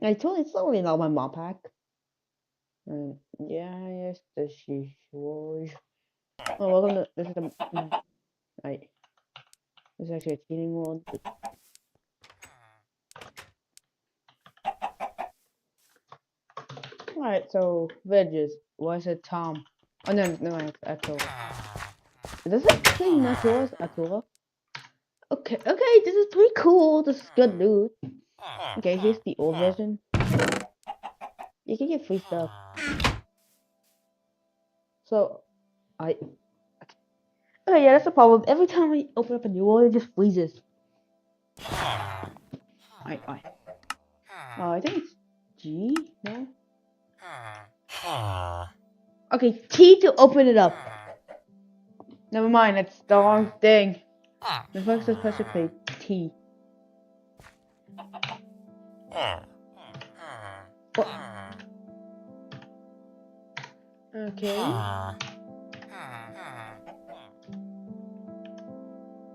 I told it's only not my mod pack. Yeah, yes, this is yours. Oh, welcome to this is the right. This is actually a cheating one. Alright, so villages. Why is it Tom? Oh no, it's Atura. Is this actually Natura's Atura? Okay, this is pretty cool. This is good loot. Okay, here's the old version. You can get free stuff. So I okay, yeah, that's the problem. Every time I open up a new one, it just freezes. I I think it's G, no? Okay, T to open it up. Never mind, that's the wrong thing. The first is pressure plate T. Oh. Okay.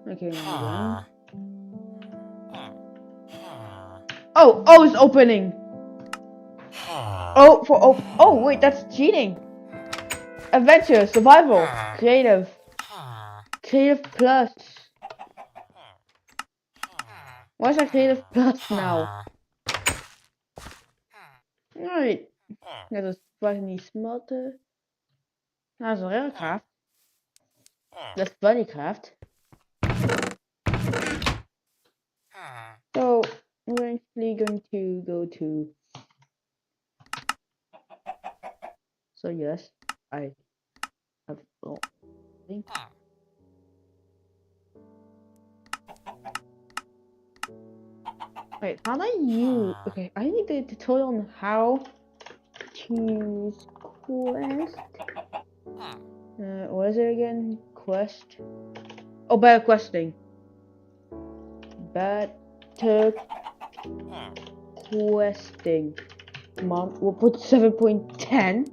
Okay, now oh, it's opening. Oh, wait, that's cheating. Adventure, survival, creative plus. Why is that creative plus now? Alright, there's a funny smelter. There's a rare craft. That's funny craft. So we're actually going to go to. So yes, I have. Oh, think. Wait, how do I use? Okay, I need the tutorial on how to use quest. What is it again? Quest. Oh, better questing. Better questing. Come on, we'll put 7.10.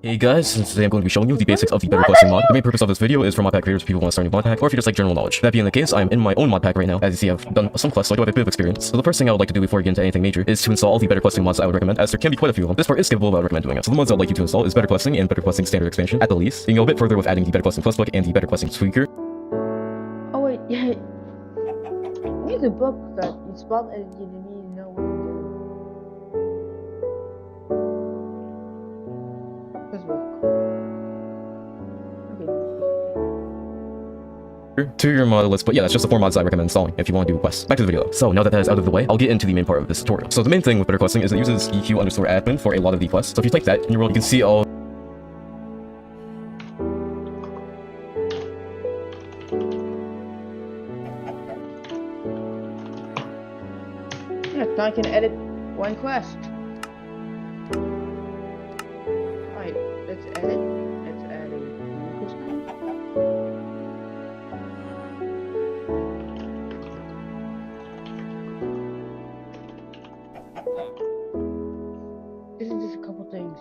Hey guys, so today I'm going to be showing you the basics of the Better Questing mod. The main purpose of this video is for mod pack creators, people who want to start a new mod pack, or if you just like general knowledge. That being the case, I'm in my own mod pack right now. As you see, I've done some quests, so I do have a bit of experience. So the first thing I would like to do before we get into anything major is to install all the Better Questing mods I would recommend, as there can be quite a few of them. This part is skippable, but I would recommend doing it. So the mods I'd like you to install is Better Questing and Better Questing Standard Expansion at the least. You can go a bit further with adding the Better Questing Plus book and the Better Questing Tweaker. Oh wait, yeah. Here's a book that you spelled and you didn't even know what to do. This book. To your mod list, but yeah, that's just the 4 mods I recommend installing if you want to do quests. Back to the video though. So now that that is out of the way, I'll get into the main part of this tutorial. So the main thing with Better Questing is it uses EQ_admin for a lot of the quests. So if you type that in your world, you can see all Yeah, now I can edit one quest. Alright, let's edit. Let's add a new quest. This is just a couple things.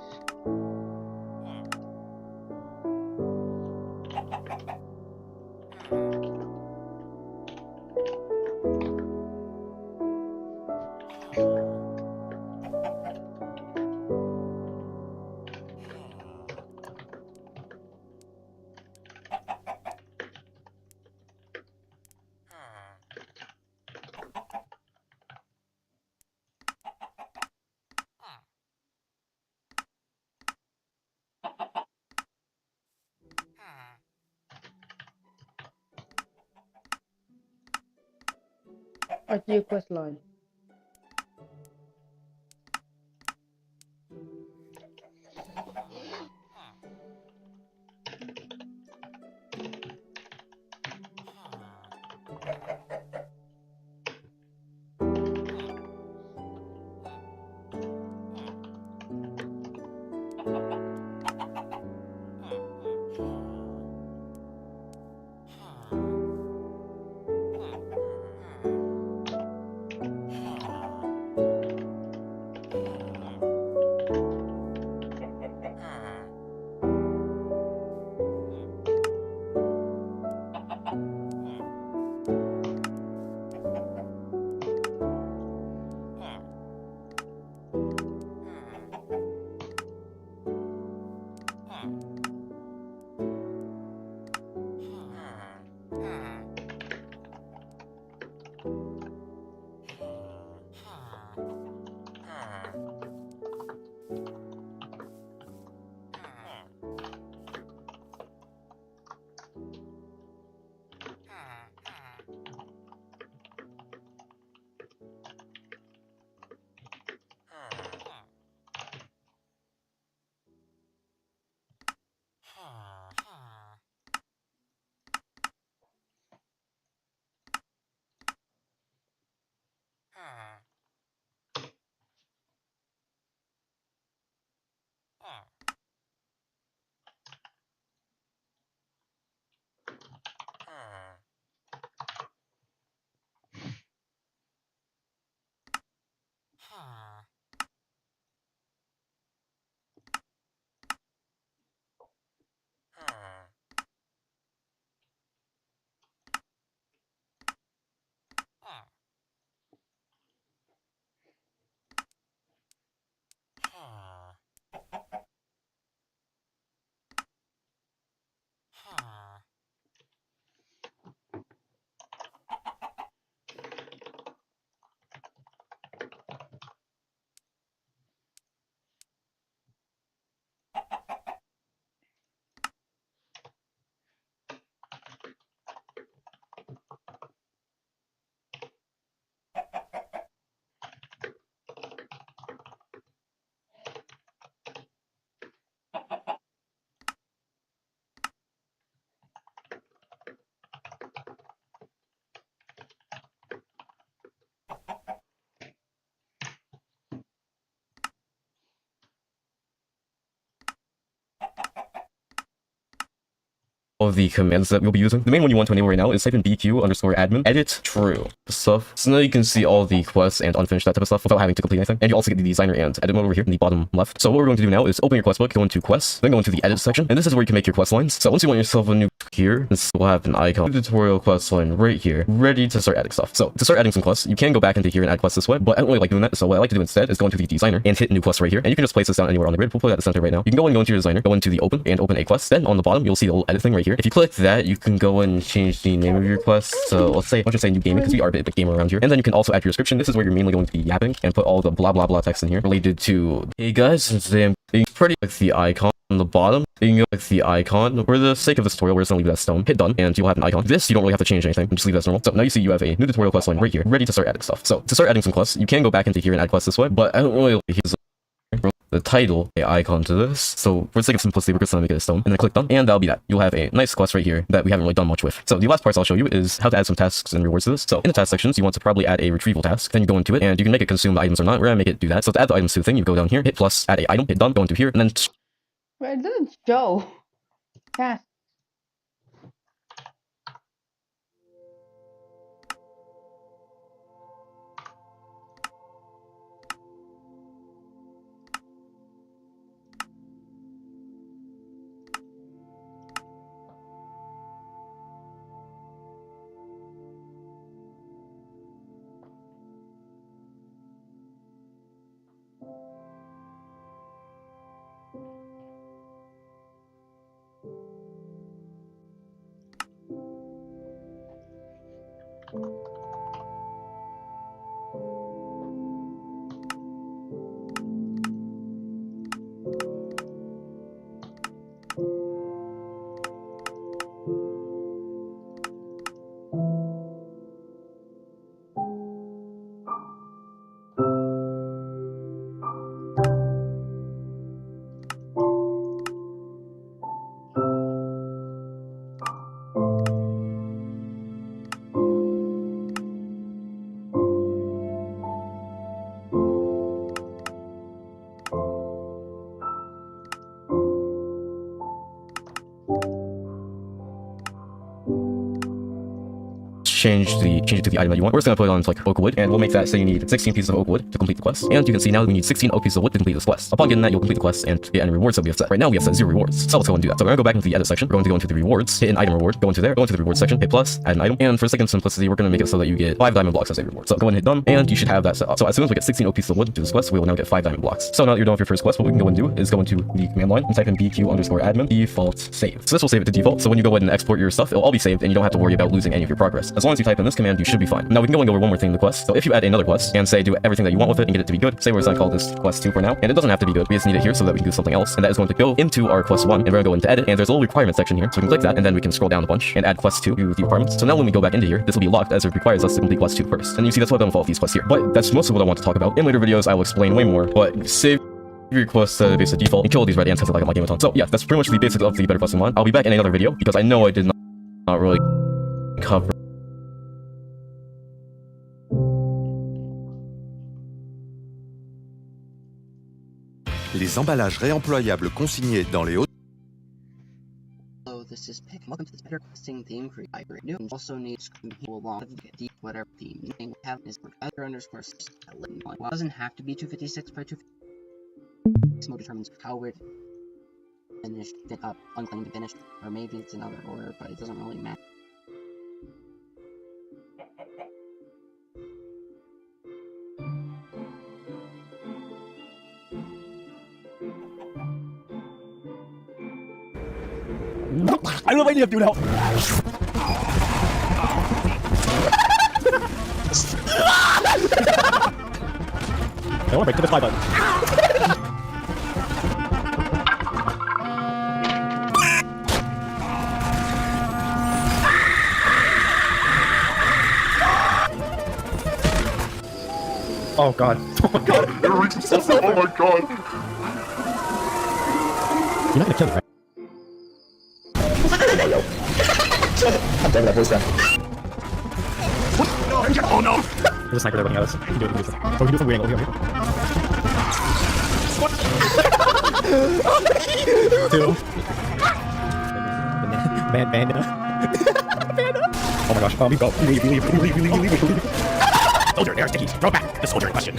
Alright, new quest line. Of the commands that we'll be using. The main one you want to enable right now is type in bq_admin edit true stuff. So now you can see all the quests and unfinished that type of stuff without having to complete anything. And you also get the designer and edit mode over here in the bottom left. So what we're going to do now is open your quest book, go into quests, then go into the edit section, and this is where you can make your quest lines. So once you want yourself a new here, this will have an icon, tutorial quest line right here, ready to start adding stuff. So to start adding some quests, you can go back into here and add quests this way, but I don't really like doing that. So what I like to do instead is go into the designer and hit new quest right here, and you can just place this down anywhere on the grid. We'll put it at the center right now. You can go into your designer, go into the open and open a quest. Then on the bottom, you'll see the little edit thing right here. If you click that, you can go and change the name of your quest. So let's just say new gaming, because we are a bit of a gamer around here. And then you can also add your description. This is where you're mainly going to be yapping and put all the blah blah blah text in here related to, hey guys, today I'm being pretty like the icon on the bottom. You can go like the icon. For the sake of this tutorial, we're just gonna leave it as stone. Hit done, and you'll have an icon. This, you don't really have to change anything. Just leave it as normal. So now you see you have a new tutorial quest line right here, ready to start adding stuff. So to start adding some quests, you can go back into here and add quests this way, but I don't really like the title, a icon to this. So for the sake of simplicity, we're just gonna make it a stone, and then click done, and that'll be that. You'll have a nice quest right here that we haven't really done much with. So the last parts I'll show you is how to add some tasks and rewards to this. So in the task sections, you want to probably add a retrieval task. Then you go into it, and you can make it consume the items or not. We're gonna make it do that. So to add the items to the thing, you go down here, hit plus, add a item, hit done, go into here, and then But it doesn't show. Task. change it to the item that you want. We're just gonna put it on like oak wood, and we'll make that say you need 16 pieces of oak wood to complete the quest. And you can see now we need 16 oak pieces of wood to complete this quest. Upon getting that, you'll complete the quest and get any rewards that we have set. Right now we have set 0 rewards. So let's go and do that. So we're gonna go back into the edit section. We're going to go into the rewards, hit an item reward, go into there, go into the reward section, hit plus, add an item. And for the sake of simplicity, we're gonna make it so that you get 5 diamond blocks as a reward. So go ahead and hit done, and you should have that set up. So as soon as we get 16 oak pieces of wood to do this quest, we will now get 5 diamond blocks. So now that you're done with your first quest, what we can go and do is go into the command line and type in bq_admin default save. So this will save it to default. So when you go ahead and export your stuff, it'll all be saved, and you don't have to worry about losing any of your progress. As long as once you type in this command, you should be fine. Now we can go and go over one more thing in the quest. So if you add another quest and say do everything that you want with it and get it to be good, say we're just gonna call this quest 2 for now, and it doesn't have to be good. We just need it here so that we can do something else, and that is going to go into our quest 1, and we're gonna go into edit, and there's a little requirement section here, so we can click that, and then we can scroll down a bunch and add quest 2 to the requirements. So now when we go back into here, this will be locked as it requires us to complete quest 2 first. And you see that's what I've done with all of these quests here. But that's most of what I want to talk about. In later videos, I will explain way more, but save your quests to the basic default and kill all these red ants because I like on my game a ton. So yeah, that's pretty much the basics of the Better Questing mod. I'll be back in another video because I know I did not really cover. Les emballages réemployables consignés dans les hautes. Hello, this is Pick. Welcome to this Better Questing theme created by Great New. Also needs to go along with the whatever theme name we have is for other underscore well, it doesn't have to be 256 by 256. This mode determines how we're finished, unclaimed, finished, or maybe it's another order, but it doesn't really matter. I don't know what you have to do now. I want to break to the fly button. Oh god. Oh my god. Oh my god. You're not gonna kill me, right? I'm dead with that voice crack. Oh no! There's a sniper there looking at us. You can do it, you can do something. Oh, we can do some weird angle. Over here. Two. Bandana. Oh my gosh. We go. We leave. Soldier, there's Dickie. Throw back the soldier in question.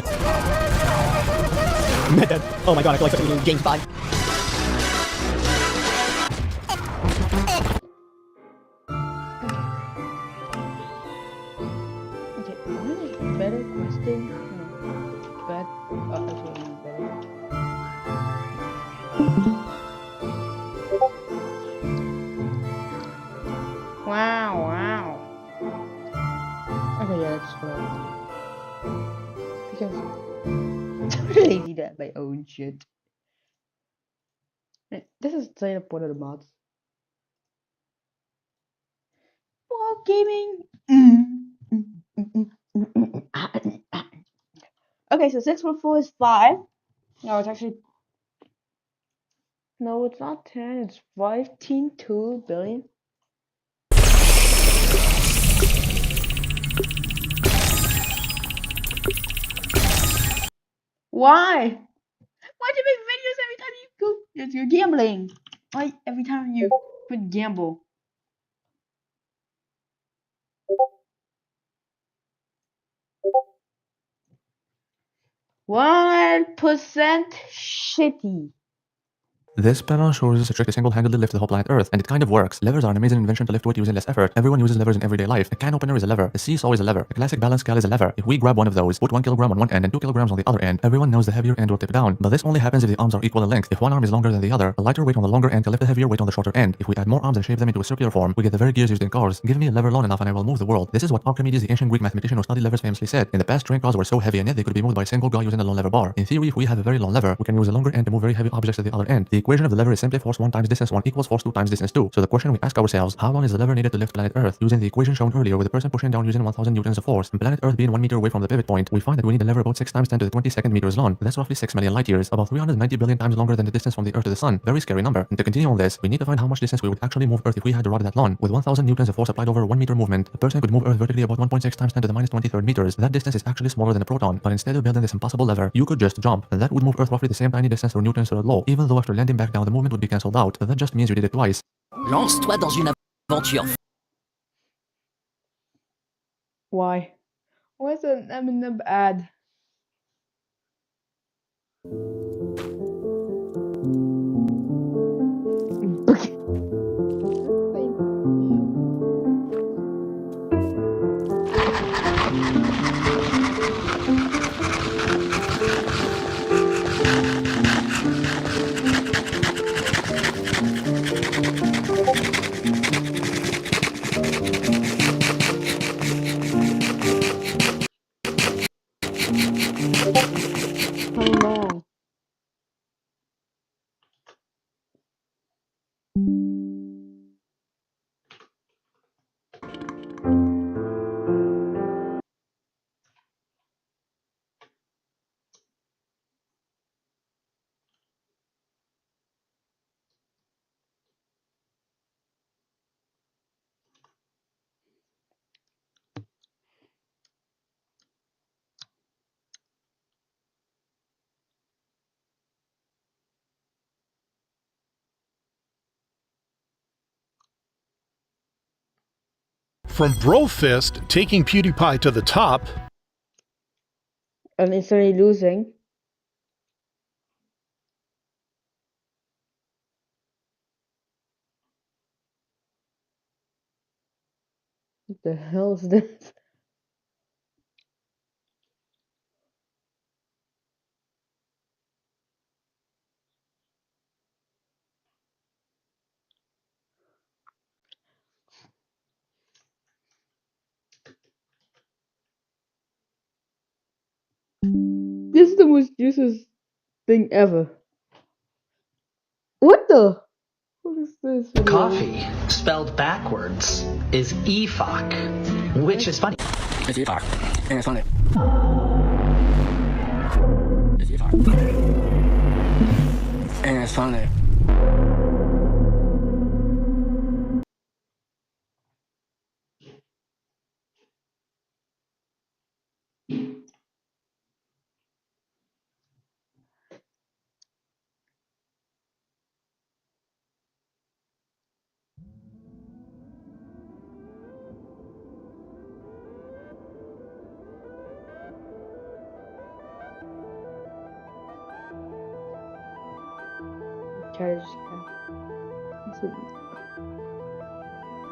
Med dead. Oh my god, I feel like such a James Bond. Better questing? No. Bad. Oh, okay, better. Wow. Okay, yeah, that's what I want to do. Because I'm lazy to add my own shit. This is straight up one of the mods. War gaming. Okay, so 6.4 is 5. No, it's actually. No, it's not 10. It's 15.2 billion. Why? Why'd you make videos every time you go? You're gambling. Why every time you would gamble? %1 shitty. This panel shows us a trick to single-handedly lift the whole planet Earth, and it kind of works. Levers are an amazing invention to lift weight using less effort. Everyone uses levers in everyday life. A can opener is a lever. A seesaw is a lever. A classic balance scale is a lever. If we grab one of those, put 1 kilogram on one end and 2 kilograms on the other end, everyone knows the heavier end will tip down. But this only happens if the arms are equal in length. If one arm is longer than the other, a lighter weight on the longer end can lift a heavier weight on the shorter end. If we add more arms and shape them into a circular form, we get the very gears used in cars. Give me a lever long enough and I will move the world. This is what Archimedes, the ancient Greek mathematician who studied levers, famously said. In the past, train cars were so heavy and yet they could be moved by a single guy using a long lever bar. In theory, if we have a very long lever, we can use a longer end to move very heavy objects at the other end. The equation of the lever is simply force 1 times distance 1 equals force 2 times distance 2. So the question we ask ourselves, how long is the lever needed to lift planet Earth? Using the equation shown earlier with the person pushing down using 1000 newtons of force, and planet Earth being 1 meter away from the pivot point, we find that we need a lever about 6 times 10 to the 22nd meters long. That's roughly 6 million light years, about 390 billion times longer than the distance from the Earth to the Sun. Very scary number. And to continue on this, we need to find how much distance we would actually move Earth if we had a rod that long. With 1000 newtons of force applied over a 1 meter movement, a person could move Earth vertically about 1.6 times 10 to the minus 23rd meters. That distance is actually smaller than a proton, but instead of building this impossible lever, you could just jump, and that would move Earth roughly the same tiny distance through Newton's third law, even though after landing back down the movement would be cancelled out. That just means you did it twice. Lance-toi dans une aventure. Why? Where's an Eminem ad? from Brofist taking PewDiePie to the top. And instantly losing. What the hell is this? This is the most useless thing ever. What the? What is this? video? Coffee, spelled backwards, is EFOC, which is funny. It's EFOC, and it's funny. It's EFOC. And it's funny.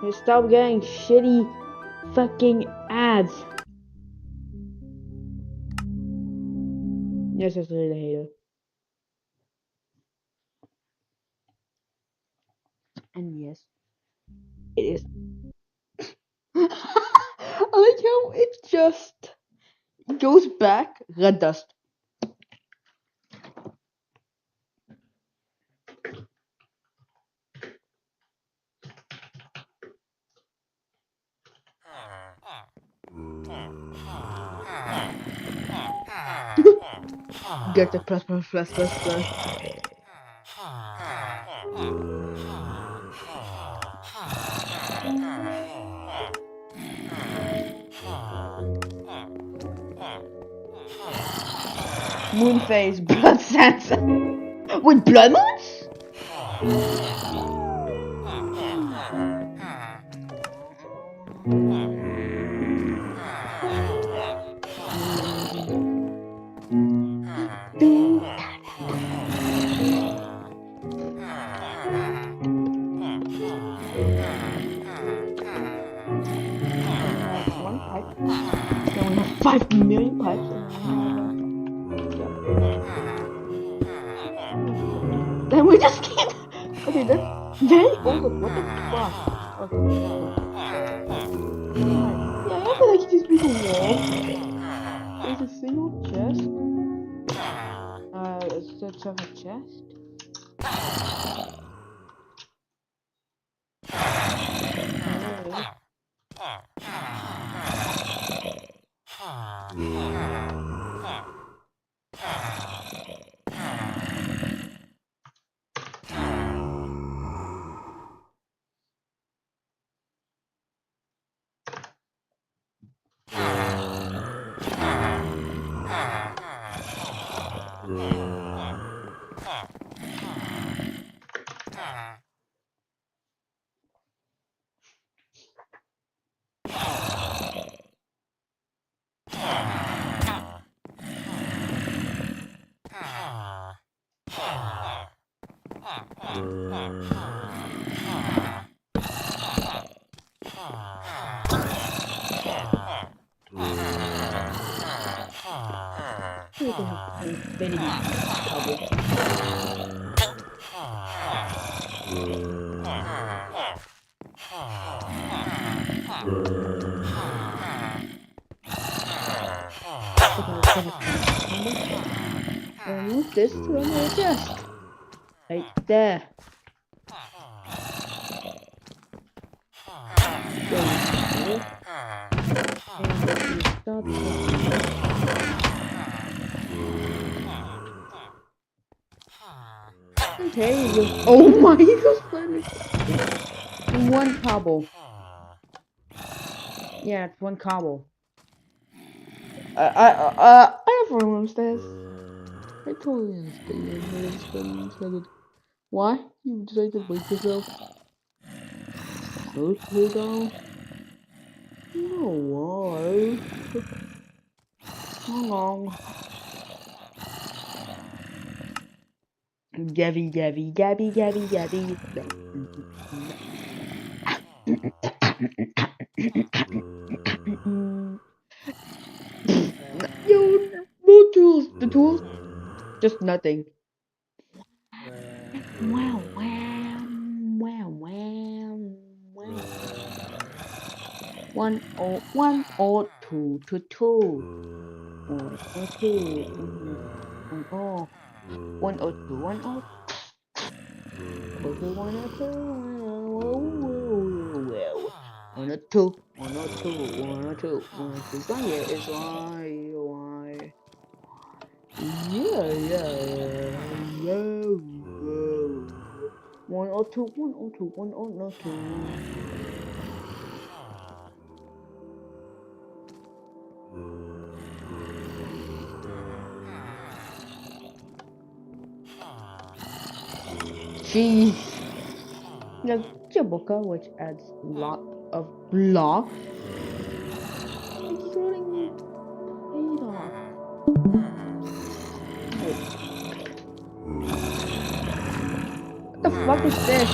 You stop getting shitty fucking ads. Yes, it's really a hater. And yes, it is. I like how it just goes back. Red dust. Get the plus. Moonface, blood Sansa. With blood moons? One pipe. Now we have 5 million pipes. Then we just keep. Okay, that's very awkward. What the fuck? Okay. Yeah, I feel like these people wall. There's a single chest. Is that a chest? Move this to another chest. Right there. Okay, oh my, he goes planet. One cobble. Yeah, it's one cobble. I have room upstairs. I totally understand. Why? You decided to wake yourself? Go down. Oh, hang on. Gabby. Yo, no tools. The tools, just nothing. Wow. 102 to 2. 102. 102. 102. Yeah, it's why. Yeah. 102. Jeez. Now, Jabuka, which adds a lot of blocks. It's running me paid off. What the fuck is this?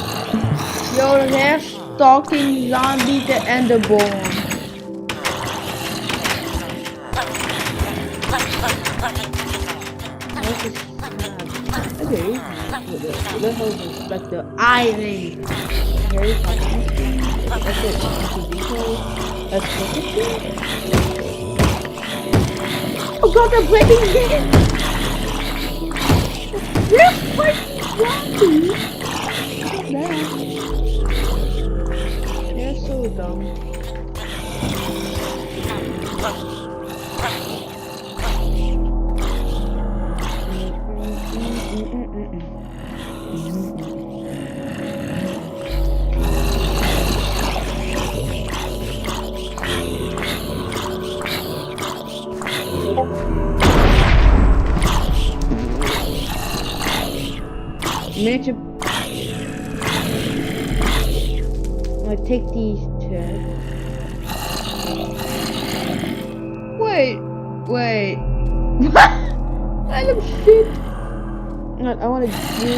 Yo, there's stalking zombie the Enderborn. Okay. The hell is Inspector Ivy? Harry Potter. Oh god, they're breaking in! They're fighting zombies! They're so dumb. Miniature. I take these two. Wait. What? Random shit. I want to do.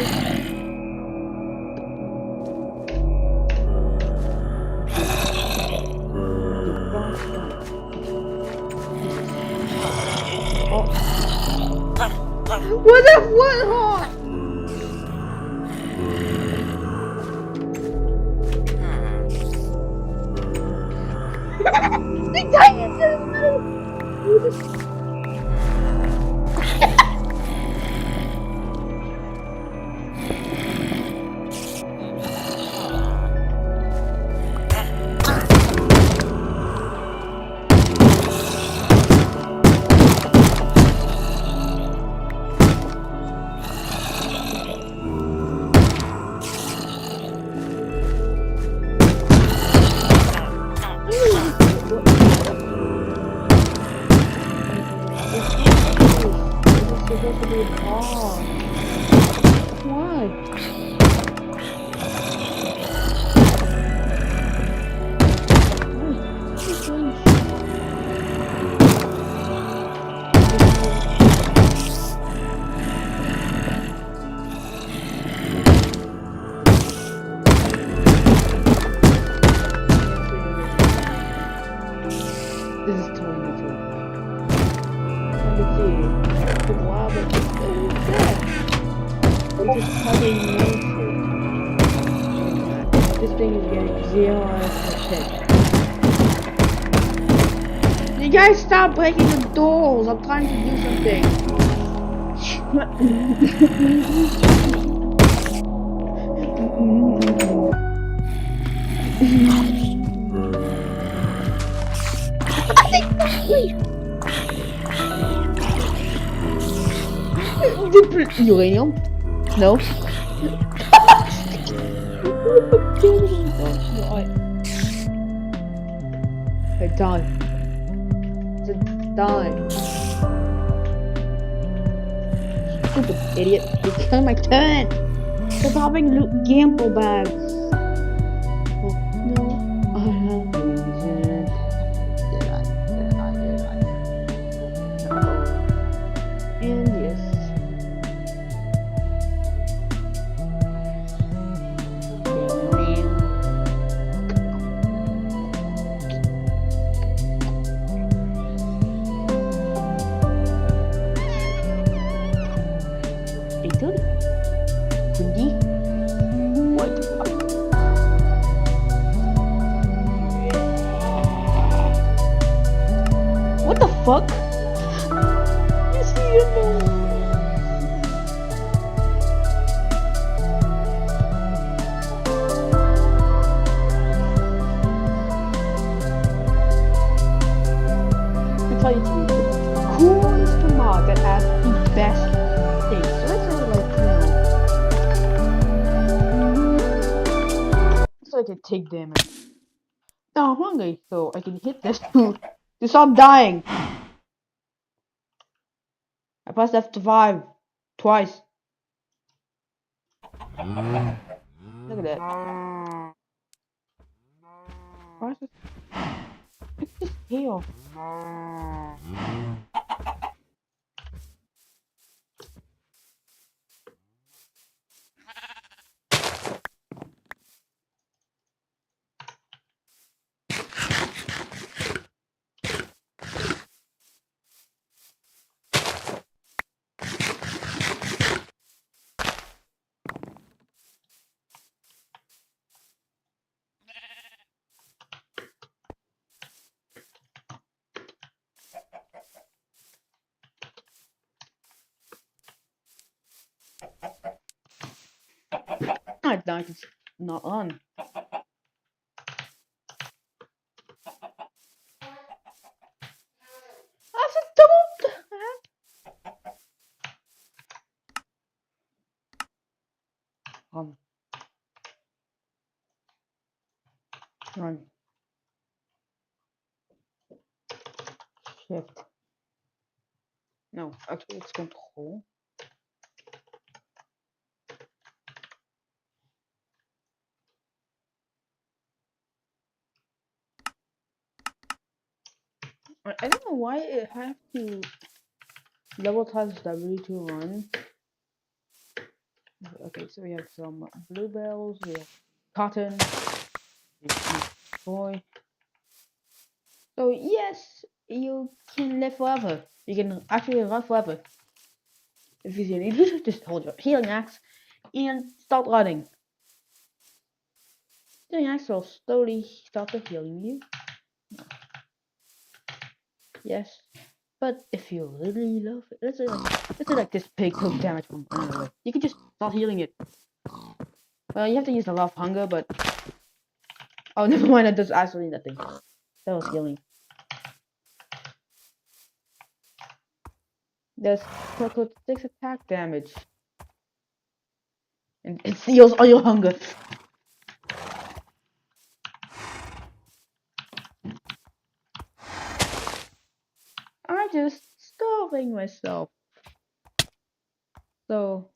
What the what? This is totally true. Let me see. It's been a while, but it's still good. We're just cutting motion. This thing is getting 0 out of 10. You guys stop breaking the doors. I'm trying to do something. Uranium? No. Okay, die. Just die. Stupid idiot. You're killing my turn. Stop having gamble bags. Oh, no. I have reason. the fuck? You see it though? I tell you to be the coolest mod that has the best things. So let's say so I can take damage. Now I'm hungry, so I can hit this to stop dying. I pressed F5 twice. Look at that. Why is it? It's just heal. I think it's not on. That's a double. Run. Shift. No, actually it's control. I don't know why it has to double touch W to run. Okay, so we have some bluebells, we have cotton, boy. So yes, you can live forever. You can actually run forever. If you see you just hold your healing axe and start running. Healing axe will slowly start to healing you. Yes. But if you really love it, let's say like this pig took damage from another way. You can just start healing it. Well, you have to use a lot of hunger, but oh, never mind. That does actually nothing. That was healing. There's total 6 attack damage, and it heals all your hunger. I'm just starving myself. So,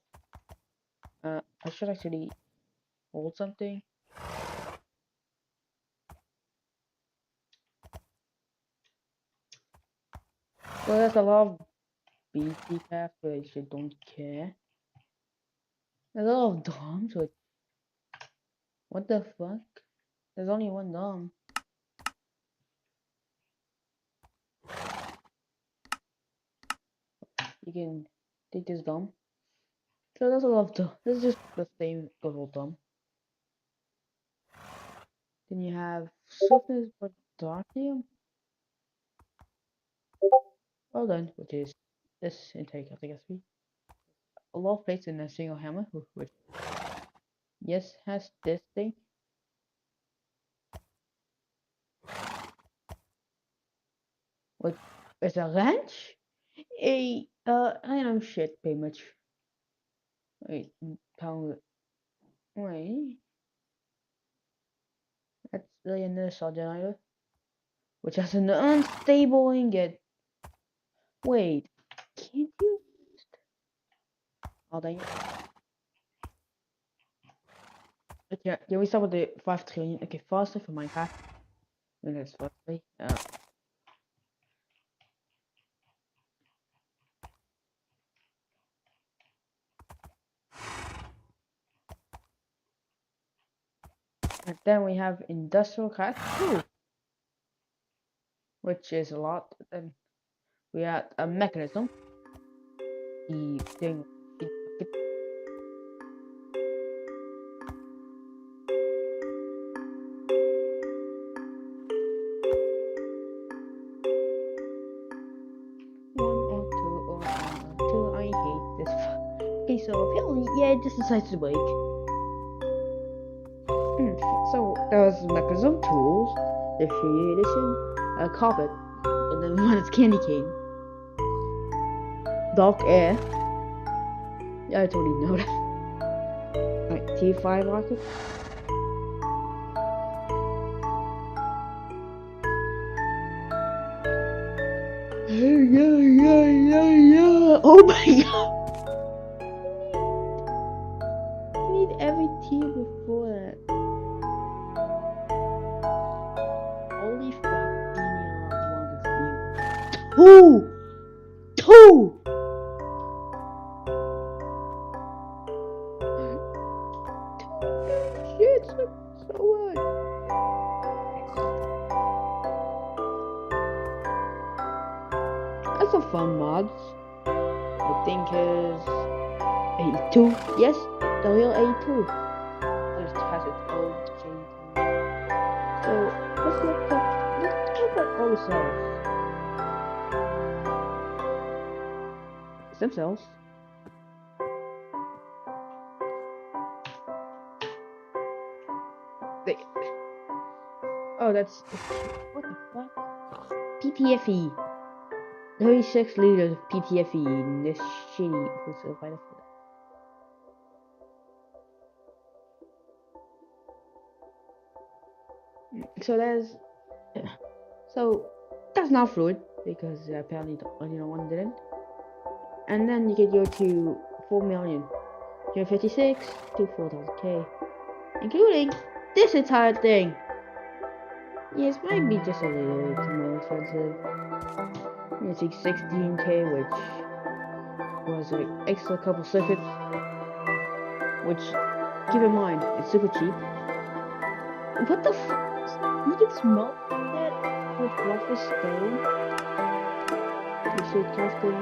I should actually hold something. So there's a lot of BT paths which I don't care. There's a lot of DOMs which, what the fuck? There's only one DOM. You can take this DOM. So there's a lot of DOM. This is just the same total DOM. Then you have swiftness but darkium. Well done, which is this intake, I think I see. A lot of plates in a single hammer, which yes has this thing. What is a wrench? I know shit pretty much. Wait, power. Wait. That's the inertial generator, which has an unstable ingot. Wait, can't you? Oh dang it. Okay, yeah, we start with the 5 trillion. Okay, faster for Minecraft. That's firstly. And then we have industrial class 2, which is a lot. Then we have a mechanism. The thing. Okay, so apparently, yeah, it just decides to break. So there was mechanism tools, the free edition, a carpet, and then one is candy cane. Dark air. Yeah, I totally know that. Like T5 rocket. Yeah. Oh my god. You need every T before that. Holy fuck, Two! Shit, so what? That's a fun mod. I think is 82. Yes, the real 82. Just has its own change. So let's look up all the cells. Stem cells. Oh, that's what the fuck? PTFE. 36 liters of PTFE in this shitty food survival for that. So that's not fluid because apparently the original one didn't. And then you can go to 4,056 to 4,000k, including this entire thing. Yes, might be just a little bit more expensive. You take 16k, which was an extra couple circuits, which, keep in mind, it's super cheap. What the f? You can smelt that with Roughless Stone? You should crafting.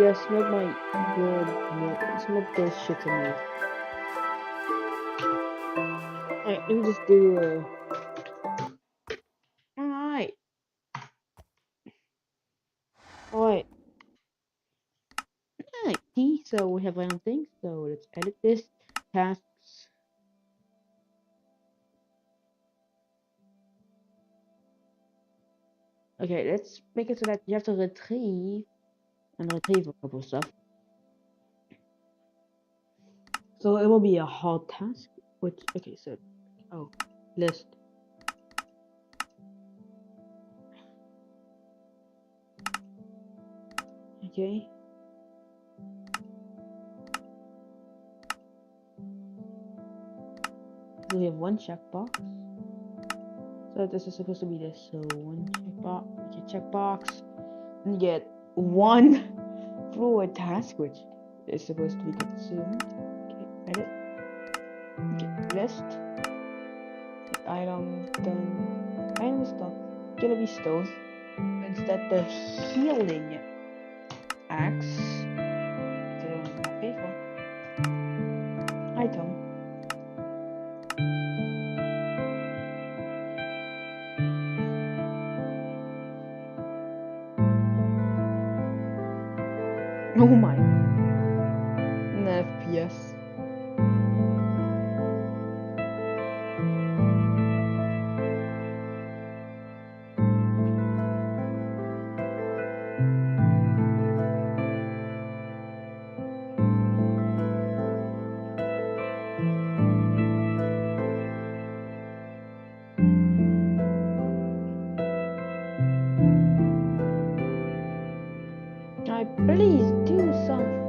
Yeah, smelt my good milk. Smelt those shit to me. Alright, let me just do Alright. So we have random things, so let's edit this. Tasks. Okay, let's make it so that you have to retrieve a couple of stuff. So it will be a hard task, which, okay, so, list. Okay. So we have one checkbox. So this is supposed to be this. So one checkbox. And you get one fluid task, which is supposed to be consumed. Okay, edit. Okay, list. Item done. Item is done. Gonna be stone. Instead the healing axe. Not paid for. Item. Oh my. An FPS. Please do something.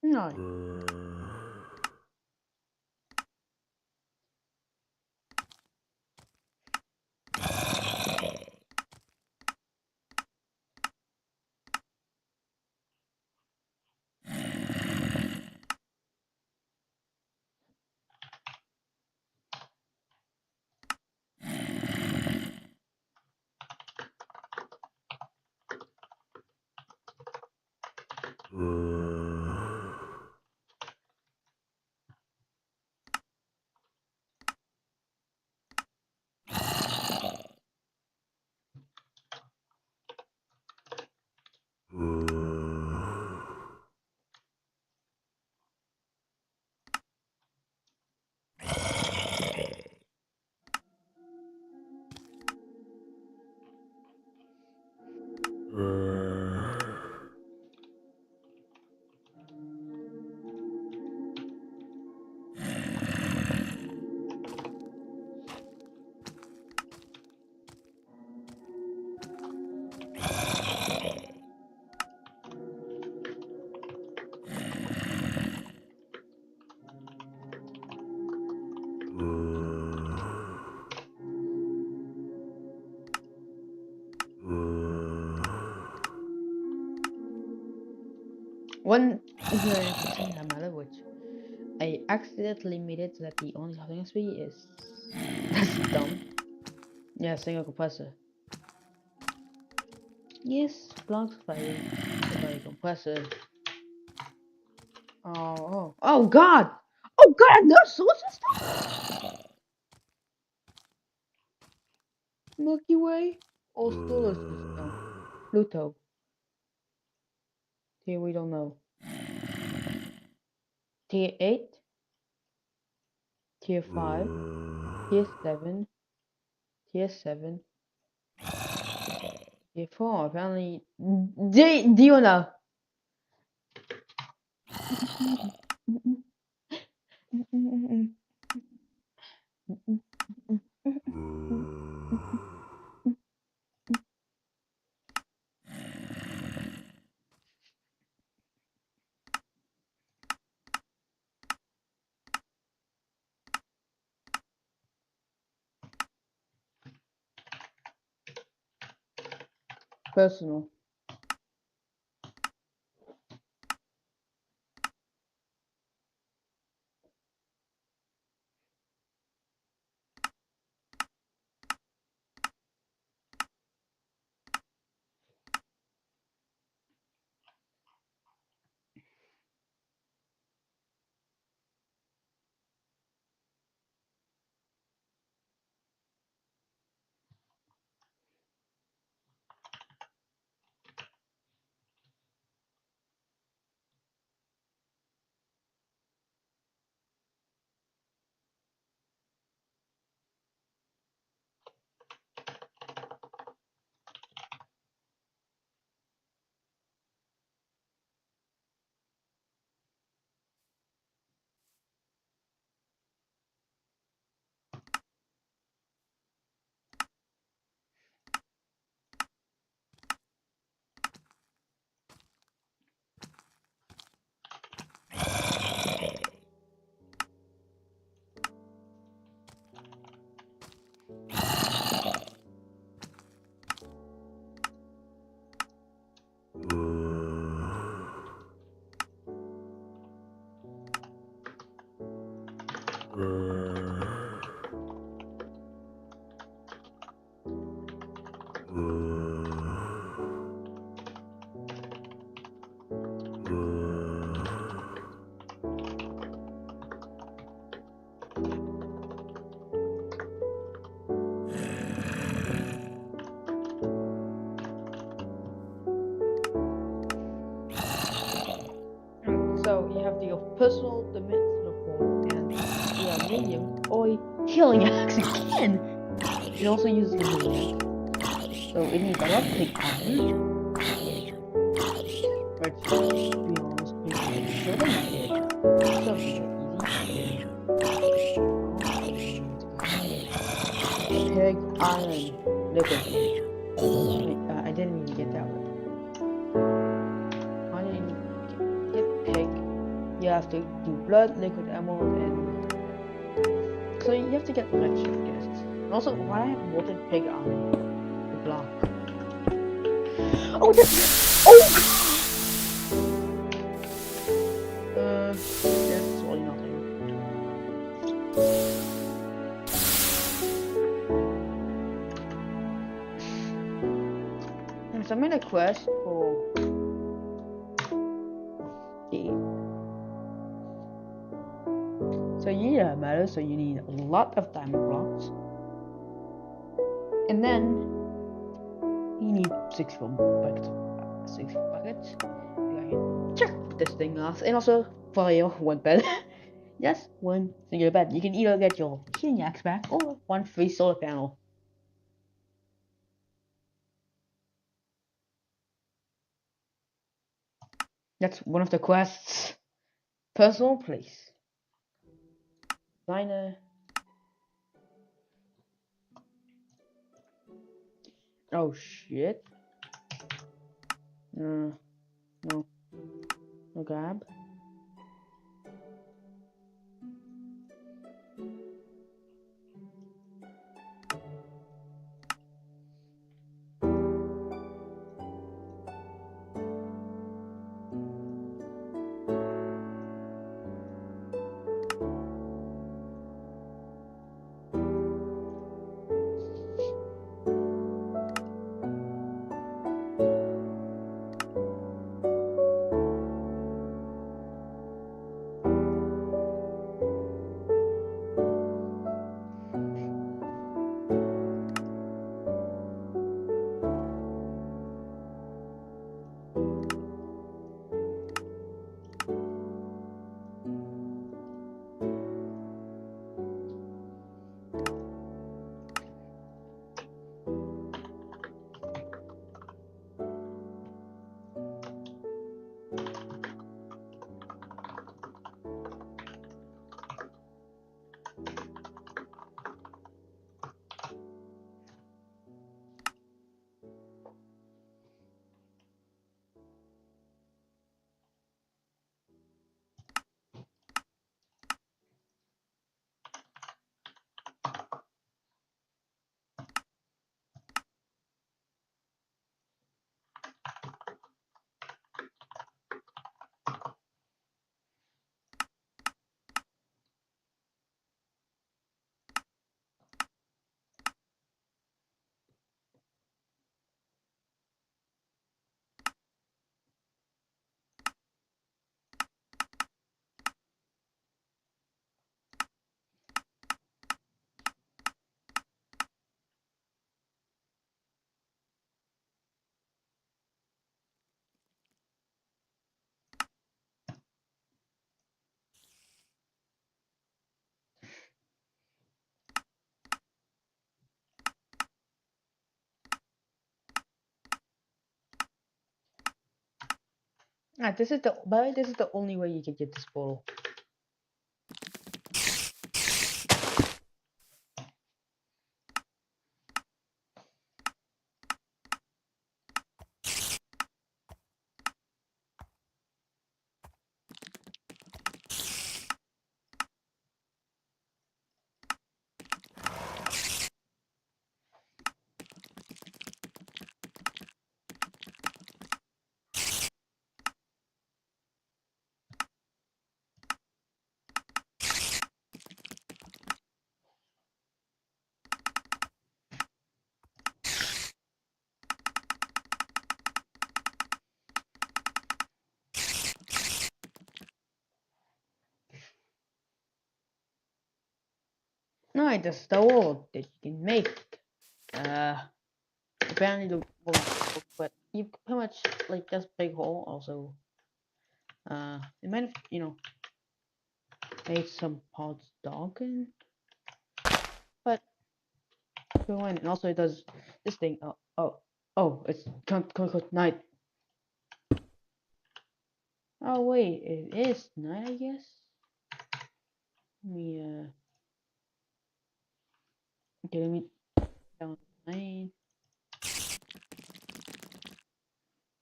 No. One ignorant thing I'm out of which I accidentally made it so that the only housing speed is that's dumb. Yeah, single compressor. Yes, blocks fighting by compressor. Oh god! Oh god, no solar system? Milky Way or solar system? Pluto. Here we don't know. Tier 8, Tier 5, Tier 7, Tier 7, Tier 4. Apparently, do you know? Personal. So you have the personal dimensional form and you have medium or healing axe again. It also uses the healing axe. So it needs electric iron. But to be honest, pretty sure they did. Something easy. Pig iron liquid. I didn't even get that one. I didn't get pig you have to do blood, liquid emerald, and so you have to get rich, I guess. And also, why I have molten pig on the block? Oh, there's really nothing. So I made a quest for the. So you need a metal, so you need a lot of diamond blocks, and then you need 6 buckets. 6 buckets. You can check this thing off, and also for your 1 bed. Yes, 1 singular bed. You can either get your healing axe back or 1 free solar panel. That's one of the quests. Personal place. Designer. Oh shit. No. No grab. This is the only way you can get this portal. No, this is the wall that you can make. Apparently the wall, but you pretty much like this big hole also. It might have made some parts darken, but go in. And also it does this thing. Oh, it's night. Oh wait, it is night, I guess. Let me okay, let me down 9.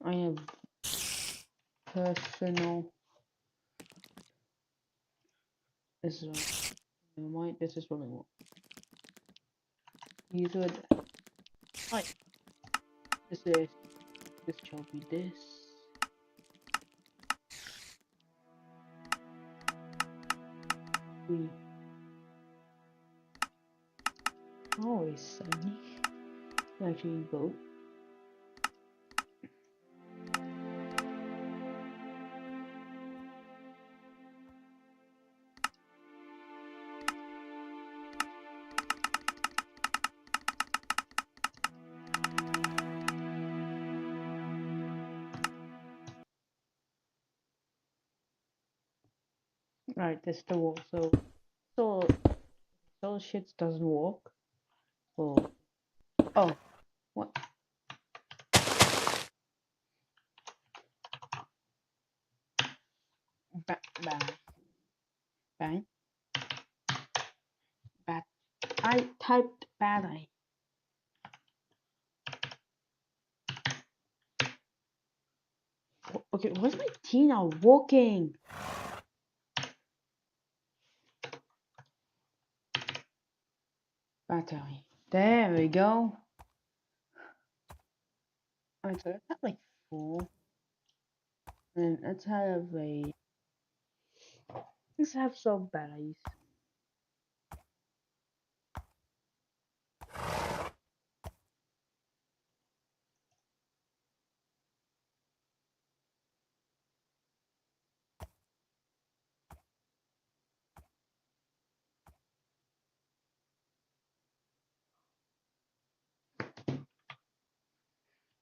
I have personal This is never mind. This is running one. These would. Right. This shall be this. We always sunny. Actually, vote. Right, this the wall. So shit doesn't work. Oh, what? Bang, bang. Bad. I typed bad. Okay, where's my T now working? Battery. There we go. Alright, so let's have like 4. And let's have some batteries.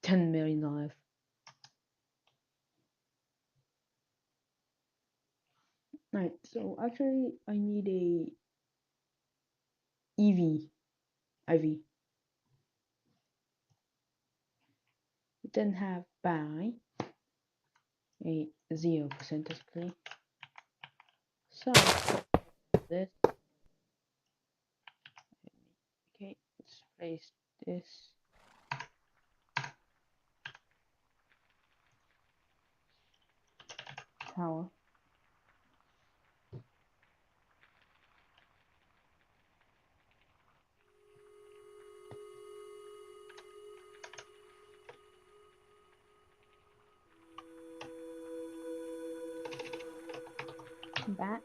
$10 million. Right, so actually I need a IV. We then have battery. A 0% basically. So this. Okay, let's place this. Tower. Bat.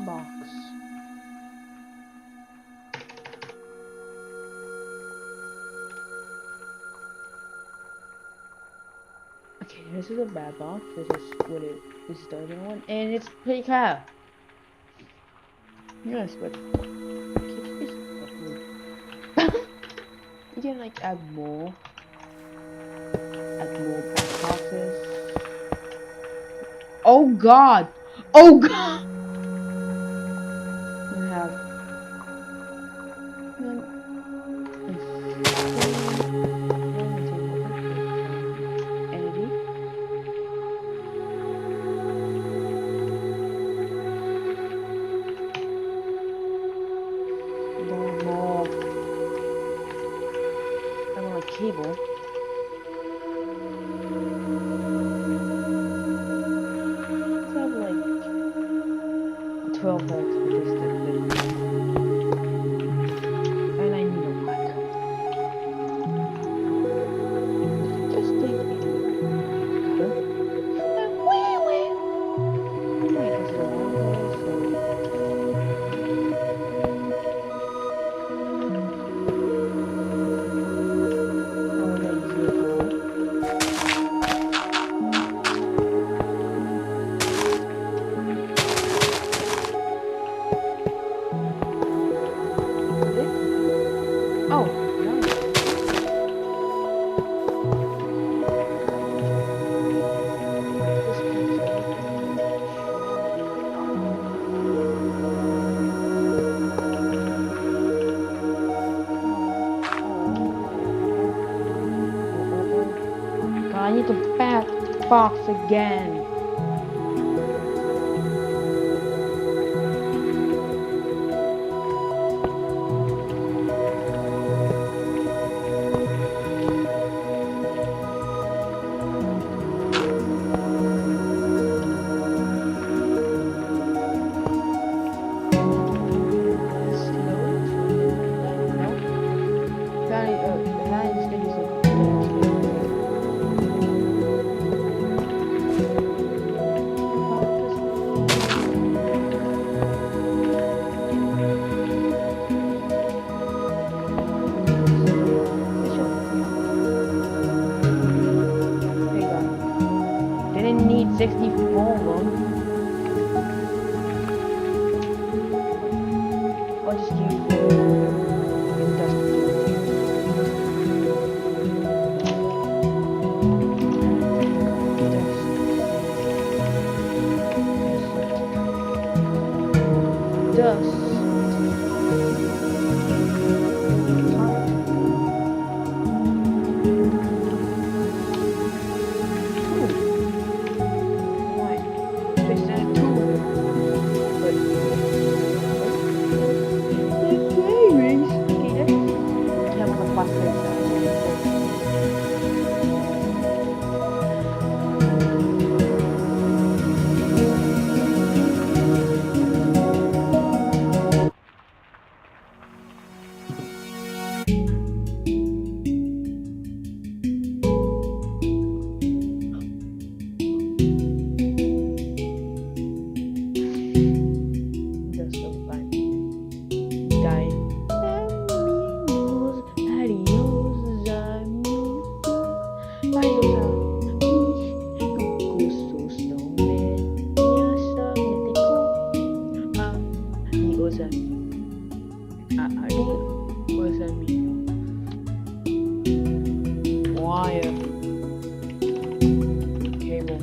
Box. Okay, this is a bad box. This is the other one, and it's pretty cow. Yes, but you can like add more bad boxes. Oh god! Oh god! We have energy. More. I want a cable. Let's have like 12 bucks for this thing. And I need a mic. Just take it. Wait, this is the wrong place, so I need the back box again. Didn't need 64 of them. I'll just use wire cable.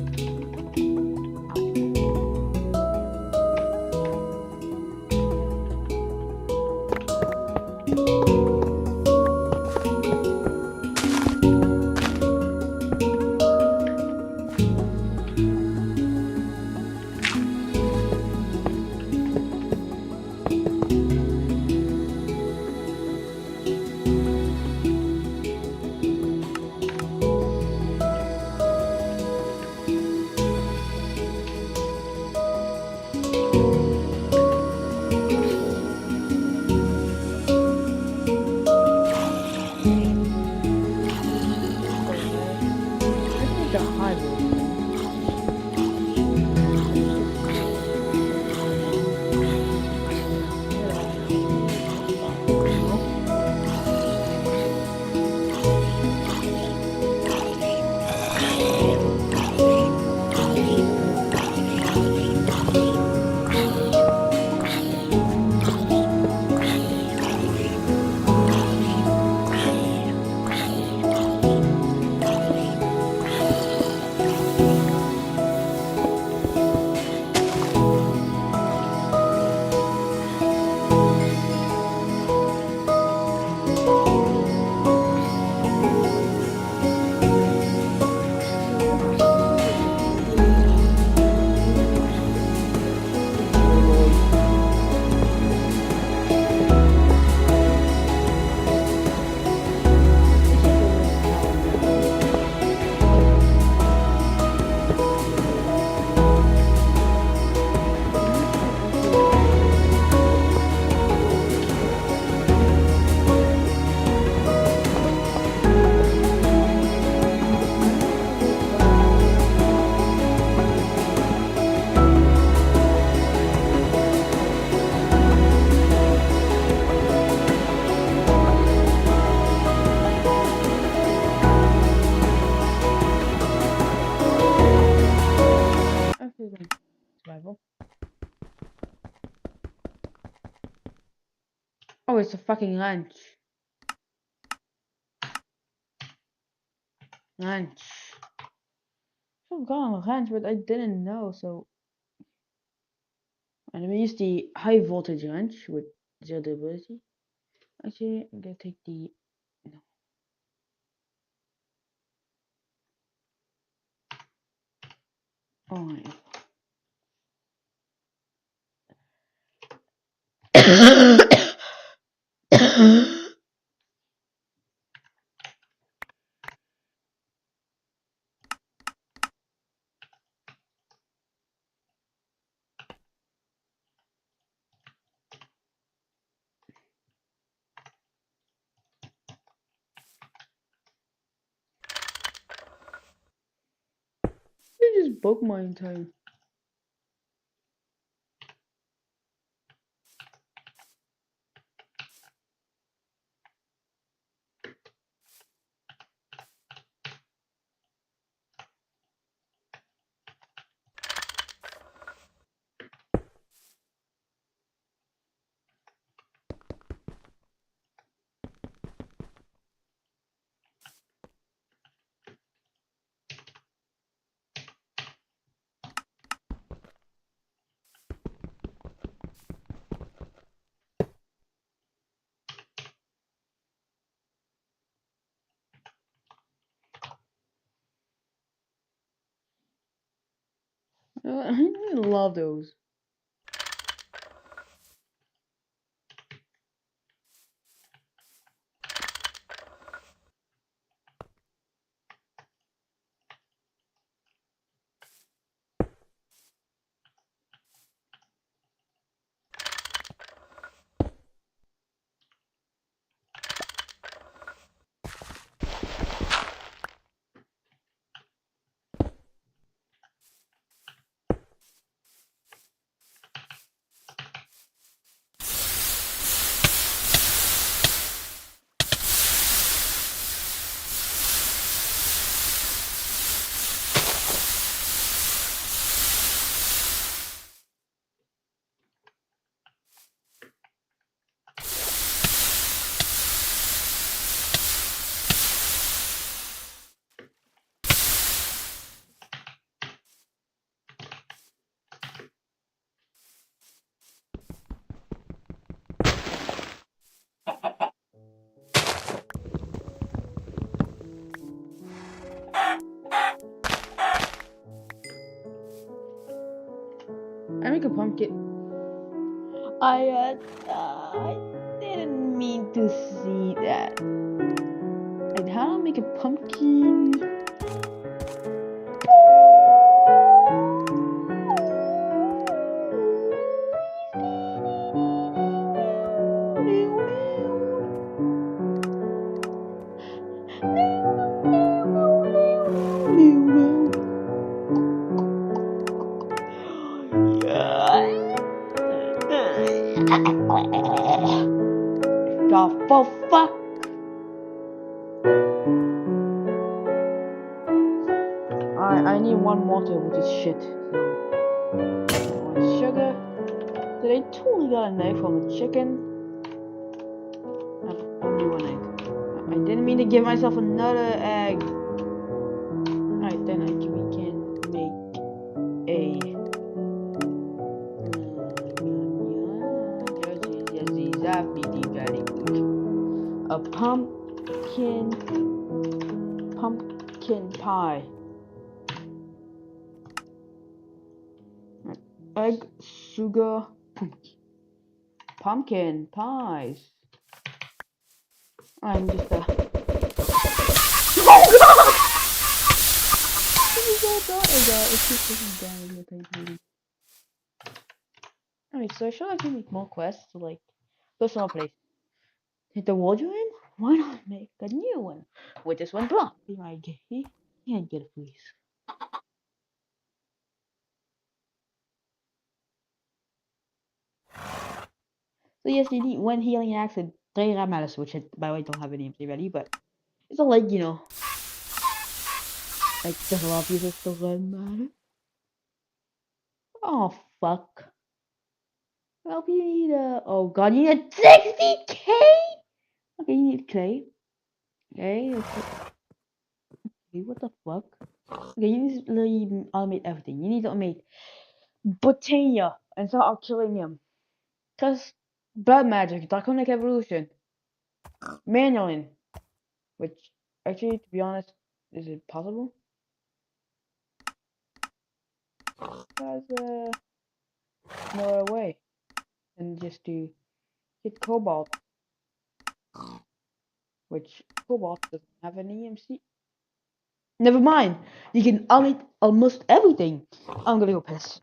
Survival. Oh, it's a fucking lunch. Lunch. I'm calling lunch, but I didn't know, so. And I'm gonna use the high voltage lunch with zero durability. Actually, I'm gonna take the. No. Oh my. just broke my entire. I love those. I make a pumpkin. I didn't mean to see that. Like, how do I make a pumpkin? The fuck? I need one water, which is shit. So one sugar. So they totally got an egg from a chicken. Only one egg. I didn't mean to give myself another egg. Alright, then we can make a pumpkin pie. Egg, sugar, pumpkin pies. I'm just Alright, so should I actually make more quests? Like, personal place. Hit the wardrobe? Why not make a new one? With this one block. Be my gay. Can't get it, please. So yes, you need one healing axe and 3 ramales, which I, by the way, don't have any empty ready, but it's all like, you know, like there's a lot of uses to run. Oh fuck. Well, you need a, oh god, you need a 60k? Okay, you need clay. Okay, what the fuck? Okay, you need to literally automate everything. You need to automate Botania and start killing him. Cause blood magic, draconic evolution, Manolin, which actually, to be honest, is it possible? There's no other way than just to hit Cobalt, which Cobalt doesn't have an EMC. Never mind, you can automate almost everything. I'm gonna go piss.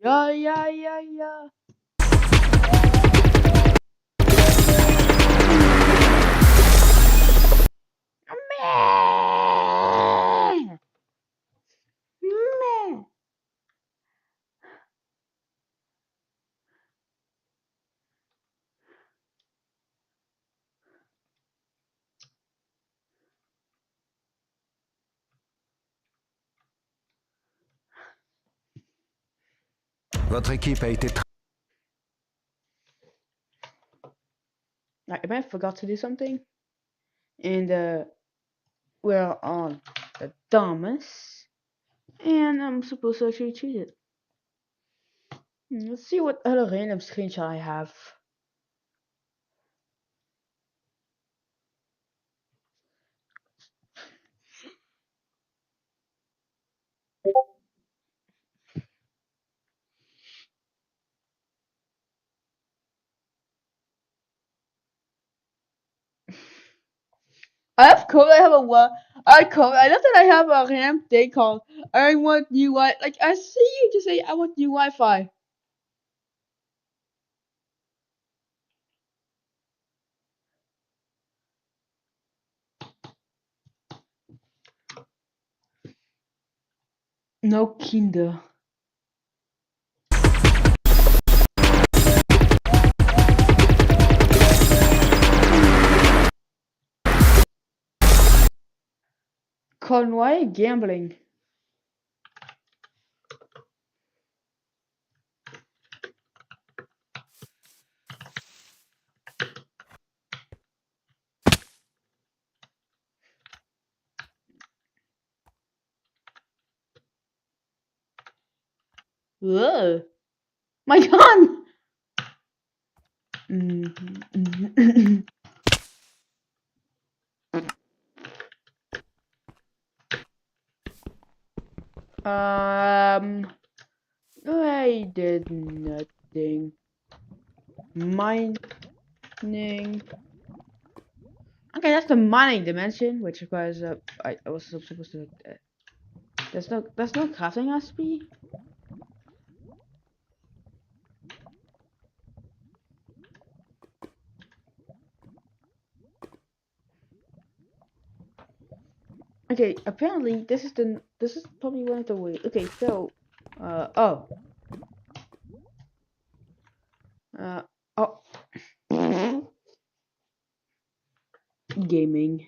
Yeah. Meh. Meh. Votre équipe a été I might have forgot to do something. And we're on the Thomas. And I'm supposed to actually choose it. Let's see what other random screenshot I have. Of course, I have a what? I know that I have a random thing called I want new Wi. Like I see you just say I want new Wi-Fi. No Kinder. Colin, why are you gambling? Whoa. My gun! I did nothing. Mining. Okay, that's the mining dimension, which requires I was supposed to. There's no crafting recipe. Okay, apparently this is probably one of the ways. Okay, so oh. Gaming.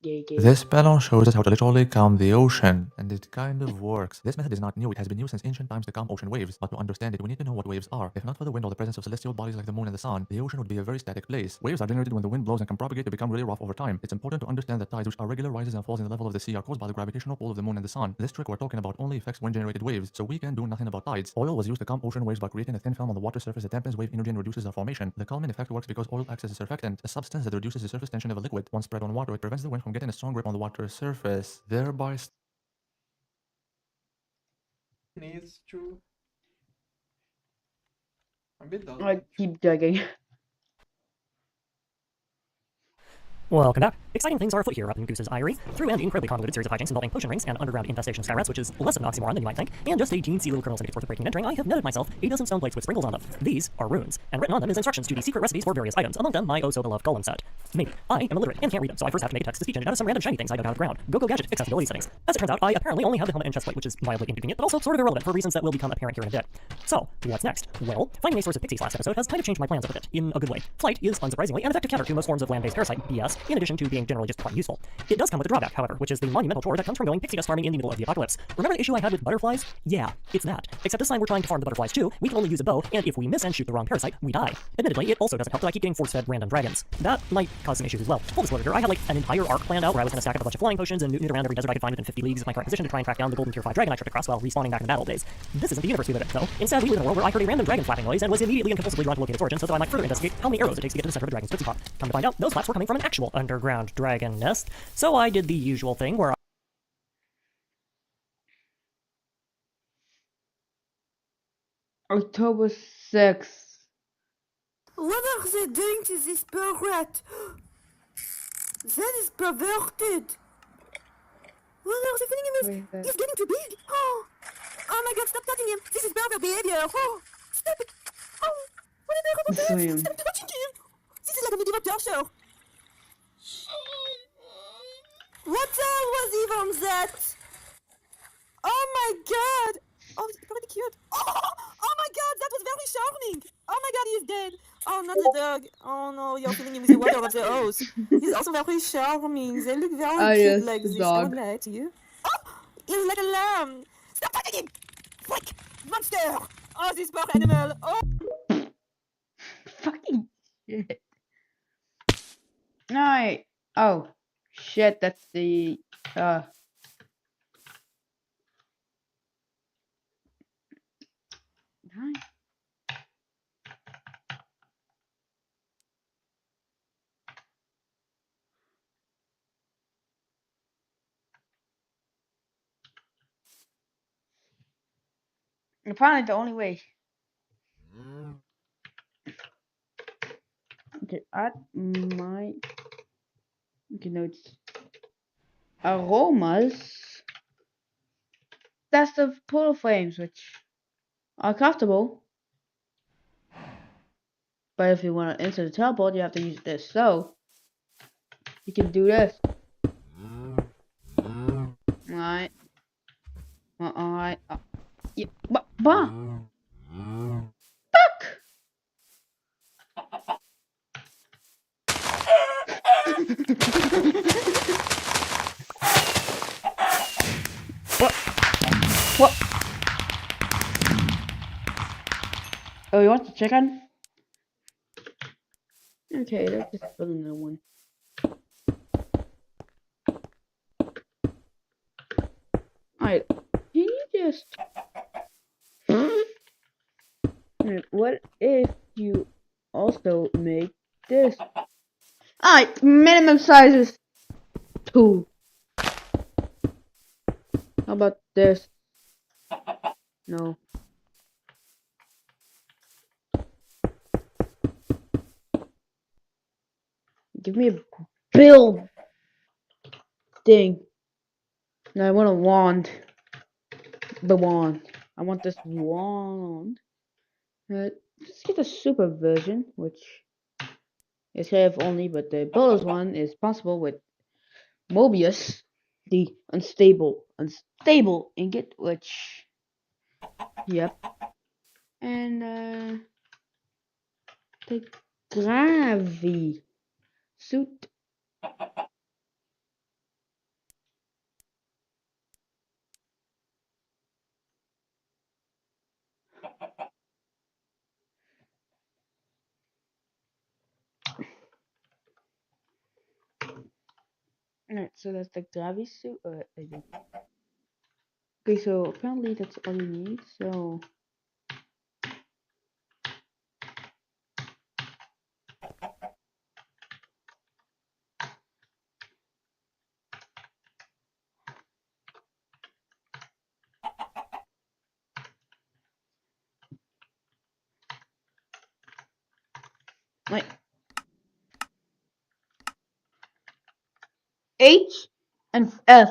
Gay. This balance shows us how to literally calm the ocean, and it kind of works. This method is not new, it has been used since ancient times to calm ocean waves, but to understand it, we need to know what waves are. If not for the wind or the presence of celestial bodies like the moon and the sun, the ocean would be a very static place. Waves are generated when the wind blows and can propagate to become really rough over time. It's important to understand that tides, which are regular rises and falls in the level of the sea, are caused by the gravitational pull of the moon and the sun. This trick we're talking about only affects wind-generated waves, so we can do nothing about tides. Oil was used to calm ocean waves by creating a thin film on the water surface that dampens wave energy and reduces their formation. The calming effect works because oil acts as a surfactant, a substance that reduces the surface tension of a liquid. Once spread on water, it prevents the wind from getting a strong grip on the water surface, thereby needs to be done. I keep digging. Welcome back. Exciting things are afoot here up in Goose's Eyrie, through an incredibly convoluted series of hijinks involving potion rings and underground infestation skyrats, which is less of an oxymoron than you might think, and just a teensy little kernel sentence worth of breaking and entering, I have netted myself a dozen stone plates with sprinkles on them. These are runes, and written on them is instructions to the secret recipes for various items, among them my oh-so-beloved golem set. Maybe. I am illiterate and can't read them, so I first have to make a text-to-speech engine out of some random shiny things I dug out of the ground. Go Gadget, accessibility settings. As it turns out, I apparently only have the helmet and chestplate, which is mildly inconvenient, but also sort of irrelevant for reasons that will become apparent here in a bit. So, what's next? Well, finding a source of pixies last episode has kind of changed my plans a bit, in a good way. Flight is, unsurprisingly, an effective counter to most forms of land-based parasite BS, in addition to being generally just quite useful. It does come with a drawback, however, which is the monumental chore that comes from going pixie dust farming in the middle of the apocalypse. Remember the issue I had with butterflies? Yeah, it's that. Except this time we're trying to farm the butterflies too, we can only use a bow, and if we miss and shoot the wrong parasite, we die. Admittedly, it also doesn't help that I keep getting force-fed random dragons. That might cause some issues as well. Full disclosure, I had like an entire arc planned out where I was going to stack up a bunch of flying potions and newt around every desert I could find within 50 leagues of my current position to try and track down the golden tier 5 dragon I tripped across while respawning back in the bad old days. This isn't the universe we live in, though. Instead, we live in a world where I heard a random dragon flapping noise and was immediately and compulsively drawn to locate its origin so that I might further investigate how many arrows it takes to get to the center of the dragon's tootsie pop. Come to find out, those flaps were coming from an actual underground dragon nest. So I did the usual thing where October 6th. What are they doing to this parrot? That is perverted. What are they feeding him with? He's getting too big. Oh, Oh my god, stop touching him! This is pervert behavior! Oh, stop it! Oh, what are they Slam. doing? Stop touching him! This is like a video torture! What the hell was even that? Oh my god! Oh, it's pretty cute. Oh my god, that was very charming! Oh my god, he's dead! Oh, not the dog. Oh no, you're filling him with the water of the hose. He's also very charming. They look very Ah, cute yes, like the this, dog. don't lie to you. Oh, he's like a lamb! Stop touching him! Freak! Monster! Oh, this poor animal! Oh! Fucking shit. Alright. Oh, shit, that's the, Nice. Apparently the only way. Okay, add my notes. Aromas. That's the portal frames which are comfortable. But if you want to enter the teleport, you have to use this. So you can do this. Alright. Alright. Yeah. Fuck! What? Oh, you want the chicken? Okay, let's just build another one. Alright, can you just... What if you also make this? Alright, minimum size is 2. How about this? No. Give me a build thing. No, I want a wand. The wand. I want this wand. Let's get the super version, which is KF only, but the bonus one is possible with Mobius, the unstable ingot, which, yep, and the Gravi suit. Alright, so that's the Gravi suit. Okay, so apparently that's all you need. So like H and F.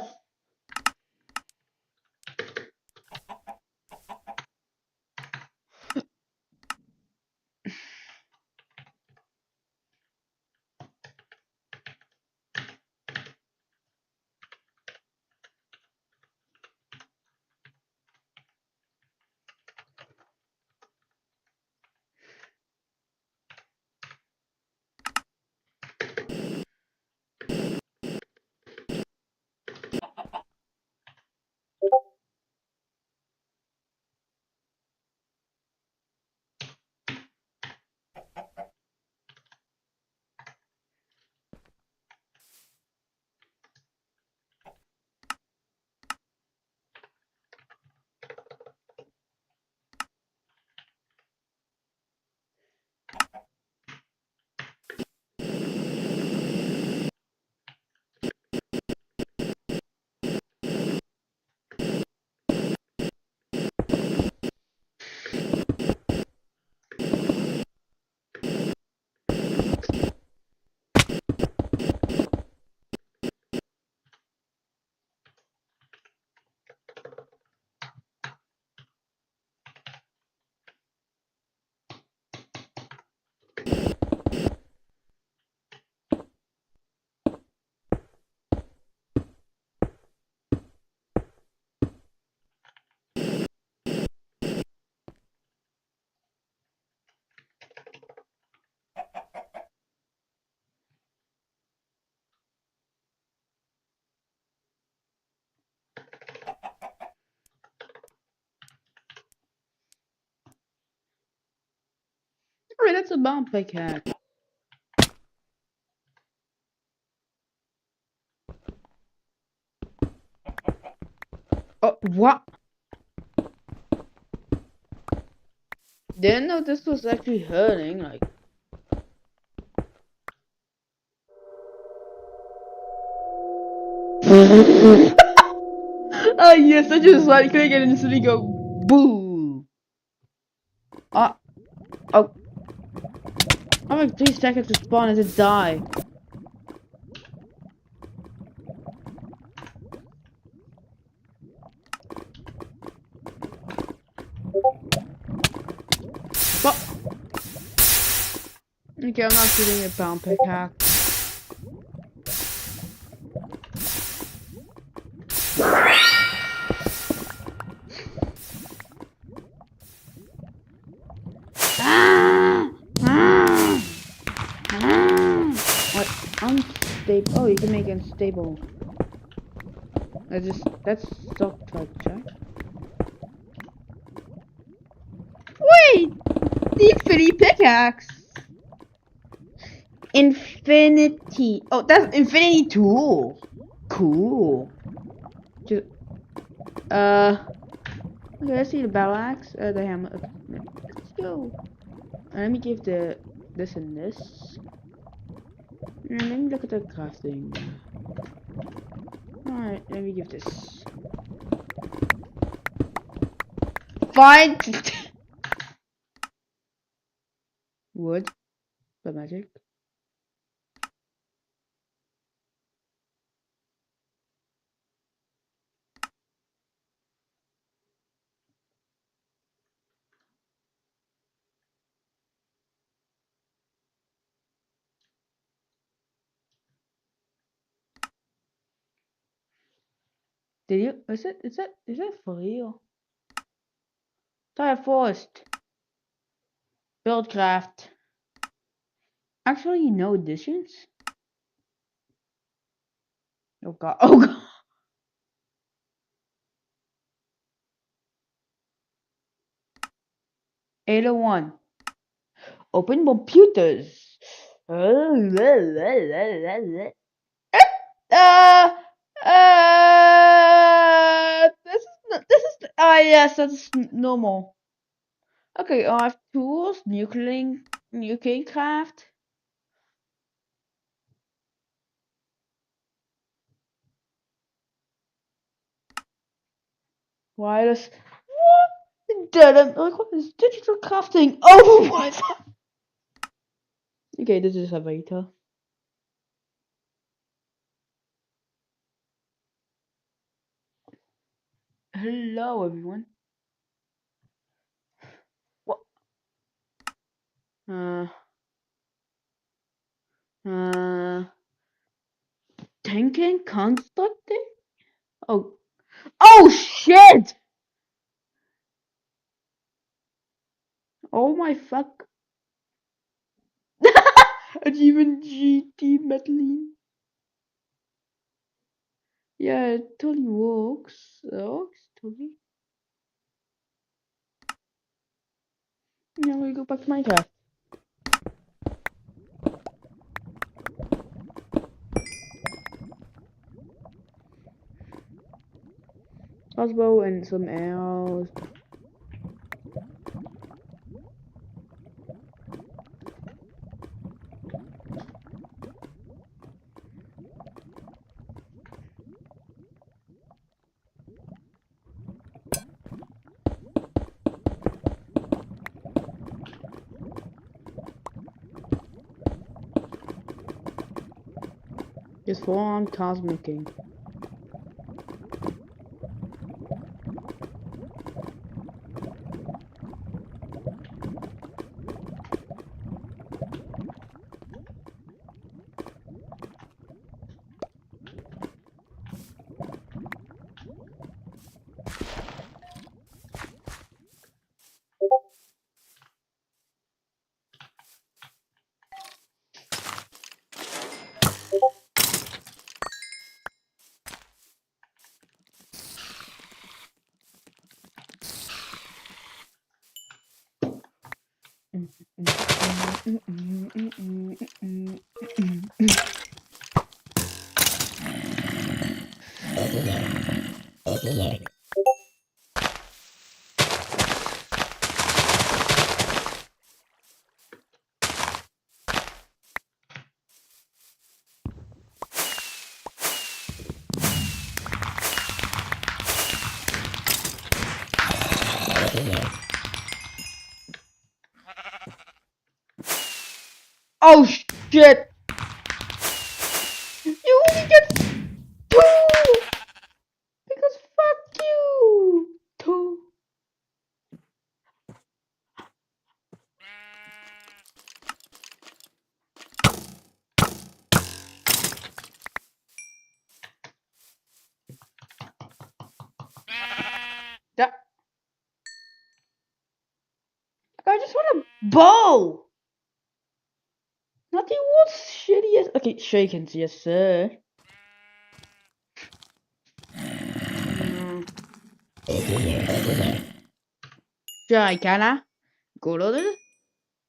sorry, that's a bomb pickaxe. Oh, what? Didn't know this was actually hurting, like. Oh yes, I just like click it and instantly go boo. Oh. I'm like 3 seconds to spawn as it die. What? Okay, I'm not shooting a bomb pickaxe. What? Unstable. Oh, you can make it unstable. That's stock touch. Wait! The infinity pickaxe! Infinity. Oh, that's infinity tool. Cool. Just, okay, let's see the battle axe. The hammer. Okay, let's go. Let me give this and this. And let me look at the crafting. Alright, let me give this. Fine! Wood. The magic. Did you? Is it for real? Tire forest. Buildcraft. Actually, no additions. Oh god. Oh god. '801. Open computers. This is yes, that's normal. Okay, I have tools, nuclear craft. Wireless. What? Like what is digital crafting? Oh my god. Okay, this is a beta. Hello everyone. What? Thinking constructing? Oh shit! Oh my fuck. Achievement GT Metalline. Yeah, it totally works. Totally. Now we go back to Minecraft. Crossbow and some arrows. Just full-on cosmicking. Oh shit! You only get 2! Because fuck you! 2. That I just want a bow! Nothing was shitty as. Okay, shakens, yes sir. Shy, can I? Go to the.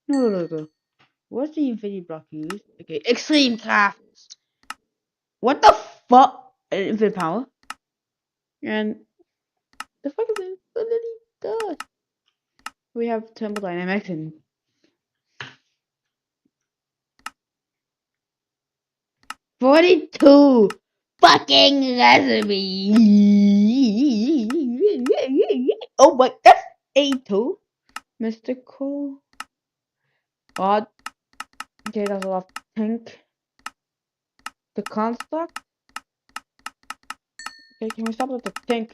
No. What's the infinity block used? Okay, extreme crafts. What the fuck? Infinite power. And the fuck is infinity dust? We have thermodynamics and 42 fucking recipe. Oh my, that's A2. Mystical. Odd. Okay, that's a lot of pink. The construct. Okay, can we stop with the pink?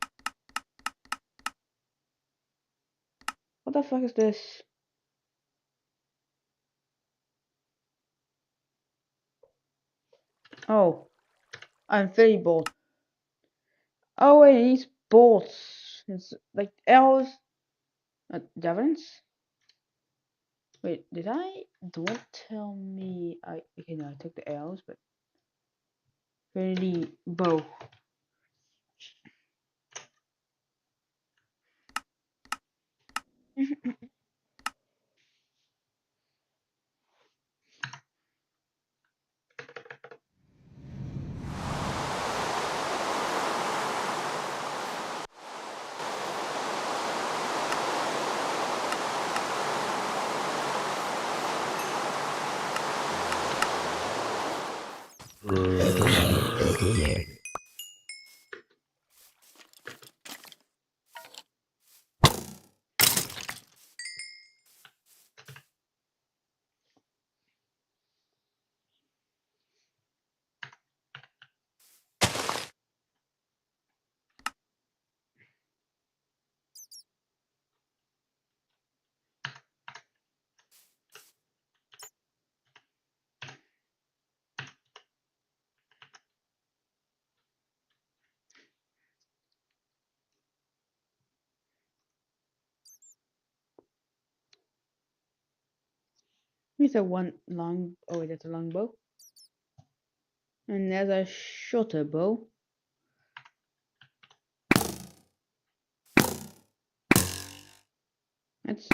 What the fuck is this? Oh, infinity bolt. Oh wait, it needs bolts. It's like arrows. Javelins. Wait, did I? Don't tell me. Okay, no, I took the arrows, but infinity bow. It's a one long. Oh wait, that's a long bow. And there's a shorter bow. Let's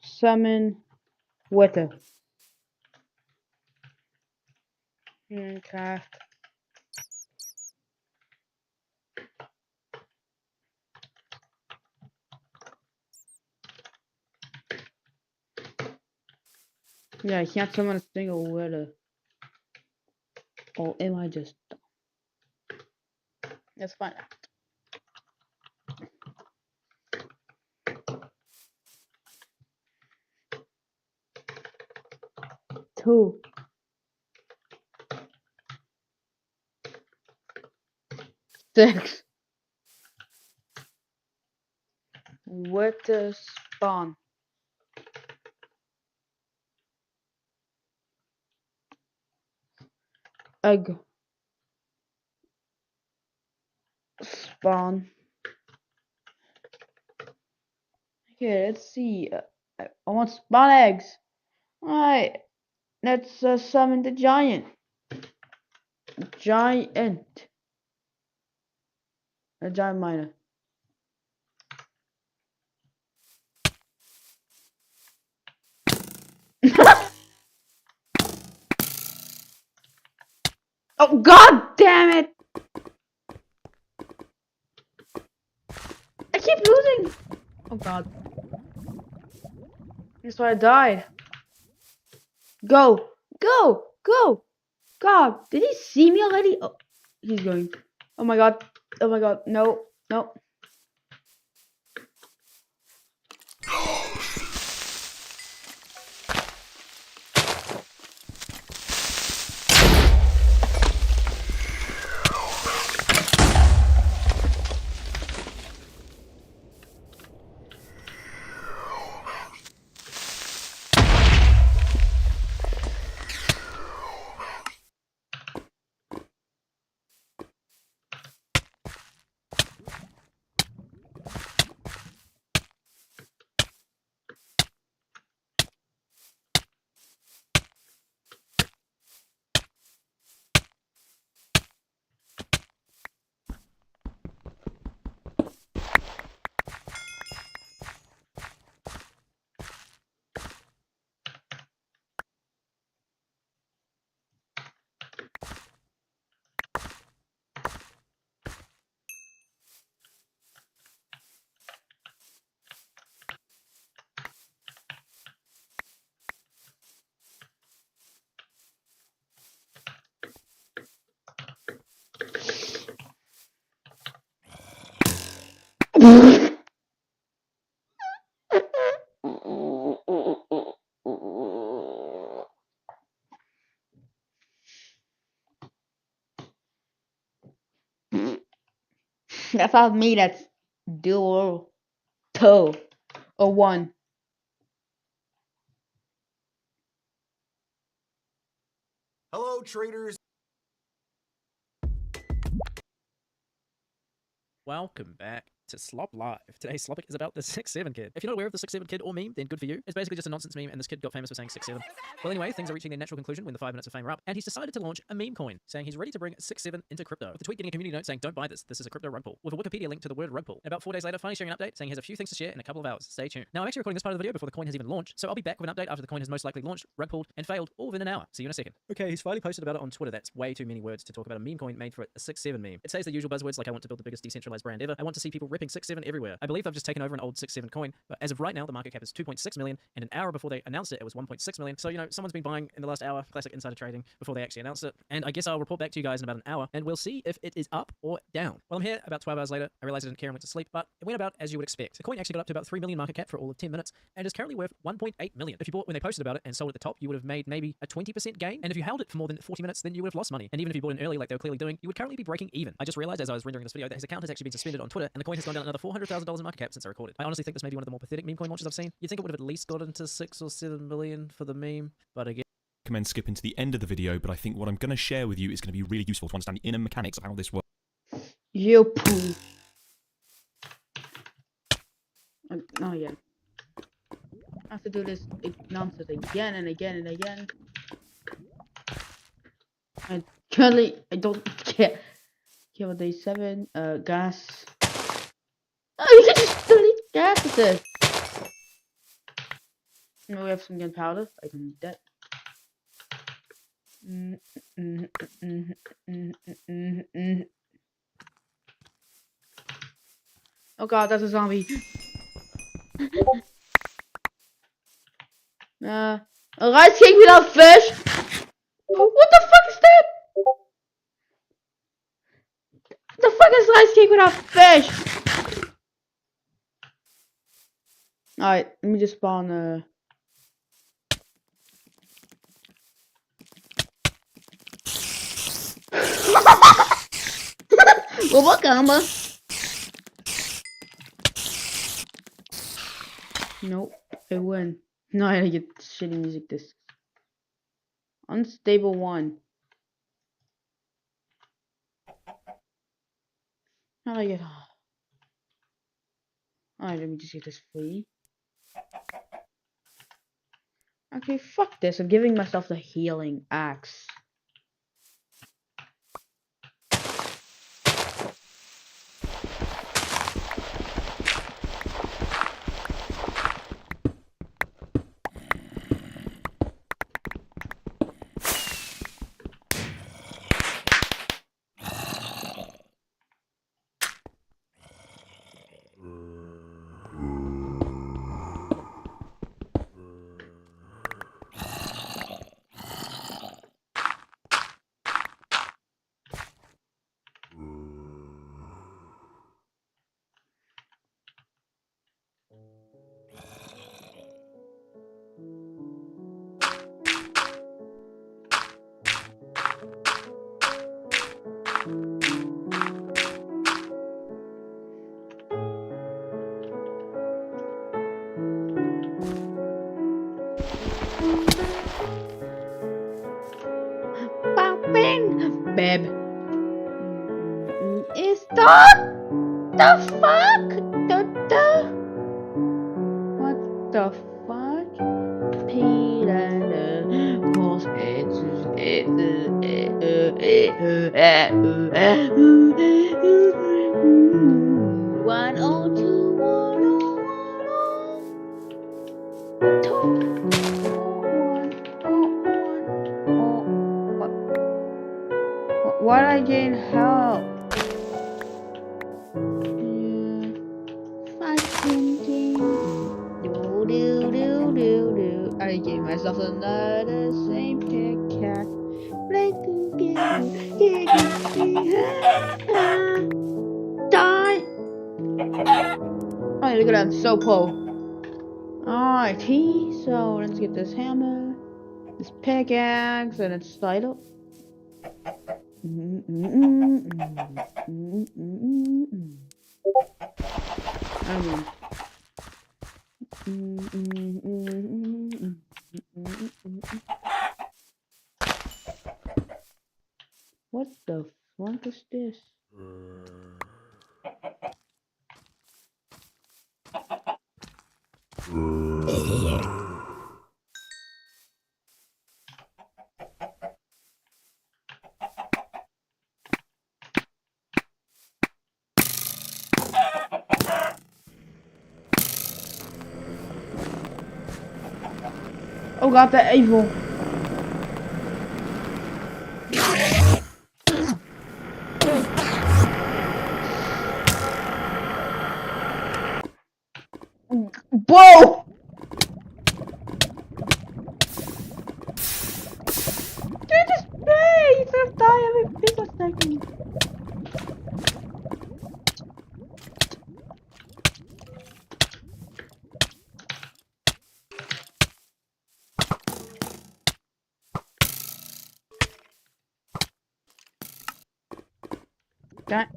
summon Wither. Craft. Yeah, I can't summon a single Wither. Or am I just dumb? Let's find out. Two. Six. Wither spawn. Egg. Spawn. Okay, let's see. I want spawn eggs. Alright, let's summon the giant. A giant miner. Oh, god damn it! I keep losing! Oh god. That's why I died. Go! Go! Go! God, did he see me already? Oh, he's going. Oh my god. Oh my god. No. No. That's not me, that's dual toe or one. Hello, traders. Welcome back to Slop Live. Today's Slopic is about the 6'7 kid. If you're not aware of the 6'7 kid or meme, then good for you. It's basically just a nonsense meme, and this kid got famous for saying 6'7. Well, anyway, things are reaching their natural conclusion when the 5 minutes of fame are up, and he's decided to launch a meme coin, saying he's ready to bring 6'7 into crypto. With the tweet getting a community note saying, "Don't buy this, this is a crypto rug pull," with a Wikipedia link to the word rug pull. And about 4 days later, finally sharing an update saying he has a few things to share in a couple of hours. Stay tuned. Now, I'm actually recording this part of the video before the coin has even launched, so I'll be back with an update after the coin has most likely launched, rug pulled, and failed all within an hour. See you in a second. Okay, he's finally posted about it on Twitter. That's way too many words to talk about a meme coin made for a 6'7 meme. It says the usual buzzwords like, "I want to build the biggest decentralized brand ever. I want to see people ripping 6'7 everywhere. I believe I've just taken over an old 6'7 coin, but as of right now, the market cap is 2.6 million, and an hour before they announced it, it was 1.6 million. So, you know, someone's been buying in the last hour, classic insider trading, before they actually announced it. And I guess I'll report back to you guys in about an hour, and we'll see if it is up or down. Well, I'm here about 12 hours later. I realized I didn't care and went to sleep, but it went about as you would expect. The coin actually got up to about 3 million market cap for all of 10 minutes, and is currently worth 1.8 million. If you bought when they posted about it and sold at the top, you would have made maybe a 20% gain, and if you held it for more than 40 minutes, then you would have lost money. And even if you bought in early like they were clearly doing, you would currently be breaking even. I just realized as I was rendering this video that his account has actually been suspended on Twitter, and the coin has gone down another $400,000 in market cap since I recorded. I honestly think this may be one of the more pathetic meme coin launches I've seen. You'd think it would have at least gotten to 6 or 7 million for the meme, but again, Recommend skipping to the end of the video, but I think what I'm going to share with you is going to be really useful to understand the inner mechanics of how this works. You poo. Oh yeah. I have to do this nonsense again and again and again. And currently, I don't care. Kill day 7. Gas. Oh, you can just delete gas with this. No, we have some gunpowder. I don't need that. Oh god, that's a zombie. A rice cake without fish? What the fuck is that? What the fuck is rice cake without fish? Alright, let me just spawn Robot combo. Nope, I win. No, I get shitty music discs. Unstable 1. How do I get? Alright, let me just get this free. Okay, fuck this. I'm giving myself the healing axe. babe. Is that the fuck? What the fuck? Peter Paul's one oh two one why did I gain help? I gave myself another same Kit Kat. Die! Oh, look at that, I'm so pro. Alrighty, so let's get this hammer, this pickaxe, and it's slide up. What the fuck is this? Oh god, they're evil. Whoa! Dude, just pray! He's gonna die every second. That.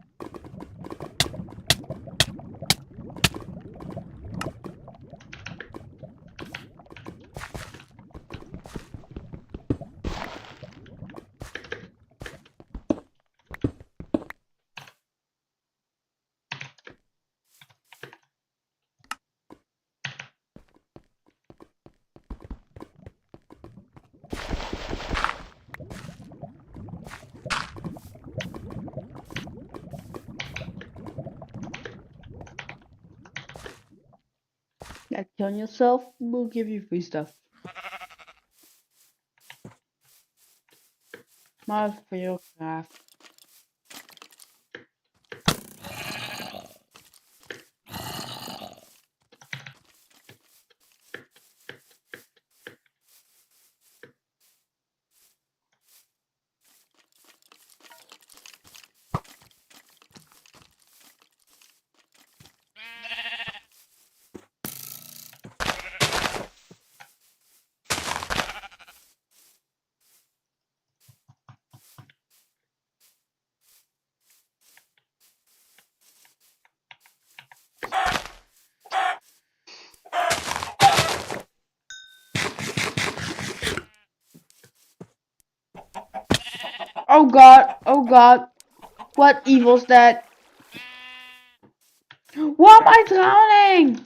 Kill yourself, we'll give you free stuff. Smile for your craft. Oh god, oh god. What evil's that? Why am I drowning?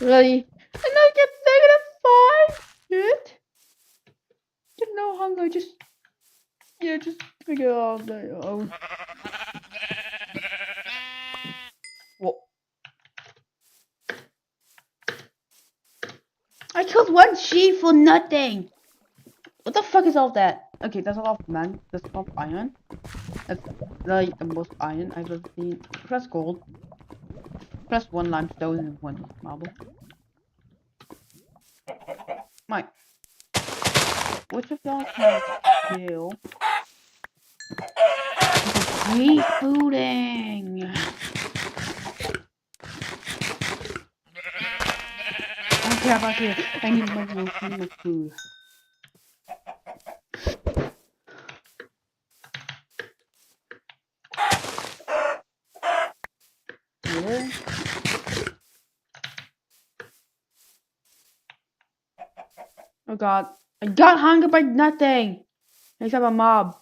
Really? And I get -5? Shit. Just no hunger, just figure out their own. Whoa. I killed one sheep for nothing. What the fuck is all that? Okay, that's a lot of man. That's a lot of iron. That's like the most iron I've ever seen. Plus gold. Plus 1 limestone and 1 marble. Mike. Which of y'all can kill? Rebooting. I don't care about this. I need my food. Really? Oh god. I got hungry by nothing. Except a mob.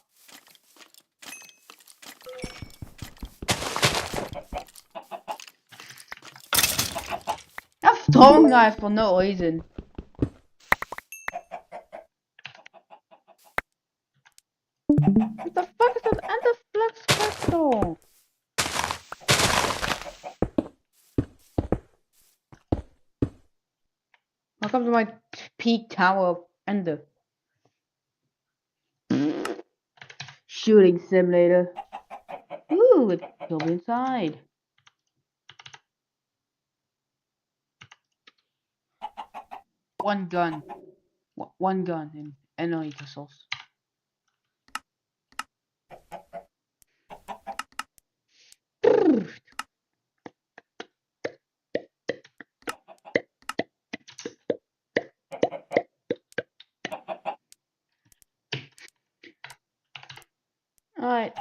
A throwing knife for no reason. What the fuck is that anti-flux crystal? Welcome to my peak tower of Ender. Shooting simulator. Ooh, let's go inside. One gun. One gun and no missiles. Alright.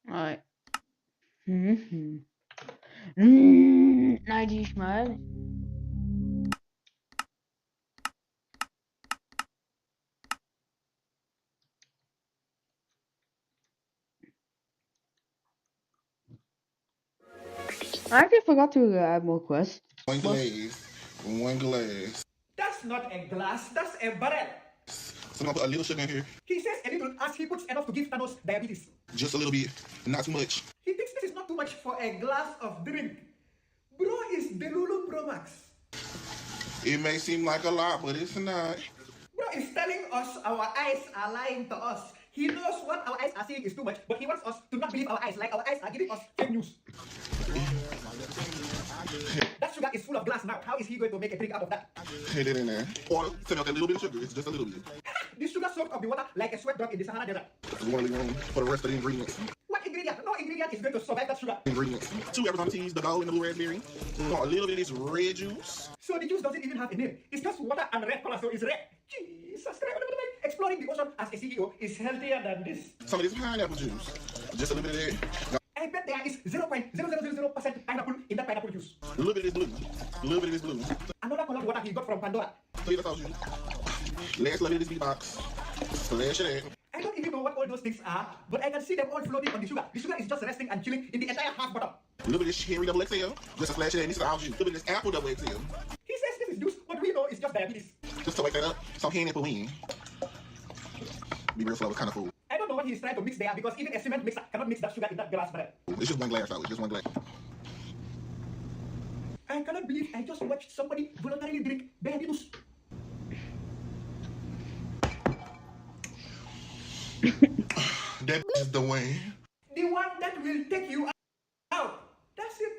Alright. Nadziś mal. I actually forgot to add more quests. One glass. That's not a glass, that's a barrel. So I'm gonna put a little sugar in here. He says a little as he puts enough to give Thanos diabetes. Just a little bit, not too much. He thinks this is not too much for a glass of drink. Bro is Delulu Pro Max. It may seem like a lot, but it's not. Bro is telling us our eyes are lying to us. He knows what our eyes are seeing is too much, but he wants us to not believe our eyes, like our eyes are giving us fake news. That sugar is full of glass now. How is he going to make a drink out of that? Hit it in there. Or send out a little bit of sugar. It's just a little bit. This sugar soaked up the water like a sweat drop in the Sahara Desert. We want to leave room for the rest of the ingredients. What ingredient? No ingredient is going to survive that sugar. Ingredients. 2 Arizona teas, the gold and the blue raspberry. A little bit of this red juice. So the juice doesn't even have a name. It's just water and red color, so it's red. Jesus Christ. Exploring the ocean as a CEO is healthier than this. Some of this pineapple juice. Just a little bit of that. I bet there is 0.0000% pineapple in that pineapple juice. A little bit of this blue. A little bit of this blue. Another colored water he got from Pandora. Tomato sauce juice. Last little bit of this big box. Splash it in. I don't even know what all those things are, but I can see them all floating on the sugar. The sugar is just resting and chilling in the entire half bottle. A little bit of cherry double XL. Just a splash it in. This is our juice. A little bit of this apple double XL. He says this is juice, but we know it's just diabetes. Just to wake that up. Some hand and wing. Be real slow, it's kind of full. I don't know what he's trying to mix there because even a cement mixer cannot mix that sugar in that glass, brother. It's just one glass, fellas. Just one glass. I cannot believe I just watched somebody voluntarily drink Benedictus. That is the way. The one that will take you out. That's it.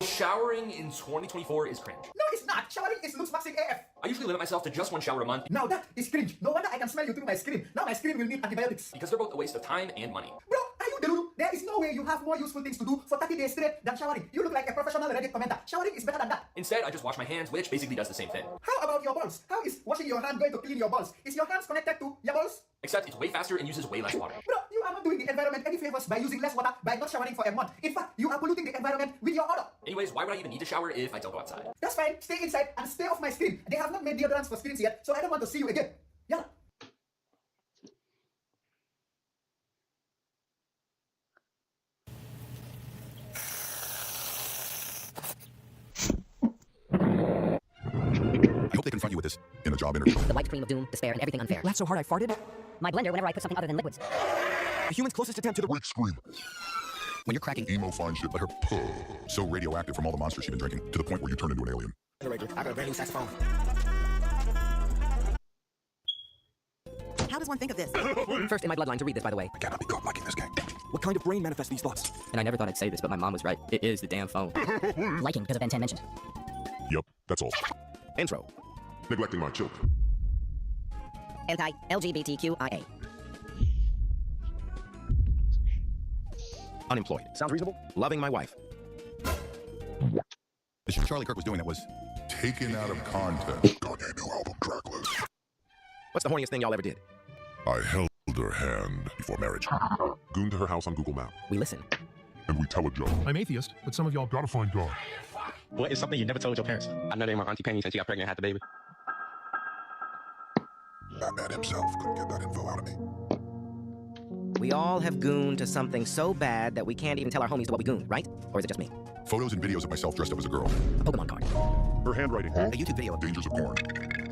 Showering in 2024 is cringe. No, it's not. Showering is looks maxing AF. I usually limit myself to just one shower a month. Now that is cringe. No wonder I can smell you through my screen. Now my screen will need antibiotics. Because they're both a waste of time and money. Bro, are you delulu? There is no way you have more useful things to do for 30 days straight than showering. You look like a professional Reddit commenter. Showering is better than that. Instead, I just wash my hands, which basically does the same thing. How about your balls? How is washing your hand going to clean your balls? Is your hands connected to your balls? Except it's way faster and uses way less water. Bro, you are not doing the environment any favors by using less water by not showering for a month. In fact, you are polluting the environment with your odor. Anyways, why would I even need to shower if I don't go outside? That's fine. Stay inside and stay off my screen. They have not made deodorants for screens yet, so I don't want to see you again. Yeah. I hope they confront you with this in a job interview. The white cream of doom, despair, and everything unfair. Laughed so hard I farted? My blender whenever I put something other than liquids. A human's closest attempt to the wake scream. When you're cracking emo fine shit, let her puh. So radioactive from all the monsters she's been drinking, to the point where you turn into an alien. I got a brand new saxophone. How does one think of this? First in my bloodline to read this, by the way. I cannot be caught liking this gang. What kind of brain manifests these thoughts? And I never thought I'd say this, but my mom was right. It is the damn phone. Liking because of Ben 10 mentioned. Yep, that's all. Intro. Neglecting my children. Anti-LGBTQIA. Unemployed. Sounds reasonable. Loving my wife. The shit Charlie Kirk was doing that was taken out of context. Kanye new album track list. What's the horniest thing y'all ever did? I held her hand before marriage. Gooned to her house on Google Maps. We listen. And we tell a joke. I'm atheist, but some of y'all gotta find God. What is something you never told your parents? I know they were Auntie Penny since she got pregnant and had the baby. Batman himself couldn't get that info out of me. We all have gooned to something so bad that we can't even tell our homies to what we gooned, right? Or is it just me? Photos and videos of myself dressed up as a girl. A Pokemon card. Her handwriting. A YouTube video. Dangers of porn.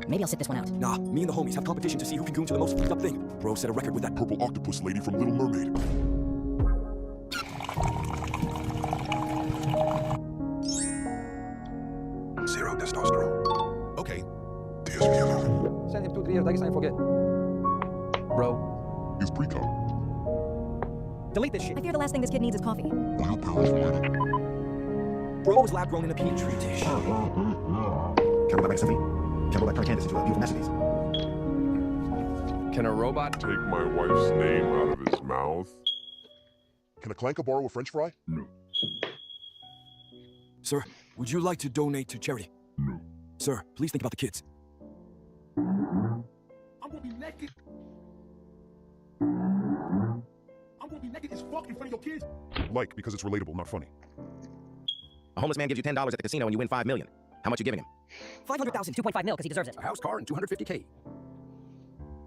Maybe I'll sit this one out. Nah, me and the homies have competition to see who can goon to the most fucked up thing. Bro set a record with that Purple octopus lady from Little Mermaid. Zero testosterone. Okay. DSP 11. Send him 2-3 years, like I forget. Bro. Is pre-cum. Delete this shit. I fear the last thing this kid needs is coffee. Will your parents related? Bro was lab grown in a petri dish. Campbell that makes sense to me. Campbell that turned Candace into a beautiful masterpiece. Can a robot take my wife's name out of his mouth? Can a clanker borrow a french fry? No. Sir, would you like to donate to charity? No. Sir, please think about the kids. I'm gonna be naked. I'm gonna be naked as fuck in front of your kids. Like, because it's relatable, not funny. A homeless man gives you $10 at the casino and you win $5 million. How much you giving him? 500,000, 2.5 mil, because he deserves it. A house, car, and 250K.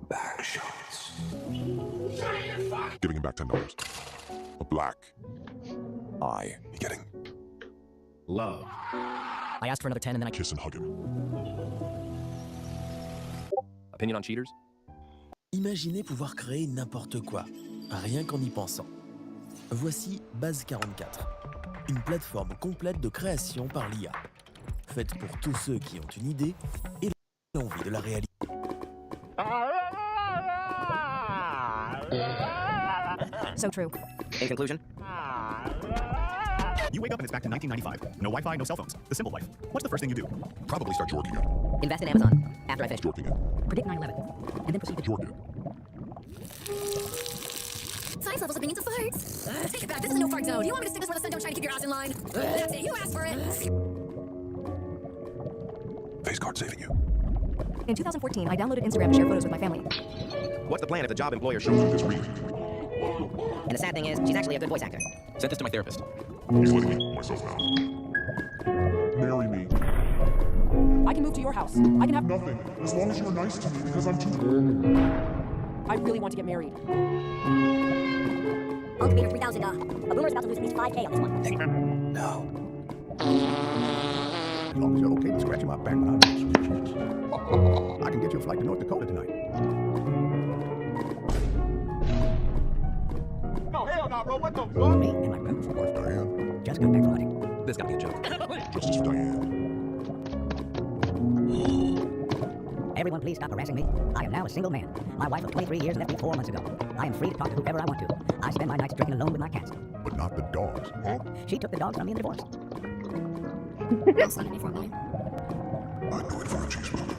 Back shots. Giving him back $10. A black eye. Getting Love. I asked for another 10 and then I kiss and hug him. Opinion on cheaters? Imaginez pouvoir créer n'importe quoi, rien qu'en y pensant. Voici Base 44, une plateforme complète de création par l'IA, faite pour tous ceux qui ont une idée et l'envie de la réaliser. So true. In conclusion? You wake up and it's back to 1995. No Wi-Fi, no cell phones. The simple life. What's the first thing you do? Probably start jorking it. invest in Amazon after I finish. Jorking it. Predict 9/11, and then proceed to Jorking it. Science levels opinions of farts. Take it back. This is no fart zone. You want me to stick this where the sun don't shine to keep your ass in line? That's it. You asked for it. Face card saving you. In 2014, I downloaded Instagram to share photos with my family. What's the plan if the job employer shows you this read? And the sad thing is, she's actually a good voice actor. Sent this to my therapist. He's letting me myself now. Marry me. I can move to your house. I can have Nothing. As long as you're nice to me, because I'm too. I really want to get married. Uncle Peter, 3,000. A boomer's about to lose at least 5K on this one. No. As long as you're okay with scratching my back when I'm I can get you a flight to North Dakota tonight. No, hell no, bro. What the fuck? Me and my beautiful wife, Diane. just got back from hunting. This gotta be a joke. Justice for Diane. Everyone, please stop harassing me. I am now a single man. My wife of 23 years left me 4 months ago. I am free to talk to whoever I want to. I spend my nights drinking alone with my cats. But not the dogs, huh? She took the dogs from me in the divorce. I'll sign it for a million. I'd do it for a cheeseburger.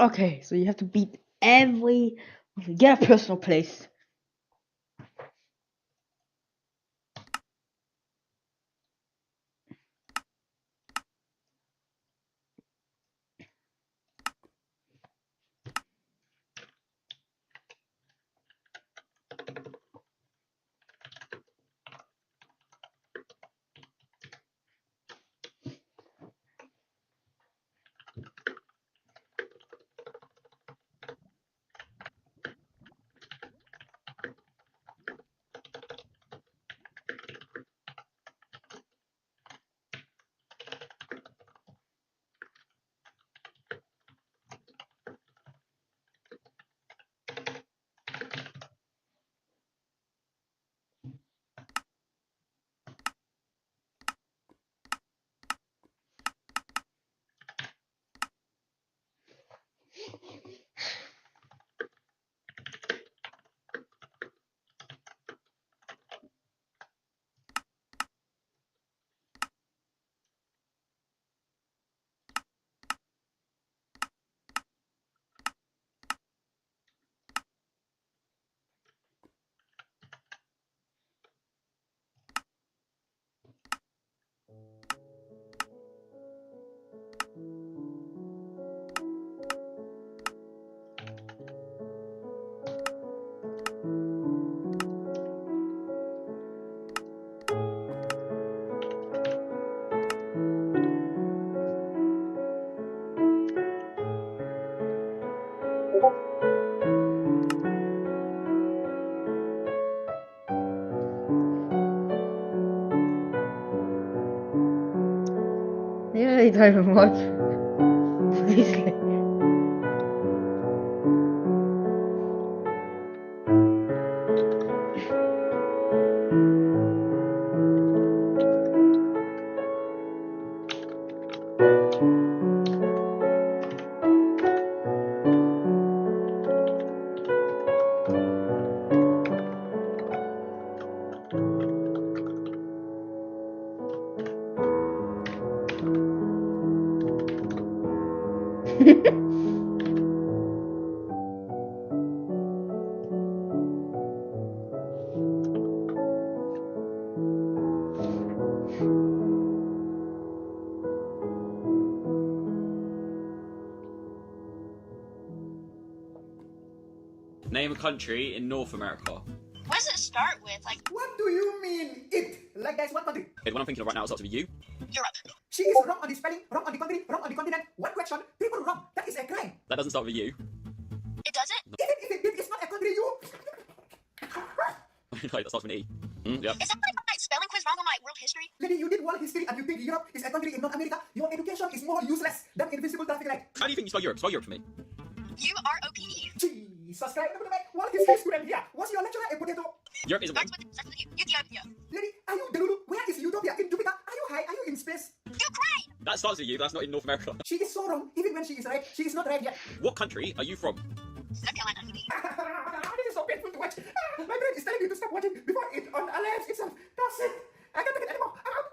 Okay, so you have to beat every. Get a personal place. Yeah, you don't even watch. Obviously. Name a country in North America. What does it start with? Like, What do you mean, it? Like, guys, what country? Okay, the one I'm thinking of right now is up to be you. Europe. She is wrong on the spelling, wrong on the country, wrong on the continent. One question, people wrong. That is a crime. That doesn't start with you. It doesn't? Even if it is not a country, you. Right, that starts with an E. Yep. Is that my spelling quiz wrong on my world history? Lady, you did world history and you think Europe is a country in North America? Your education is more useless than invisible traffic light. How do you think you spell Europe? Spell Europe for me. U-R-O-P-E. Jesus Christ, look at my world history student here. Was your lecturer a potato? Europe is a Starts with U. Ethiopia. Lady, are you Delulu? Where is Utopia? In Jupiter? Are you high? Are you in space? Ukraine! That starts with you, but that's not in North America. She is so wrong. Even when she is right, she is not right yet. What country are you from? South Carolina. This is so painful to watch. My brain is telling me to stop watching before it unalives itself. That's it. I can't take it anymore. I'm out.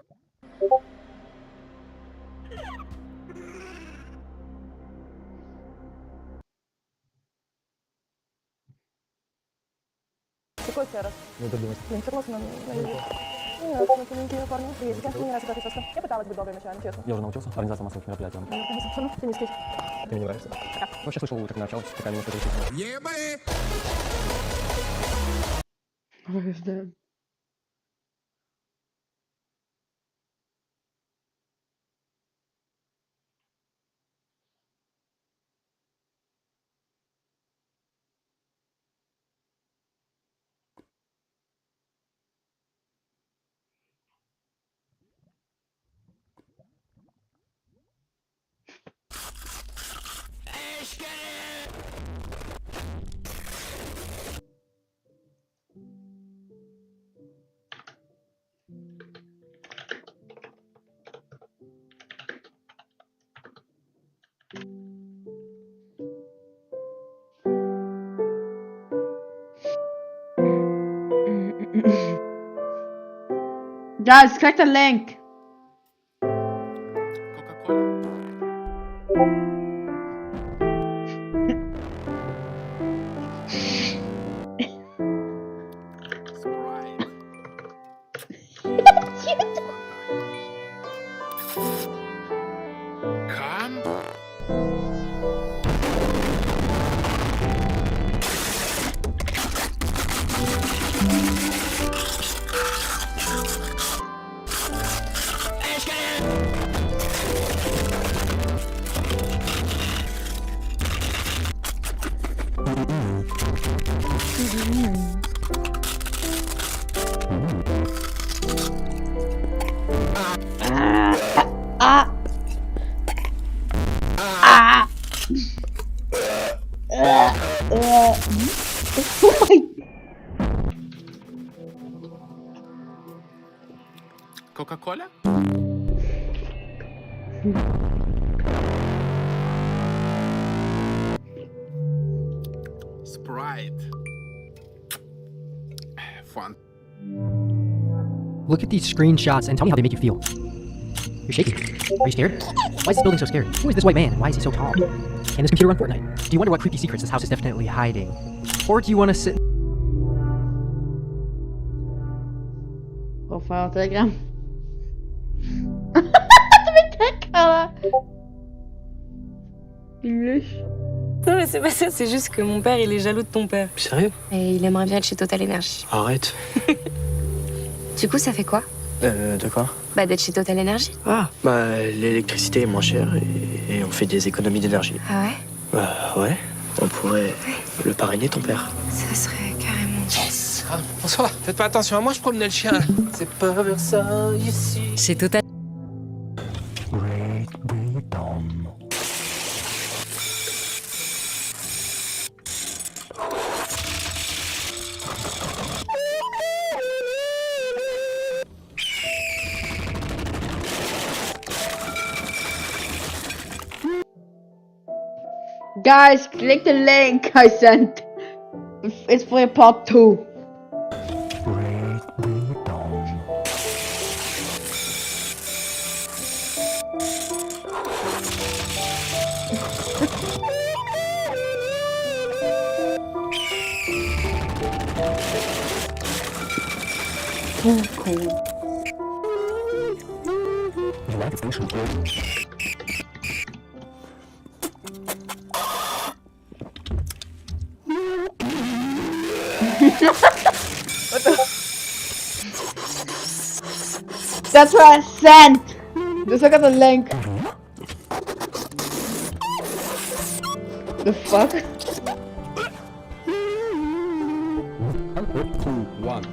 Какой еще раз? Не додумайся. Блин, согласна. Не нравятся тоненькие парни. Приветики. Мне нравится эта прическа. Я пыталась быть доброй вначале, честно. Я уже научился. Организация массовых мероприятий. Ты низкий. Ты мне нравишься. Вообще слышал, как началось, такая немножко трясина. What is that? Guys, click the link. Coca-Cola? Sprite. Fun. Look at these screenshots and tell me how they make you feel. You're shaking. Are you scared? Why is this building so scary? Who is this white man and why is he so tall? Can this computer run Fortnite? Do you wonder what creepy secrets this house is definitely hiding? Or do you want to sit... Profile Telegram. Avec ta cara. English. Non mais c'est pas ça, c'est juste que mon père il est jaloux de ton père. Sérieux? Et il aimerait bien être chez Total Energy. Arrête. Du coup ça fait quoi? De quoi? Bah d'être chez Total Energy. Ah, bah l'électricité est moins chère et on fait des économies d'énergie. Ah ouais? Bah ouais, on pourrait le parrainer ton père. Ça serait carrément... Yes! Ah, François, faites pas attention à moi, je promenais le chien. C'est pas vers ça ici. Chez Total... Guys, click the link I sent. It's for part 2. Oh, cool. That's what I sent. Just look at the link. The fuck? 1.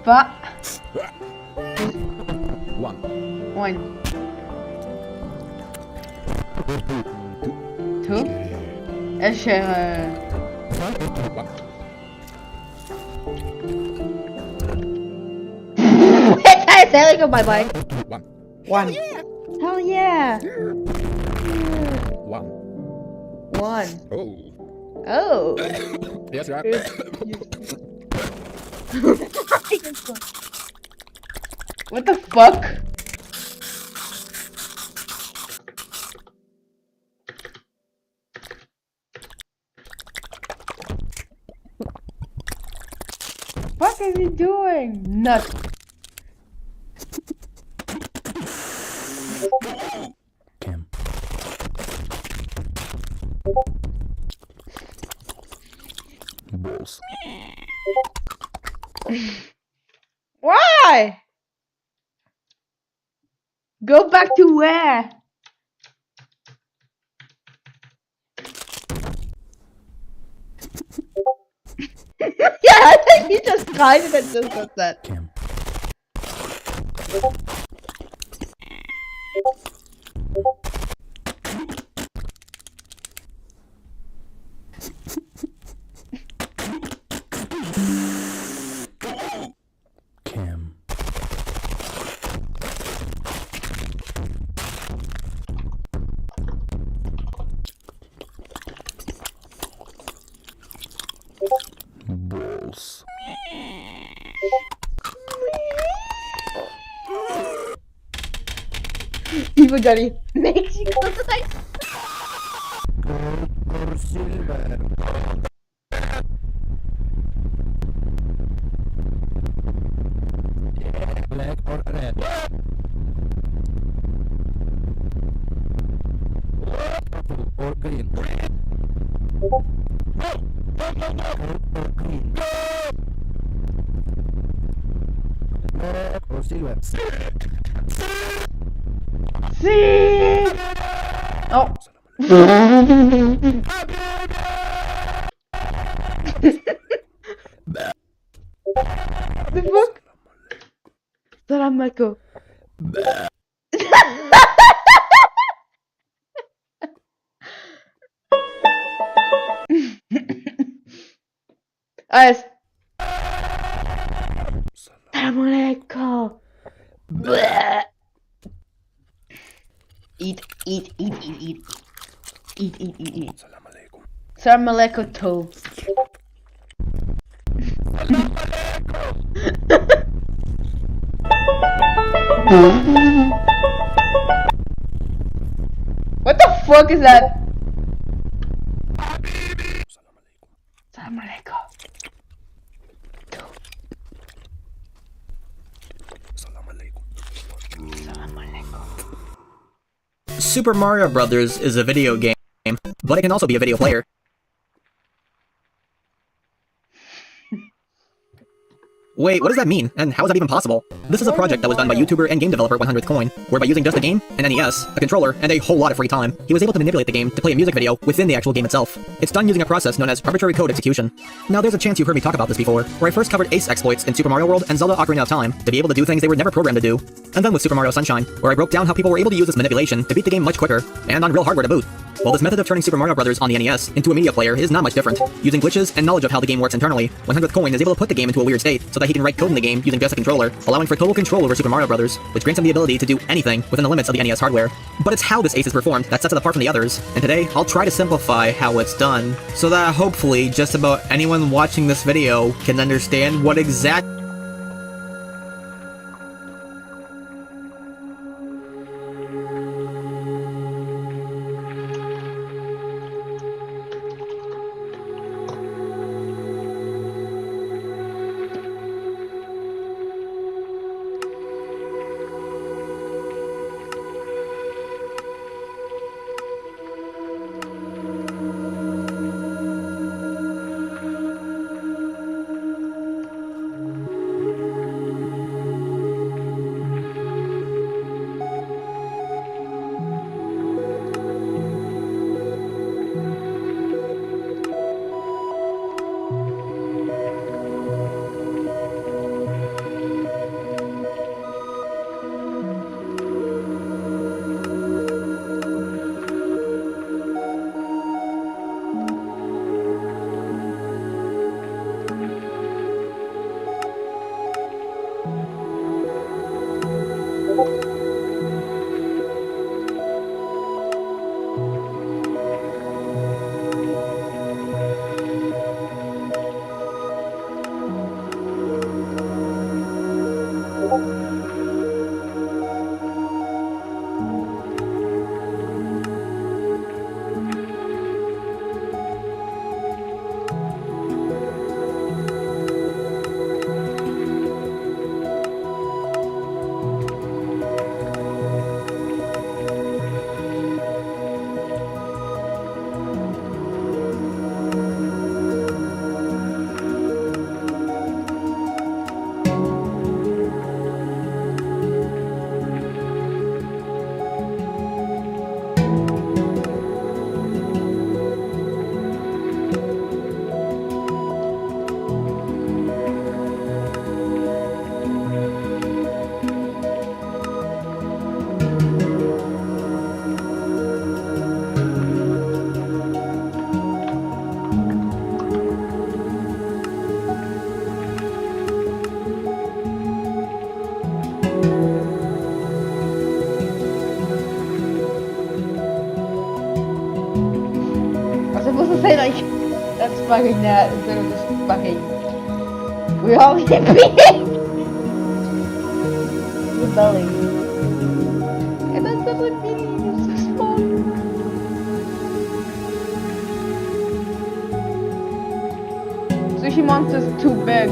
Fuck. 1. 1. 2. ايش There we go, bye bye. 1. Hell yeah. 1. 1. Oh. Oh. Yes, right. What the fuck? What is he doing? Nuts. Balls. Why? Go back to where? Yeah, I think he just tried it and just got that. Cam. Balls. Evil Johnny makes you go like. Black or red? Purple or green? Red or green? Black or silver? See? Oh. The fuck? Salam alaikum. Guys. Salam alaikum. Eat. Eat. Salam alaikum too. What the fuck is that? Salam alaikum. Super Mario Brothers is a video game, but it can also be a video player. Wait, what does that mean? And how is that even possible? This is a project that was done by YouTuber and game developer 100th Coin, where by using just a game, an NES, a controller, and a whole lot of free time, he was able to manipulate the game to play a music video within the actual game itself. It's done using a process known as arbitrary code execution. Now there's a chance you've heard me talk about this before, where I first covered Ace exploits in Super Mario World and Zelda Ocarina of Time to be able to do things they were never programmed to do. And then with Super Mario Sunshine, where I broke down how people were able to use this manipulation to beat the game much quicker, and on real hardware to boot. Well, this method of turning Super Mario Bros. On the NES into a media player is not much different. Using glitches and knowledge of how the game works internally, 100th Coin is able to put the game into a weird state so that he can write code in the game using just a controller, allowing for total control over Super Mario Bros., which grants him the ability to do anything within the limits of the NES hardware. But it's how this ace is performed that sets it apart from the others, and today I'll try to simplify how it's done, so that hopefully just about anyone watching this video can understand what exactly say like, that's fucking that instead of just fucking. We all hippie. Rebelling. And that doesn't mean it's just fun. Sushi Monster's too big.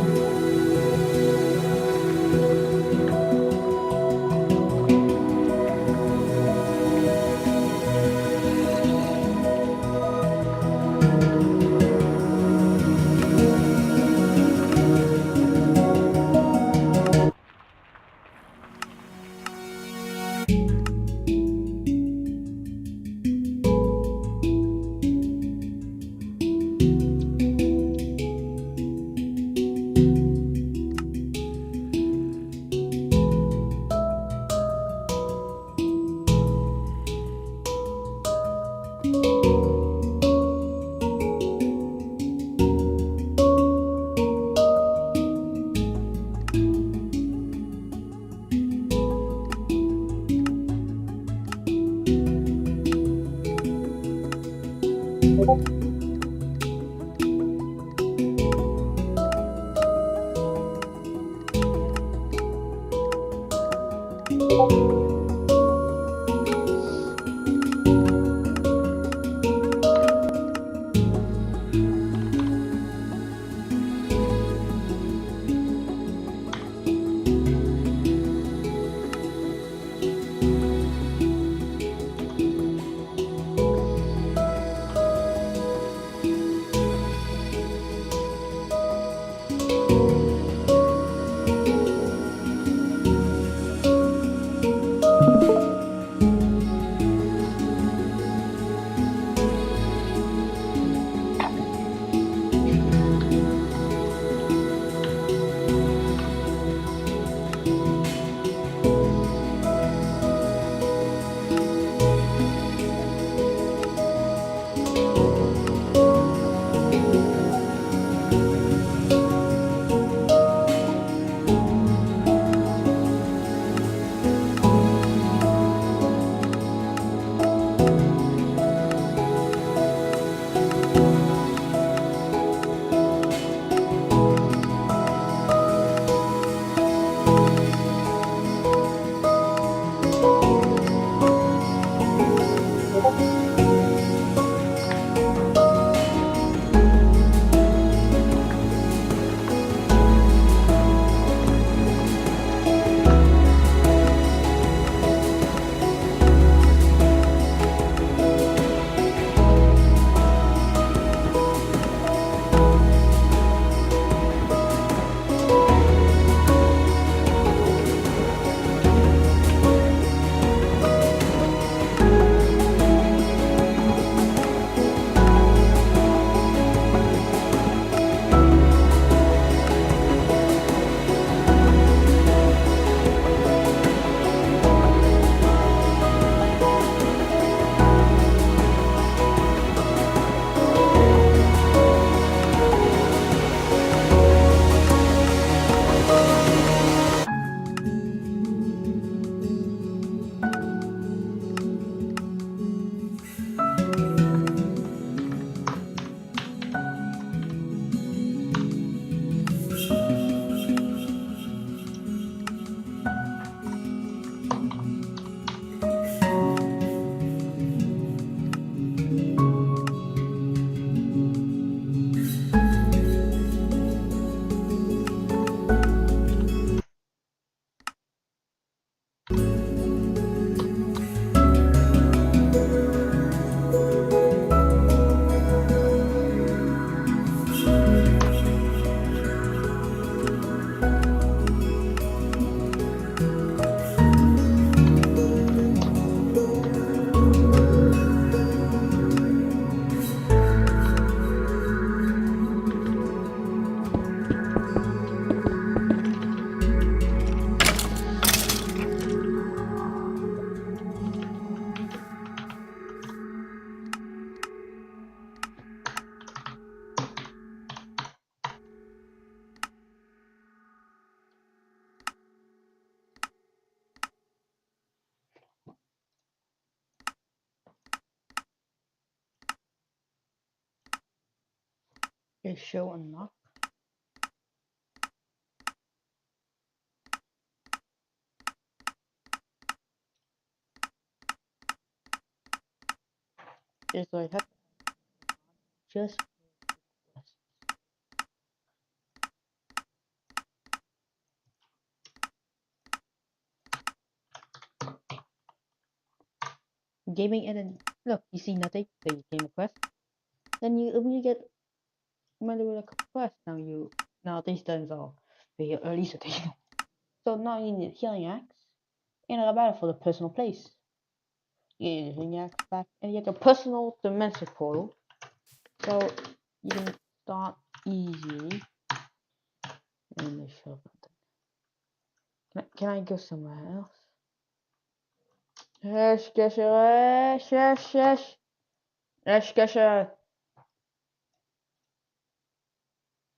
Okay, show unlock. Yes, I have just gaming, and then look, you see nothing, so you game request. Then you get manual request. Now these things are very early setting. So now you need healing axe and a battle for the personal place. You get healing axe back and you get your personal dimension portal. So you can start easy. Let me show something. Can I go somewhere else? Yes.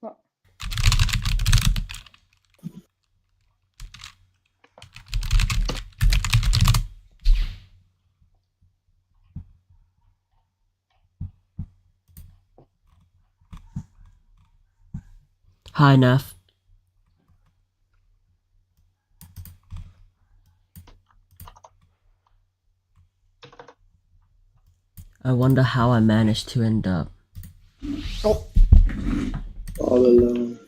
What? Hi, Neff. I wonder how I managed to end up. Oh. All alone.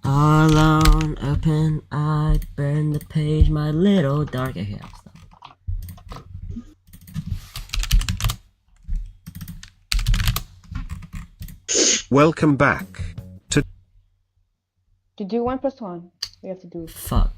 All alone, open eye, burn the page, my little dark. Okay, I'll stop. Welcome back to. To do 1+1, we have to do. Fuck.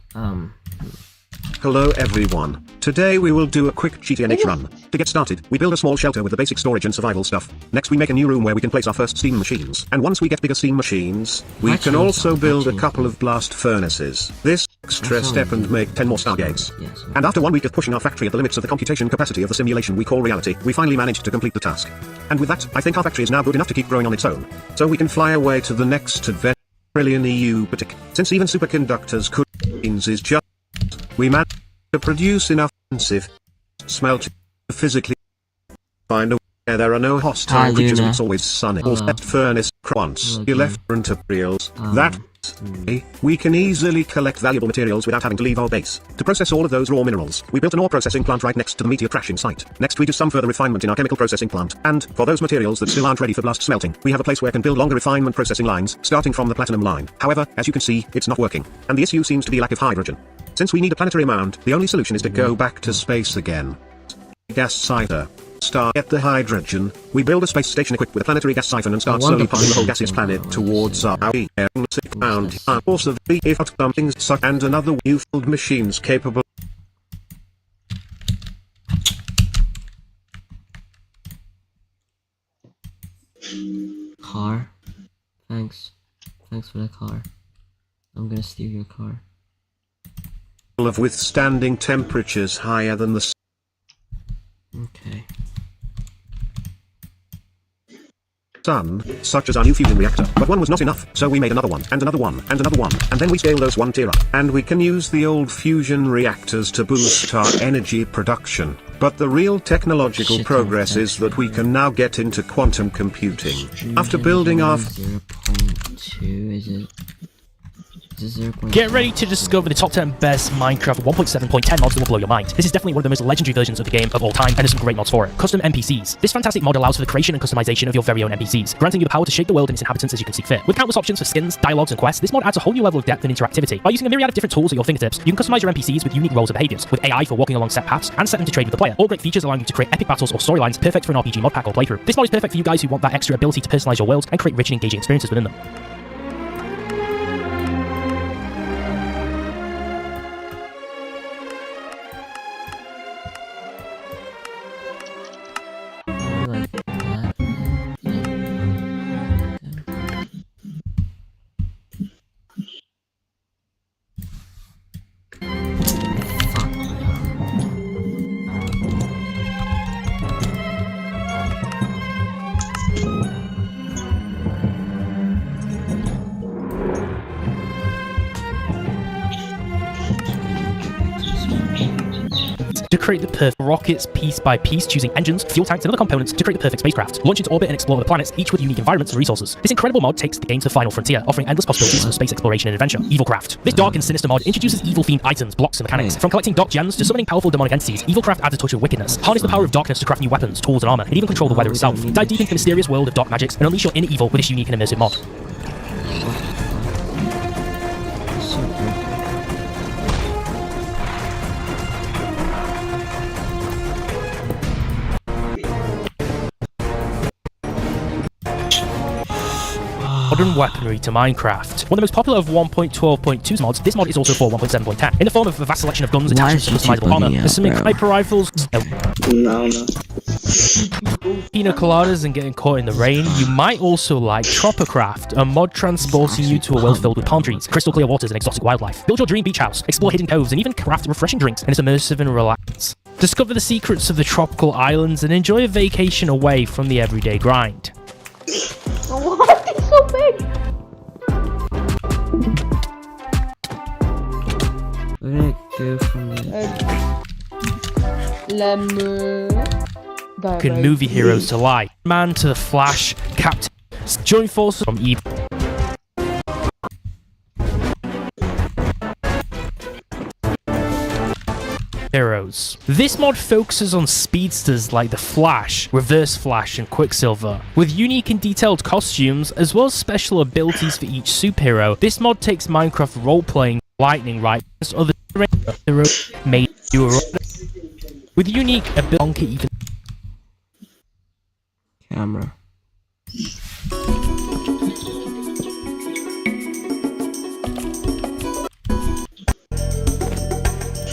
Hello everyone. Today we will do a quick GTNH run. To get started, we build a small shelter with the basic storage and survival stuff. Next we make a new room where we can place our first steam machines. And once we get bigger steam machines, we can also build a couple of blast furnaces. This extra step and make 10 more stargates. And after 1 week of pushing our factory at the limits of the computation capacity of the simulation we call reality, we finally managed to complete the task. And with that, I think our factory is now good enough to keep growing on its own. So we can fly away to the next adventure. Trillion EU particular. Since even superconductors could is just we managed to produce enough massive smelting to physically find a where there are no hostile creatures and it's always sunny. Or set furnace once you left materials. That we can easily collect valuable materials without having to leave our base. To process all of those raw minerals, we built an ore processing plant right next to the meteor crashing site. Next we do some further refinement in our chemical processing plant. And, for those materials that still aren't ready for blast smelting, we have a place where we can build longer refinement processing lines, starting from the platinum line. However, as you can see, it's not working. And the issue seems to be lack of hydrogen. Since we need a planetary amount, the only solution is to go back to space again. Gas siphon. Get the hydrogen. We build a space station equipped with a planetary gas siphon and start slowly pushing the whole gaseous planet towards our bound. Also, if something such and another new-filled machines capable. Car. Thanks. Thanks for the car. I'm gonna steal your car. Of withstanding temperatures higher than the Okay. sun, such as our new fusion reactor. But one was not enough, so we made another one, and another one, and another one, and then we scale those 1 tier up. And we can use the old fusion reactors to boost our energy production. But the real technological progress is that we can now get into quantum computing. After building our 0.2, is it? Get ready to discover the top 10 best Minecraft 1.7.10 mods that will blow your mind. This is definitely one of the most legendary versions of the game of all time, and there's some great mods for it. Custom NPCs. This fantastic mod allows for the creation and customization of your very own NPCs, granting you the power to shape the world and its inhabitants as you can see fit. With countless options for skins, dialogues, and quests, this mod adds a whole new level of depth and interactivity. By using a myriad of different tools at your fingertips, you can customize your NPCs with unique roles and behaviors, with AI for walking along set paths, and set them to trade with the player. All great features allowing you to create epic battles or storylines perfect for an RPG mod pack or playthrough. This mod is perfect for you guys who want that extra ability to personalize your worlds and create rich and engaging experiences within them. to create the perfect rockets piece by piece, choosing engines, fuel tanks, and other components to create the perfect spacecraft. Launch into orbit and explore the planets, each with unique environments and resources. This incredible mod takes the game to the final frontier, offering endless possibilities for space exploration and adventure. Evilcraft. This dark and sinister mod introduces evil-themed items, blocks, and mechanics. From collecting dark gems to summoning powerful demonic entities, Evilcraft adds a touch of wickedness. Harness the power of darkness to craft new weapons, tools, and armor, and even control the weather itself. Dive deep into the mysterious world of dark magics and unleash your inner evil with this unique and immersive mod. Modern weaponry to Minecraft. One of the most popular of 1.12.2's mods, this mod is also for 1.7.10. In the form of a vast selection of guns, attachments, and customizable armor. There's some sniper rifles. No. Pina coladas and getting caught in the rain. You might also like Tropicraft, a mod transporting you to a world filled with palm trees, crystal clear waters, and exotic wildlife. Build your dream beach house, explore hidden coves, and even craft refreshing drinks, and it's immersive and relaxed. Discover the secrets of the tropical islands and enjoy a vacation away from the everyday grind. What? It's so big! We're gonna go from there. Can movie heroes to life. Man to the Flash, Captain. Join forces from evil. Heroes. This mod focuses on speedsters like the Flash, Reverse Flash, and Quicksilver. With unique and detailed costumes, as well as special abilities for each superhero, this mod takes Minecraft role-playing lightning right as other heroes made you with unique ability. Camera.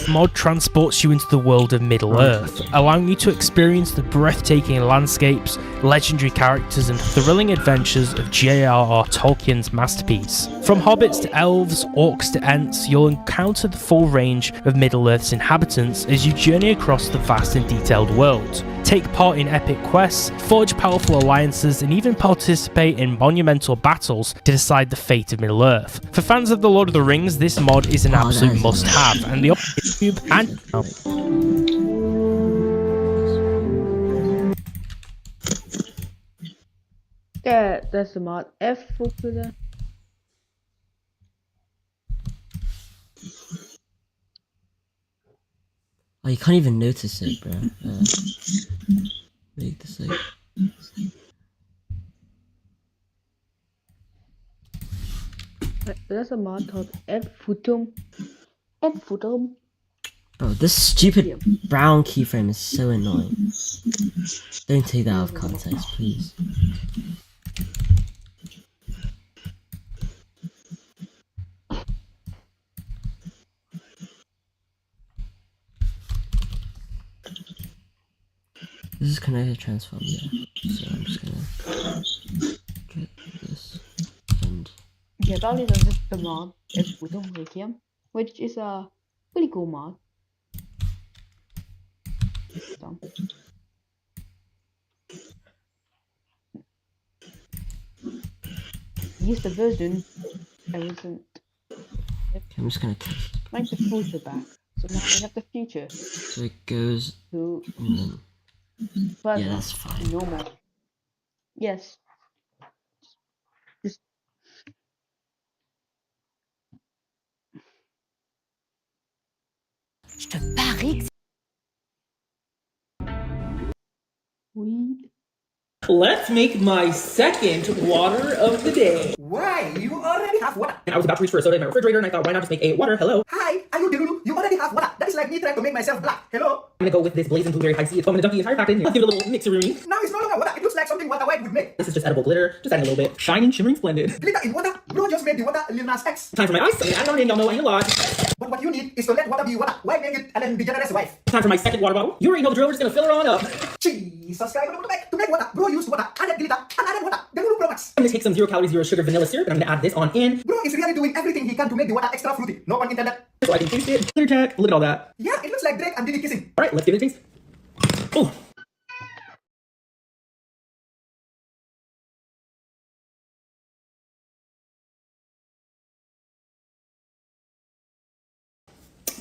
Mod transports you into the world of Middle-earth, allowing you to experience the breathtaking landscapes, legendary characters, and thrilling adventures of J.R.R. Tolkien's masterpiece. From hobbits to elves, orcs to ents, you'll encounter the full range of Middle-earth's inhabitants as you journey across the vast and detailed world. Take part in epic quests, forge powerful alliances, and even participate in monumental battles to decide the fate of Middle-earth. For fans of The Lord of the Rings, this mod is an absolute must-have, and the YouTube and yeah, that's the mod. F for Oh, you can't even notice it, bro. Make this like. There's a mod called F-Futum. F-Futum. Bro, this stupid brown keyframe is so annoying. Don't take that out of context, please. This is connected transform, yeah. So I'm just gonna get this and yeah, probably this the mod F-Futum Requiem, which is a pretty cool mod. So. Use the version I wasn't. I'm just gonna test. Like the future back, so now we have the future. So it goes to and then present, yeah, that's fine. normal. Yes. Just Je te parie que weed. Let's make my second water of the day. Why? You already have water. I was about to reach for a soda in my refrigerator and I thought, why not just make a water? Hello. Hi, are you Delulu? You already have water. That is like me trying to make myself black. Hello? I'm gonna go with this blazing blueberry high C. So I'm gonna dump the entire pack in here. Let's give it a little mixeroony. Now it's no longer water. It looks like something water white would make. This is just edible glitter. Just adding a little bit. Shining, shimmering, splendid. Glitter in water? Bro just made the water Lil Nas X. Time for my ice. I don't y'all know I ain't a lot. But what you need is to let water be water. Why make it Ellen DeGeneres' wife? Time for my second water bottle. You already know the drill. We're just gonna fill her on up. Jesus Christ. To make water, bro used water, added glitter, and added water. Delulu Pro Max. I'm gonna take some 0 calorie, 0 sugar vanilla syrup and I'm gonna add this on in. Bro is really doing everything he can to make the water extra fruity. No pun intended. So I can taste it. Glitter check. Look at all that. Yeah, it looks like Drake and Diddy kissing. Alright, let's give it a taste. Oh.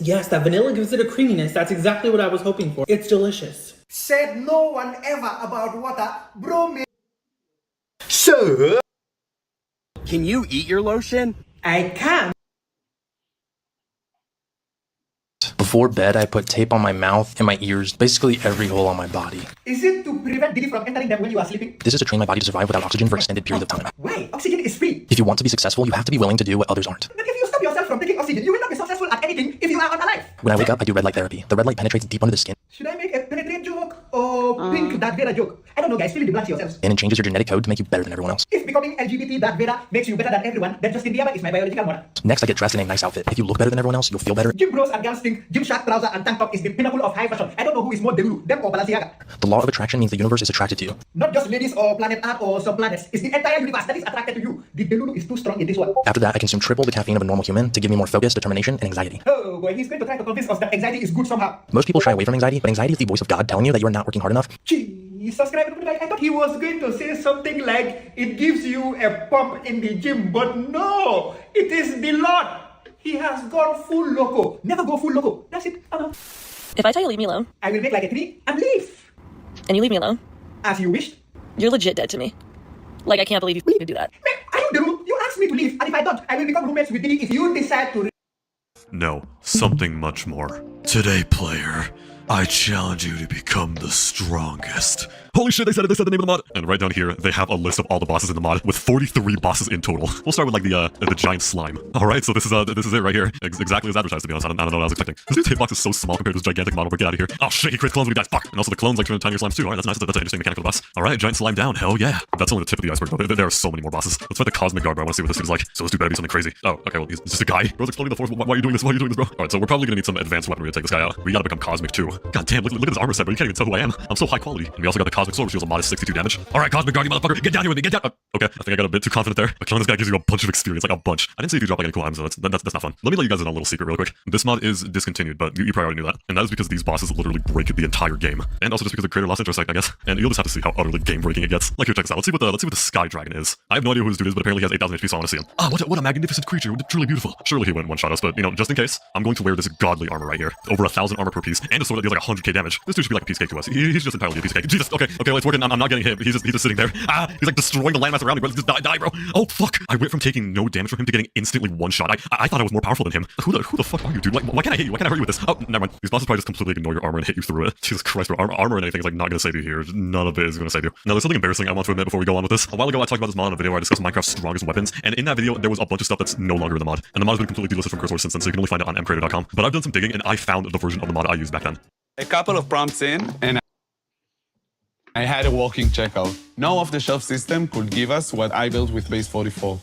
Yes, that vanilla gives it a creaminess. That's exactly what I was hoping for. It's delicious. Said no one ever about water, bro. Sir, Can you eat your lotion? I can. Before bed, I put tape on my mouth and my ears, basically every hole on my body. Is it to prevent disease from entering them when you are sleeping? This is to train my body to survive without oxygen for extended periods of time. Why? Oxygen is free. If you want to be successful, you have to be willing to do what others aren't. But if you stop yourself from taking oxygen, you will not be successful at anything if you are unalive. When I wake up, I do red light therapy. The red light penetrates deep under the skin Should I make a penetrate joke or pink Darth Vader joke? I don't know, guys. Fill in the blanks yourselves. and it changes your genetic code to make you better than everyone else. If becoming LGBT Darth Vader makes you better than everyone, then Justin Bieber is my biological mother. Next, I get dressed in a nice outfit. If you look better than everyone else, you'll feel better. Gym bros and girls think gym shirt, trouser, and tank top is the pinnacle of high fashion. I don't know who is more Delulu, them or Balenciaga. The law of attraction means the universe is attracted to you. Not just ladies or planet Earth or some planets. It's the entire universe that is attracted to you. The Delulu is too strong in this one. After that, I consume triple the caffeine of a normal human to give me more focus, determination, and anxiety. Oh boy, he's going to try to convince us that anxiety is good somehow. Most people shy away from anxiety, but anxiety is the voice of God telling you that you are not working hard enough. Gee, subscribe. I thought he was going to say something like, it gives you a pump in the gym, but no, it is the Lord. He has gone full loco. Never go full loco. That's it. If I tell you leave me alone, I will make like a tree and leave. and you leave me alone, As you wished. you're legit dead to me. Like, I can't believe you could do that. Are you Delulu? You asked me to leave, and if I don't, I will become roommates with Diddy if you decide to. No, something much more. Today, player, I challenge you to become the strongest. Holy shit, they said the name of the mod. And right down here, they have a list of all the bosses in the mod with 43 bosses in total. We'll start with like the giant slime. All right, so this is it right here. Exactly as advertised, to be honest. I don't know what I was expecting. This dude's hitbox is so small compared to this gigantic model. But get out of here. Oh shit, he creates clones when he dies. Fuck. And also the clones like turn into tinier slimes too. All right, that's nice. That's an interesting mechanic for the boss. All right, giant slime down. Hell yeah. That's only the tip of the iceberg though. There are so many more bosses. Let's fight the cosmic guard, bro. I want to see what this thing's like. So this dude better be something crazy. Oh, okay, well, he's just a guy. Bro's exploding the force. Why are you doing this? Why are you doing this, bro? All right, so we're probably gonna need some advanced weaponry to take this guy out. We gotta become cosmic too. God damn, look at this armor set, bro. You can't even tell who I am. I'm so high quality. And we also got the cosmic sword, which deals a modest 62 damage. All right, cosmic guard, you motherfucker. Get down here with me. Get down. Okay, I think I got a bit too confident there. But killing this guy gives you a bunch of experience, like a bunch. I didn't say if you drop like any cool items, so that's not fun. Let me let you guys in on a little secret real quick. This mod is discontinued, but you probably already knew that. And that is because these bosses literally break the entire game. And also just because the creator lost interest, I guess. And you'll just have to see how utterly game breaking it gets. Like here, check this out. Let's see what the Sky Dragon is. I have no idea who this dude is, but apparently he has 8,000 HP, so I want to see him. Ah, what a magnificent creature. Truly beautiful. Surely he wouldn't one-shot us, but you know, just in case, I'm going to wear this godly armor right here. Over 1,000 armor per piece, and a sword that deals like 100k damage. This dude should be like a piece of cake to us. He's just entirely a piece of cake. Jesus, okay, it's working. I'm not getting hit. He's just sitting there. Ah, he's like destroying the landmass around me, bro. Just die, bro. Oh fuck! I went from taking no damage from him to getting instantly one shot. I thought I was more powerful than him. Who the fuck are you, dude? Like, why can't I hit you? Why can't I hurt you with this? Oh, never mind. These bosses probably just completely ignore your armor and hit you through it. Jesus Christ, bro. Armor and anything is like not gonna save you here. None of it is gonna save you. Now, there's something embarrassing I want to admit before we go on with this. A while ago, I talked about this mod in a video where I discussed Minecraft's strongest weapons, and in that video, there was a bunch of stuff that's no longer in the mod, and the mod has been completely delisted from Curse Wars since then, so you can only find it on mcreator.com. But I've done some digging, and I found the version of the mod I used back then. A couple of prompts in, and I had a walking checkout. No off-the-shelf system could give us what I built with Base 44.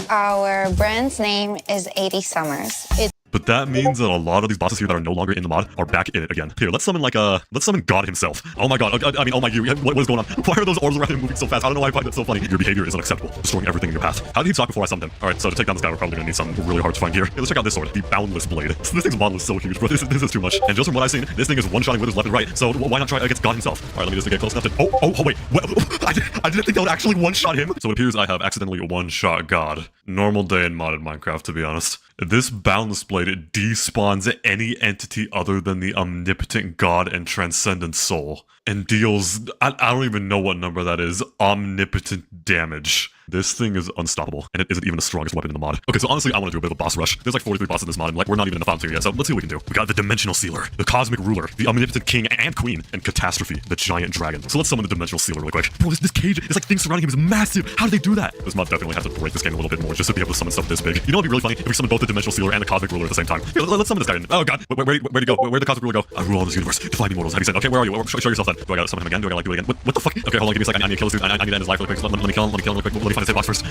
Our brand's name is 80 Summers. But that means that a lot of these bosses here that are no longer in the mod are back in it again. Here, let's summon God himself. Oh my god, I mean, oh my, what is going on? Why are those orbs around him moving so fast? I don't know why I find that so funny. Your behavior is unacceptable, destroying everything in your path. How did he talk before I summoned him? Alright, so to take down this guy, we're probably gonna need something really hard to find gear. Hey, let's check out this sword, the Boundless Blade. So this thing's model is so huge, bro. This is too much. And just from what I've seen, this thing is one-shotting withers left and right. So why not try against God himself? Alright, let me just get close enough to... Oh, wait. I didn't think that would actually one-shot him. So it appears I have accidentally one-shot God. Normal day in modded Minecraft, to be honest. This Boundless Blade despawns any entity other than the omnipotent God and transcendent soul, and deals, I don't even know what number that is, omnipotent damage. This thing is unstoppable, and it isn't even the strongest weapon in the mod. Okay, so honestly, I want to do a bit of a boss rush. There's like 43 bosses in this mod, and like, we're not even in the final tier yet, so let's see what we can do. We got the Dimensional Sealer, the Cosmic Ruler, the Omnipotent King and Queen, and Catastrophe, the Giant Dragon. So let's summon the Dimensional Sealer really quick. Bro, this cage, it's like things surrounding him is massive. How did they do that? This mod definitely has to break this game a little bit more just to be able to summon stuff this big. You know what'd be really funny? If we summon both the Dimensional Sealer and the Cosmic Ruler at the same time. Here, let's summon this guy in. Oh god, where'd he go? Where'd the Cosmic Ruler go? I rule all this universe, define immortals. Have you said, okay, where are you? Show yourself then. Do I gotta summon him again? Do I gotta do it again? What the fuck? Okay, hold on, give me a second. I need to kill this dude. I need to end his life really quick. Let me kill him real quick. Let me find his hitbox first.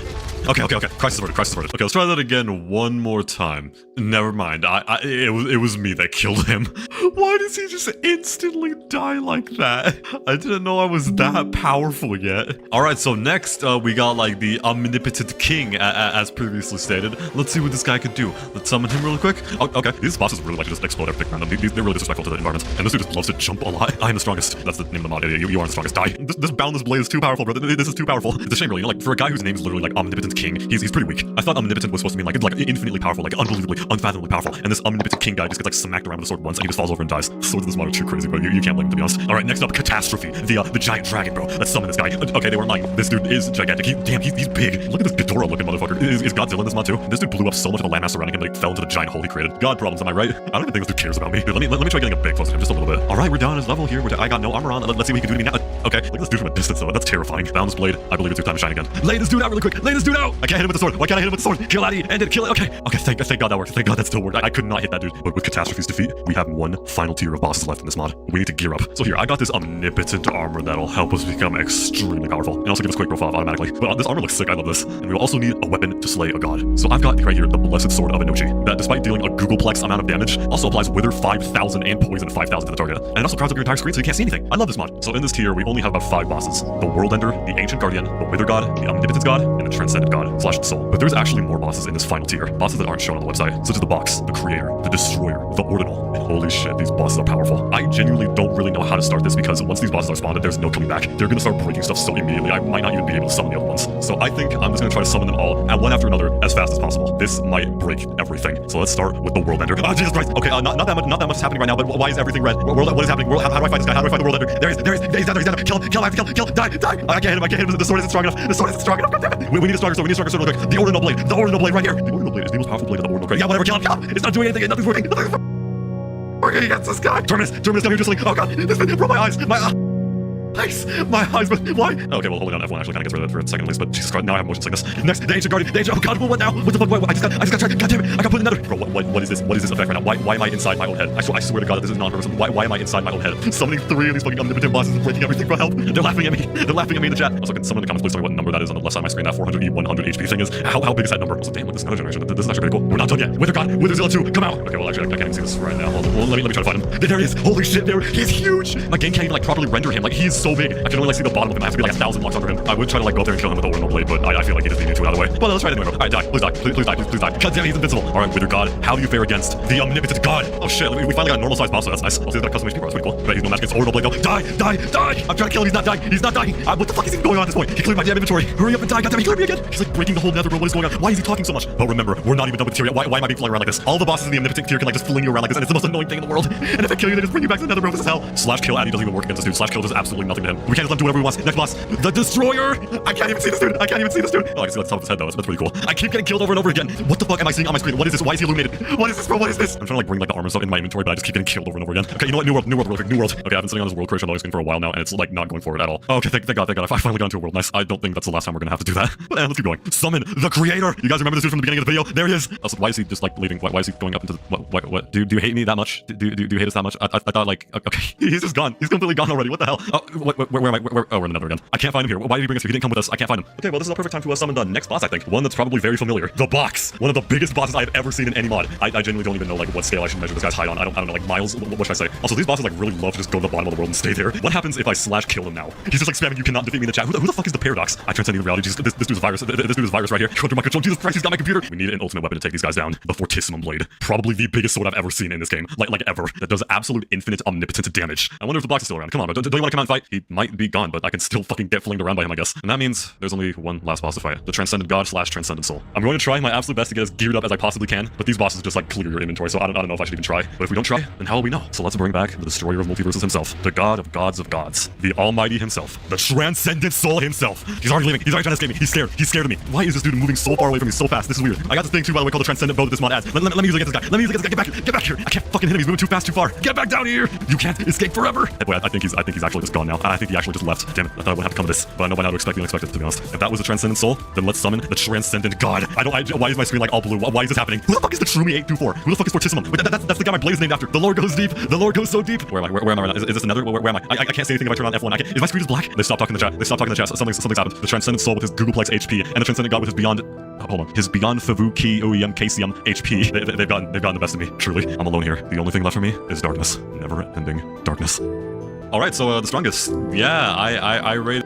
Okay. Crisis averted. Okay, let's try that again one more time. Never mind. It was me that killed him. Why does he just instantly die like that? I didn't know I was that powerful yet. Alright, so next we got like the Omnipotent King as previously stated. Let's see what this guy could do. Let's summon him really quick. Okay, these bosses really like to just explode everything around them. They're really disrespectful to the environment. And this dude just loves to jump a lot. I am the strongest. That's That's the name of the mod. You aren't the strongest. Die. This boundless blade is too powerful, bro. This is too powerful. It's a shame, really. You know, like for a guy whose name is literally like Omnipotent King, he's pretty weak. I thought Omnipotent was supposed to mean like infinitely powerful, like unbelievably, unfathomably powerful. And this Omnipotent King guy just gets like smacked around with a sword once, and he just falls over and dies. Swords in this mod are too crazy, bro. You can't blame him, to be honest. All right, next up, Catastrophe, the giant dragon, bro. Let's summon this guy. Okay, they weren't lying. This dude is gigantic. He's big. Look at this Ghidorah-looking motherfucker. Is Godzilla in this mod too? This dude blew up so much of the landmass surrounding him that he fell into the giant hole he created. God problems, am I right? I don't even think this dude cares about me. Dude, let me try getting a big close to him just a little bit. All right, we're down his level here. I got no armor on. Let's see what he can do to me now. Okay, look at this dude from a distance though. That's terrifying. Boundless blade. I believe it's your time to shine again. Lay this dude out really quick. Lay this dude out. I can't hit him with the sword. Why can't I hit him with the sword? Kill Addy. End it. Kill it. Okay. Thank God that worked. Thank God that still worked. I could not hit that dude. But with Catastrophe's defeat, we have one final tier of bosses left in this mod. We need to gear up. So here, I got this omnipotent armor that'll help us become extremely powerful and also give us quick profile automatically. But this armor looks sick. I love this. And we will also need a weapon to slay a god. So I've got right here the Blessed Sword of Inochi that, despite dealing a Googleplex amount of damage, also applies Wither 5,000 and Poison 5,000 to the target. And it also crowds up your entire screen so you can't see anything. I love this mod. So in this tier, we only have about 5 bosses: the World Ender, the Ancient Guardian, the Wither God, the Omnipotence God, and the Transcendent God / Soul. But there's actually more bosses in this final tier. Bosses that aren't shown on the website, such as the Box, the Creator, the Destroyer, the Ordinal. And holy shit, these bosses are powerful. I genuinely don't really know how to start this because once these bosses are spawned, there's no coming back. They're gonna start breaking stuff so immediately, I might not even be able to summon the other ones. So I think I'm just gonna try to summon them all one after another as fast as possible. This might break everything. So let's start with the World Ender. Oh, Jesus Christ. Okay, not that much is happening right now, but why is everything red? What is happening? How do I fight this guy? How do I fight the World Ender? There he is. He's down there. Kill him. I have to kill him. Die. I can't hit him. The sword isn't strong enough. God damn it. We need a stronger sword. Real quick. The Ordinal Blade right here. The Ordinal Blade is the most powerful blade of the Ordinal Blade. Yeah, whatever. Kill him. It's not doing anything. Nothing's working. Working against this guy. Terminus, come here, just like, oh god, this thing broke my eyes. My eyes, but why? Okay, well, holding on F1 actually kind of gets rid of it for a second at least, but Jesus Christ, now I have motion sickness. Next, the Ancient Guardian, oh god, what now? What the fuck, I just got tried, god damn it, I got put in another. Bro, what is this effect right now? Why am I inside my own head? I swear to god that this is non-purpose. Why am I inside my own head? Summoning 3 of these fucking omnipotent bosses and breaking everything for help. They're laughing at me in the chat. Also, can someone in the comments please tell me what number that is on the left side of my screen? That 400 100 HP thing is. How big is that number? Also, damn, look, this is another generation. This is actually pretty cool. We're not done yet. Witherzilla 2, come out. Okay, well, actually, I can't even see this right now. Hold on. Well, let me try to find him. There he is. Holy shit, he's huge. My game can't even like properly render him. Like, he's so big. I can only like see the bottom of him. I have to be like 1,000 blocks under him. I would try to like go up there and kill him with the Ordinal Blade, but I feel like he just beat me 2 out of the way. But let's try it anyway, bro. Alright, die. Please die. Please die. God damn it, he's invincible. Alright, Wither God, how do you fare against the Omnipotent God? Oh shit, we finally got a normal sized boss, so that's nice. Also, he's got a custom HP, bro. That's pretty cool. But he's no match against Ordinal Blade, though. Die! I'm trying to kill him. He's not dying. What the fuck is even going on at this point? He cleared my damn inventory. Hurry up and die. God damn it, he cleared me again. He's like breaking the whole nether, bro. What is going on? Why is he talking so much? But remember, we're not even done with the tier yet. Why am I being flying around like this? All the bosses in the Omnipotent tier can like just fling you around like this, and it's the most annoying thing in the world. And if they kill you, they just bring you back to the nether, bro. This is hell. /kill Addy doesn't even work against this dude. /kill does absolutely nothing to him. We can't just let him do whatever he wants. Next boss, the Destroyer. I can't even see this dude. Oh, I can see the top of his head though. That's pretty cool. I keep getting killed over and over again. What the fuck am I seeing on my screen? What is this? Why is he illuminated? What is this, bro? What is this? I'm trying to like bring like the armor stuff in my inventory, but I just keep getting killed over and over again. Okay, you know what? New world real quick. New world. Okay, I've been sitting on this world creation loading screen for a while now, and it's like not going forward at all. Okay, thank God. I finally got into a world. Nice. I don't think that's the last time we're gonna have to do that. But let's keep going. Summon the Creator. You guys remember this dude from the beginning of the video? There he is. Also, why is he just like leaving? Why is he going up into the, what? Do you hate me that much? Do you hate us that much? I thought like okay, he's just gone. He's completely gone already. What the hell? Oh, where am I? Oh, we're in the nether again. I can't find him here. Why did he bring us here? He didn't come with us. I can't find him. Okay, well this is a perfect time to summon the next boss. I think one that's probably very familiar. The Box. One of the biggest bosses I've ever seen in any mod. I genuinely don't even know like what scale I should measure this guy's height on. I don't know like miles. What should I say? Also, these bosses like really love to just go to the bottom of the world and stay there. What happens if I /kill him now? He's just like spamming. You cannot defeat me in the chat. Who the fuck is the Paradox? I transcend reality. Jesus, this dude's a virus. This dude is a virus right here. Under my control. Jesus Christ, he's got my computer. We need an ultimate weapon to take these guys down. The Fortissimum Blade. Probably the biggest sword I've ever seen in this game. Like ever. That does absolute infinite omnipotent damage. I wonder if the Box is still around. Come on, bro. Don't you want to come out and fight? He might be gone, but I can still fucking get flinged around by him, I guess. And that means there's only one last boss to fight. The Transcendent God / Transcendent Soul. I'm going to try my absolute best to get as geared up as I possibly can, but these bosses just like clear your inventory, so I don't know if I should even try. But if we don't try, then how will we know? So let's bring back the Destroyer of Multiverses himself. The God of Gods of Gods. The Almighty himself. The Transcendent Soul himself. He's already leaving. He's already trying to escape me. He's scared. He's scared of me. Why is this dude moving so far away from me so fast? This is weird. I got this thing too, by the way, called the Transcendent Bow that this mod adds. Let me use it against this guy. Let me use it against this guy. Get back here. I can't fucking hit him. He's moving too fast, too far. Get back down here. You can't escape forever. Hey, boy, I think he's actually just gone now. I think he actually just left. Damn it. I thought I wouldn't have to come to this, but I know by now to expect the unexpected, to be honest. If that was the Transcendent Soul, then let's summon the Transcendent God. Why is my screen like all blue? Why is this happening? Who the fuck is the Trumi 824? Who the fuck is Fortissimum? Wait, that's the guy my blade is named after. The Lord goes deep. The Lord goes so deep. Where am I? Where am I right now? Is this another? Where am I? I can't say anything if I turn on F1. Is my screen just black? They stopped talking in the chat. Something's happened. The Transcendent Soul with his Googleplex HP and the Transcendent God with his Beyond. Hold on. His Beyond Favu Ki Oem KCM HP. They've gotten the best of me. Truly, I'm alone here. The only thing left for me is darkness. Never-ending darkness. All right, so the strongest. Yeah, I rate.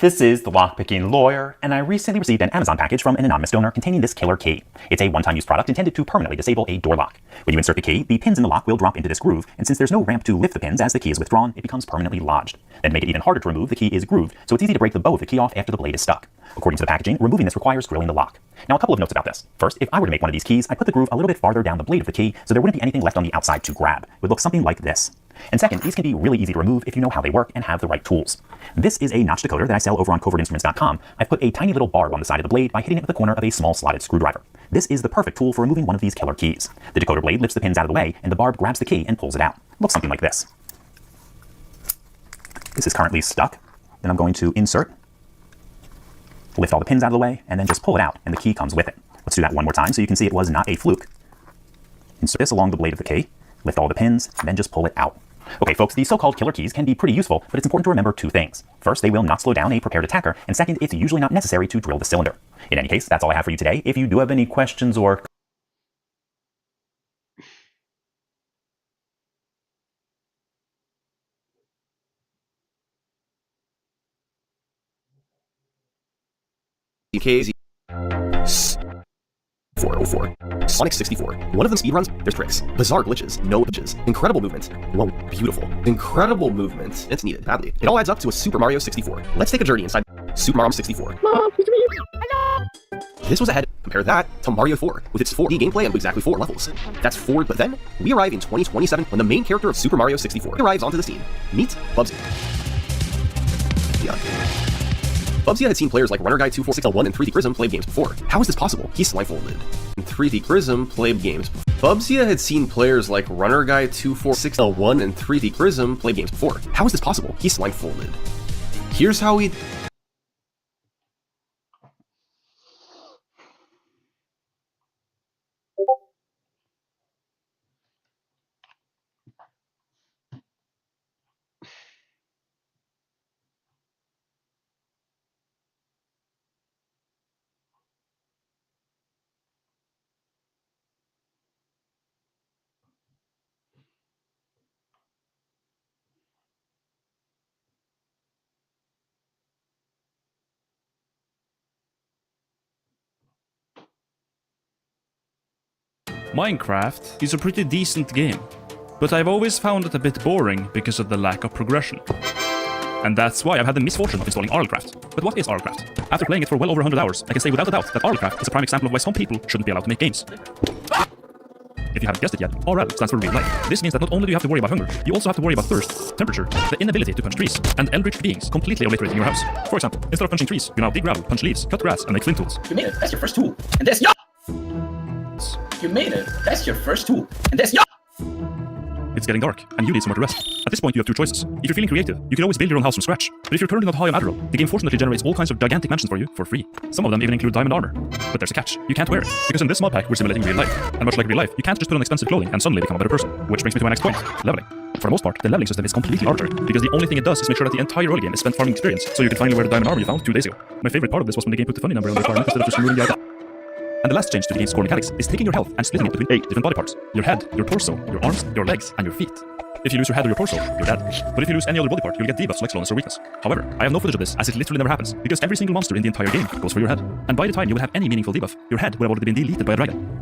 This is the Lockpicking Lawyer, and I recently received an Amazon package from an anonymous donor containing this killer key. It's a one-time use product intended to permanently disable a door lock. When you insert the key, the pins in the lock will drop into this groove, and since there's no ramp to lift the pins as the key is withdrawn, it becomes permanently lodged. Then to make it even harder to remove, the key is grooved, so it's easy to break the bow of the key off after the blade is stuck. According to the packaging, removing this requires drilling the lock. Now, a couple of notes about this. First, if I were to make one of these keys, I'd put the groove a little bit farther down the blade of the key, so there wouldn't be anything left on the outside to grab. It would look something like this. And second, these can be really easy to remove if you know how they work and have the right tools. This is a notch decoder that I sell over on covertinstruments.com. I've put a tiny little barb on the side of the blade by hitting it with the corner of a small slotted screwdriver. This is the perfect tool for removing one of these killer keys. The decoder blade lifts the pins out of the way, and the barb grabs the key and pulls it out. It looks something like this. This is currently stuck. Then I'm going to insert, lift all the pins out of the way, and then just pull it out, and the key comes with it. Let's do that one more time so you can see it was not a fluke. Insert this along the blade of the key, lift all the pins, and then just pull it out. Okay, folks, these so-called killer keys can be pretty useful, but it's important to remember two things. First, they will not slow down a prepared attacker, and second, it's usually not necessary to drill the cylinder. In any case, that's all I have for you today. If you do have any questions or DKs 404. Sonic 64. One of them speedruns, there's tricks. Bizarre glitches, no glitches. Incredible movement. Whoa, beautiful. Incredible movement. It's needed, badly. It all adds up to a Super Mario 64. Let's take a journey inside Super Mario 64. Mom, this was ahead. Compare that to Mario 4, with its 4D gameplay and exactly 4 levels. That's 4, but then we arrive in 2027 when the main character of Super Mario 64 arrives onto the scene. Meet Bubsy. Bubsy had seen players like Runner Guy 246L1 and 3D Grism play games before. How is this possible? He's blindfolded. And 3D Grism played games before. Bubsy had seen players like Runner Guy 246L1 and 3D Grism play games before. How is this possible? He's blindfolded. Here's how he... Minecraft is a pretty decent game, but I've always found it a bit boring because of the lack of progression. And that's why I've had the misfortune of installing RLCraft. But what is RLCraft? After playing it for well over 100 hours, I can say without a doubt that RLCraft is a prime example of why some people shouldn't be allowed to make games. If you haven't guessed it yet, RL stands for real life. This means that not only do you have to worry about hunger, you also have to worry about thirst, temperature, the inability to punch trees, and eldritch beings completely obliterating your house. For example, instead of punching trees, you now dig gravel, punch leaves, cut grass, and make flint tools. You made it. That's your first tool. And that's You made it. That's your first tool. And that's It's getting dark, and you need somewhere to rest. At this point, you have two choices. If you're feeling creative, you can always build your own house from scratch. But if you're currently not high on Adderall, the game fortunately generates all kinds of gigantic mansions for you for free. Some of them even include diamond armor. But there's a catch. You can't wear it, because in this mod pack, we're simulating real life. And much like real life, you can't just put on expensive clothing and suddenly become a better person. Which brings me to my next point, leveling. For the most part, the leveling system is completely arbitrary, because the only thing it does is make sure that the entire early game is spent farming experience, so you can finally wear the diamond armor you found 2 days ago. My favorite part of this was when the game put the funny number on the requirement instead of just removing the item. And the last change to the game's core mechanics is taking your health and splitting it between 8 different body parts. Your head, your torso, your arms, your legs, and your feet. If you lose your head or your torso, you're dead. But if you lose any other body part, you'll get debuffs like slowness or weakness. However, I have no footage of this, as it literally never happens, because every single monster in the entire game goes for your head. And by the time you will have any meaningful debuff, your head will have already been deleted by a dragon.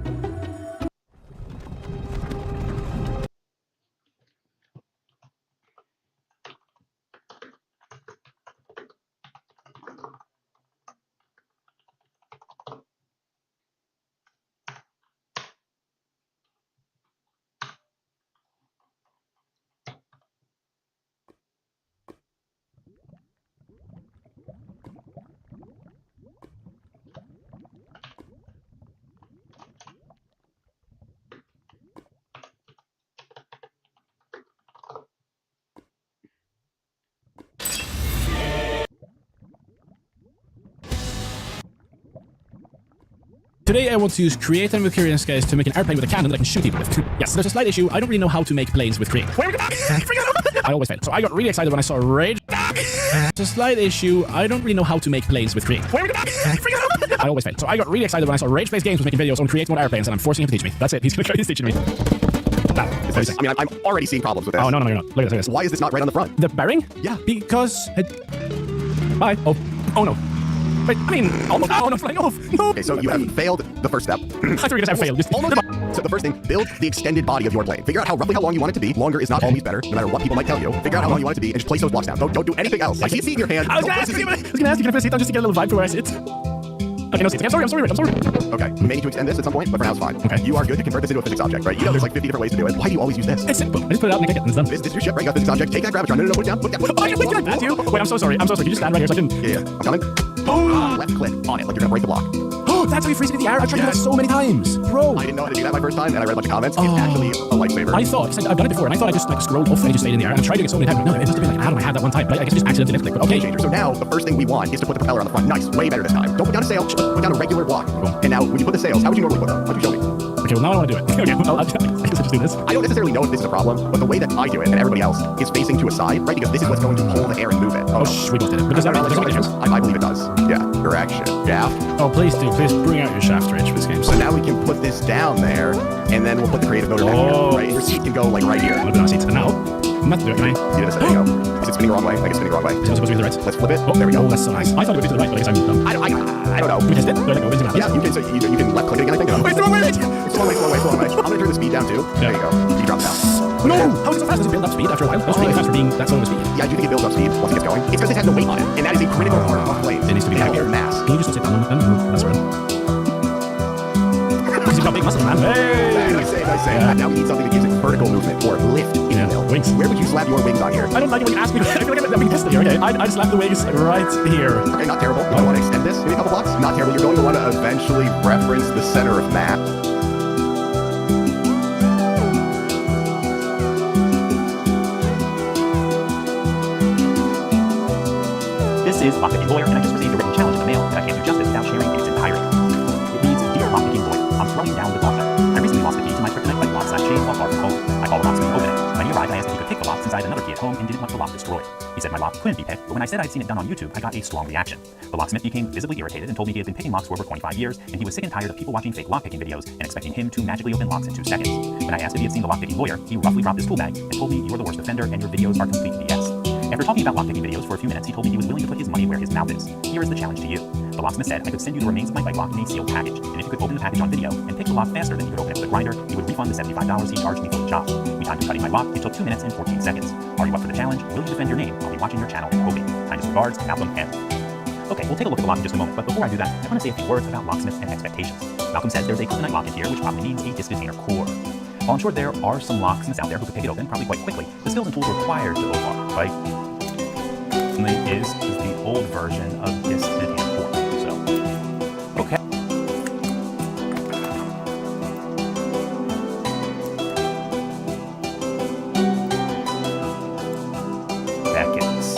Today I want to use Create and with Curious Guys to make an airplane with a cannon that I can shoot people with. Yes, there's a slight issue. I don't really know how to make planes with Create. I always fail. So I got really excited when I saw Rage. It's a slight issue. I don't really know how to make planes with Create. I always fail. So I got really excited when I saw Rage Plays Games was making videos on Create mode airplanes, and I'm forcing him to teach me. That's it. He's teaching me. I mean, I'm already seeing problems with this. Oh, no, you're not. Look at this. Why is this not right on the front? The bearing? Yeah. Because Bye. Oh no. Wait, I mean, almost. Oh no, flying off. No. Okay, so you have failed the first step. I thought you were gonna have failed. So the first thing, build the extended body of your plane. Figure out roughly how long you want it to be. Longer is not always better, no matter what people might tell you. Figure out how long you want it to be and just place those blocks down. Don't do anything else. I see a seat in your hand. I was gonna ask you, can I sit down just to get a little vibe for where I sit? Okay, no seats. Okay, I'm sorry. Okay, you may need to extend this at some point, but for now it's fine. Okay. You are good to convert this into a physics object, right? You know there's like 50 different ways to do it. Why do you always use this? It's simple. I just put it out and I get it and it's done. This is your ship, right? You got physics object. Take that gravitron. No, put it down. Put it down. Oh, you like that, Wait, I'm so sorry. Can you just stand right here so I can... Yeah. I'm coming. Left click on it, like you're gonna break the block. Oh, that's how you freeze it in the air. I've tried to do that so many times. Bro. I didn't know how to do that my first time, and I read a bunch of comments. It's actually a lifesaver. I thought, because I've done it before, and I thought I just like scrolled off and it just stayed in the air, and I tried doing it so many times. No, it must have been like an add-on I had that one time, but I guess I just accidentally left click. But okay. Changer. So now, the first thing we want is to put the propeller on the front. Nice. Way better this time. Don't put down a sail. Put down a regular block. Cool. And now, when you put the sails, how would you normally put them? Why don't you show me? Okay, well, now I want to do it. Okay, well, I guess I just do this. I don't necessarily know if this is a problem, but the way that I do it and everybody else is facing to a side, right? Because this is what's going to pull the air and move it. Oh, we both did it. But does that make a difference? I believe it does. Yeah. Direction. Shaft. Oh, please do. Please bring out your shaft, Rich, for this game. So now we can put this down there, and then we'll put the creative motor back here, right? Your seat can go like right here. I'll put on seats. And now, I'm not doing it, can I? Yeah, there you go. Is it spinning the wrong way? I think it's spinning the wrong way. Is it supposed to be to the right? Let's flip it. Oh, there we go. Oh, that's so nice. I thought it would be to the right, but I guess I'm dumb. I don't know. We test it? Do I let go? Yeah, you can. So you can left click it again, I think. Wait, it's the wrong way, It's the wrong way. I'm gonna turn the speed down too. There you go. You drop it down. No! How is it so fast? Does it build up speed after a while? That's really fast for being that slow of a speed. Yeah, I do think it builds up speed once it gets going. It's because it has no weight on it, and that is a critical part of the plane. It needs to be heavier mass. Can you just sit down and move? That's right. Because you've got big muscles, man. Hey! Nice save. Yeah. Now we need something that gives it vertical movement or lift. Wings. Where would you slap your wings on here? I don't like it when you ask me. I feel like I'm being tested here. Okay, I'd slap the wings right here. Okay, not terrible. You want to extend this maybe a couple blocks? Not terrible. You're going to want to eventually reference the center of mass. This is Lockpicking Lawyer, and I just received a written challenge in the mail that I can't do justice without sharing in its entirety. It reads, Dear Lockpicking Lawyer, I'm throwing down the gauntlet. I recently lost the key to my kryptonite light lock /chain while far from home. I called the locksmith to open it. When he arrived, I asked if he could pick the lock since I had another key at home and didn't want the lock destroyed. He said my lock couldn't be picked, but when I said I'd seen it done on YouTube, I got a strong reaction. The locksmith became visibly irritated and told me he had been picking locks for over 25 years, and he was sick and tired of people watching fake lockpicking videos and expecting him to magically open locks in 2 seconds. When I asked if he had seen the Lockpicking Lawyer, he roughly dropped his tool bag and told me you are the worst offender and your videos are complete BS. After talking about lockpicking videos for a few minutes, he told me he was willing to put his money where his mouth is. Here is the challenge to you. The locksmith said I could send you the remains of my bike lock in a sealed package, and if you could open the package on video and pick the lock faster than you could open it with a grinder, you would refund the $75 he charged me for the job. We timed cutting my lock. It took 2 minutes and 14 seconds. Are you up for the challenge? Will you defend your name? I'll be watching your channel and hoping. Kindest regards, Malcolm M. Okay, we'll take a look at the lock in just a moment, but before I do that, I want to say a few words about locksmiths and expectations. Malcolm says there's a kryptonite lock in here, which probably means a disk container core. While I'm sure there are some locksmiths out there who could pick it open probably quite quickly, the skills and tools required to go far, right? Is the old version of this container core. So, okay. Beckons.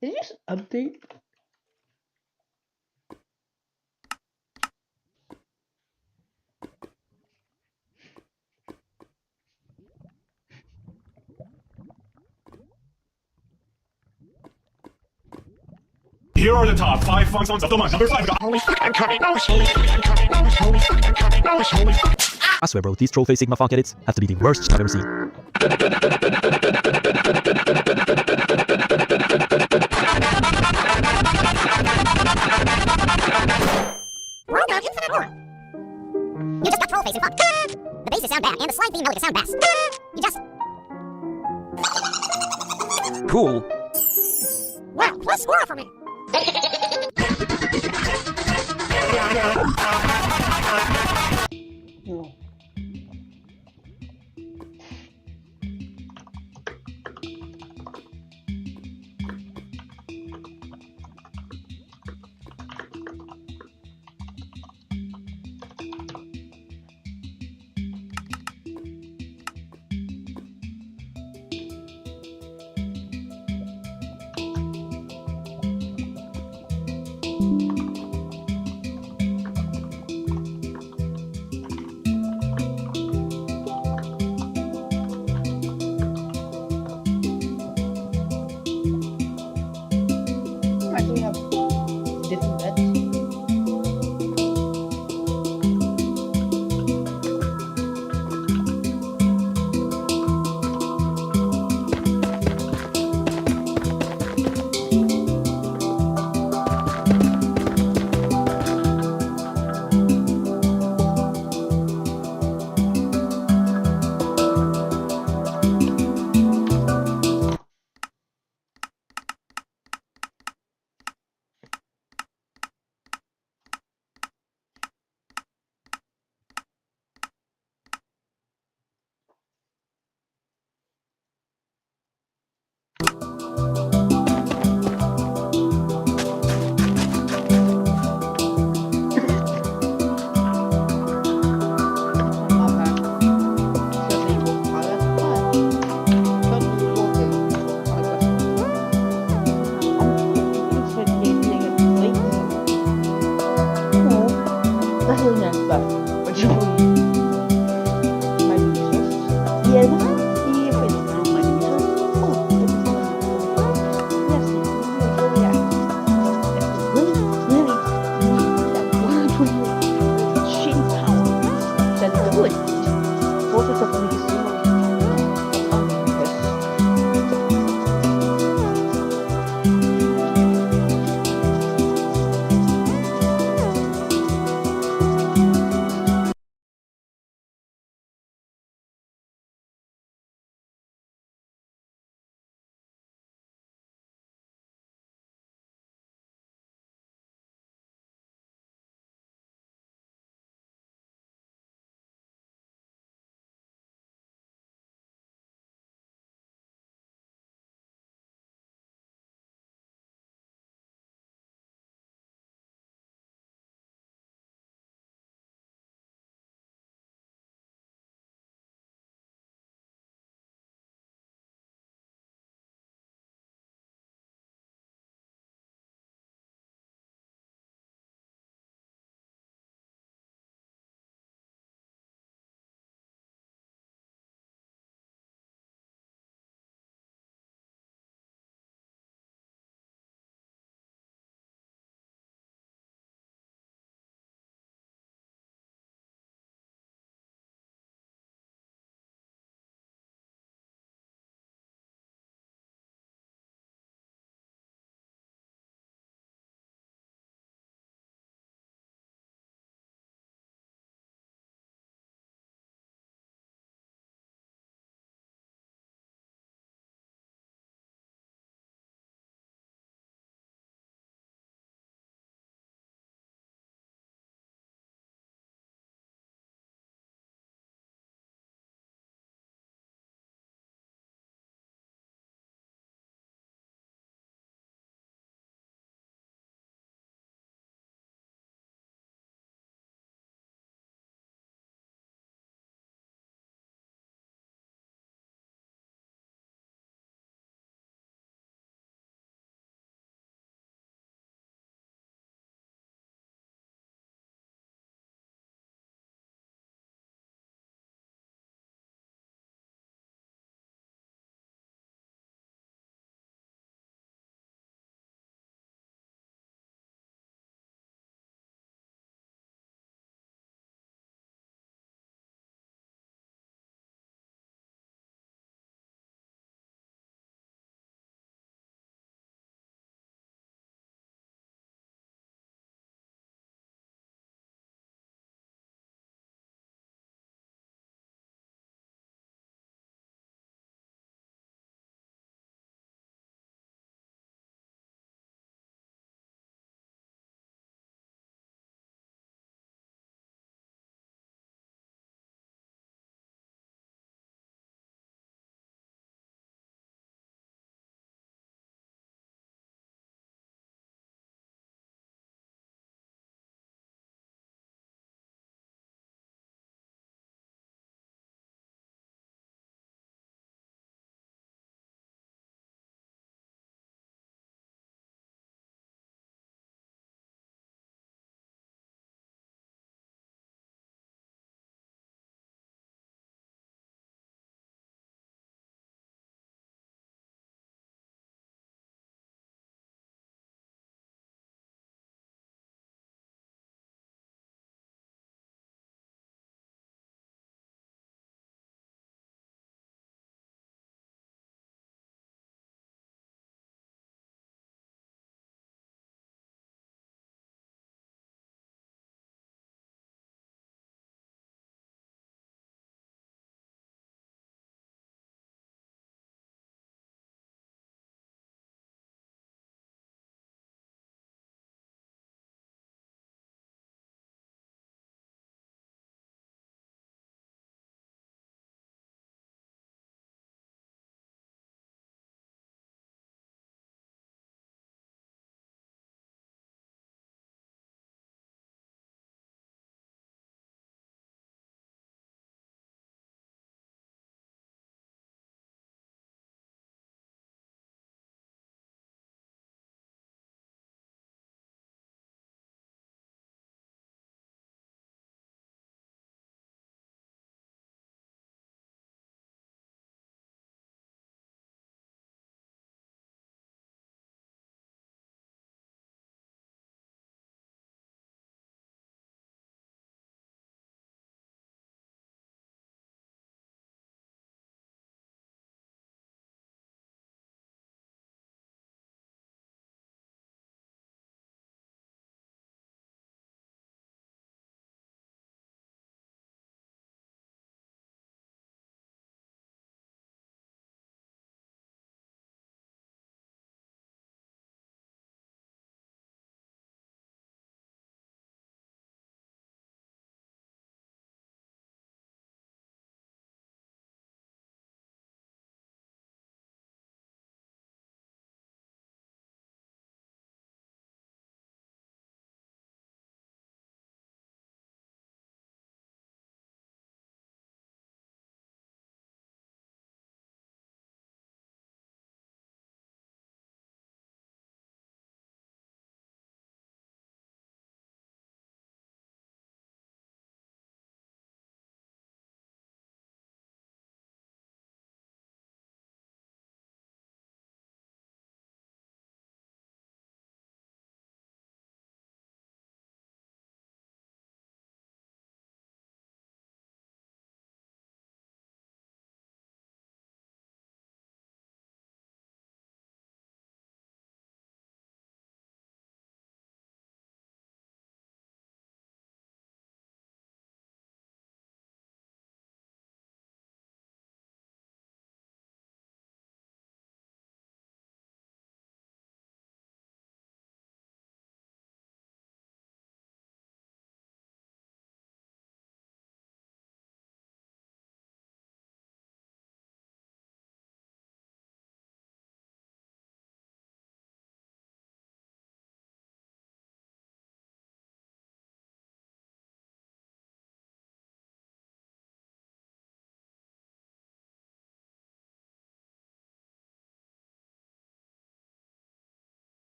Did you just update? Here are the top 5 fun songs of the month. Number 5 got Holy fuck, I'm coming. Oh, holy fuck, I'm coming. Oh, holy fuck, I'm coming. Oh, holy fuck. I swear, bro, these Trollface Sigma funk edits have to be the worst I've ever seen. World of Infinite Aura. You just got Trollface and fuck. The basses sound bad, and the slide theme melody sound best. You just... Cool. Wow, plus score for me. we have different beds?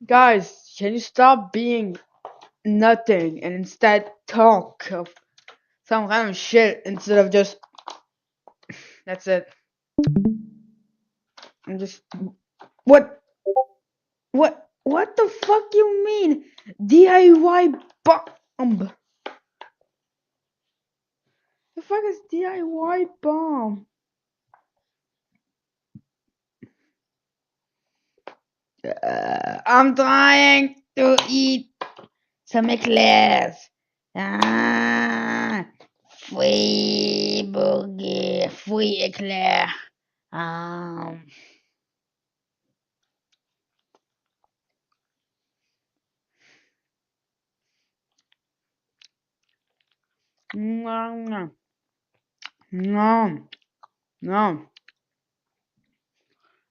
Guys, can you stop being nothing and instead talk of some kind of shit instead of just. That's it. I'm just. What the fuck you mean? DIY bomb? The fuck is DIY bomb? I'm trying to eat some eclairs. Free burger, free eclair. No.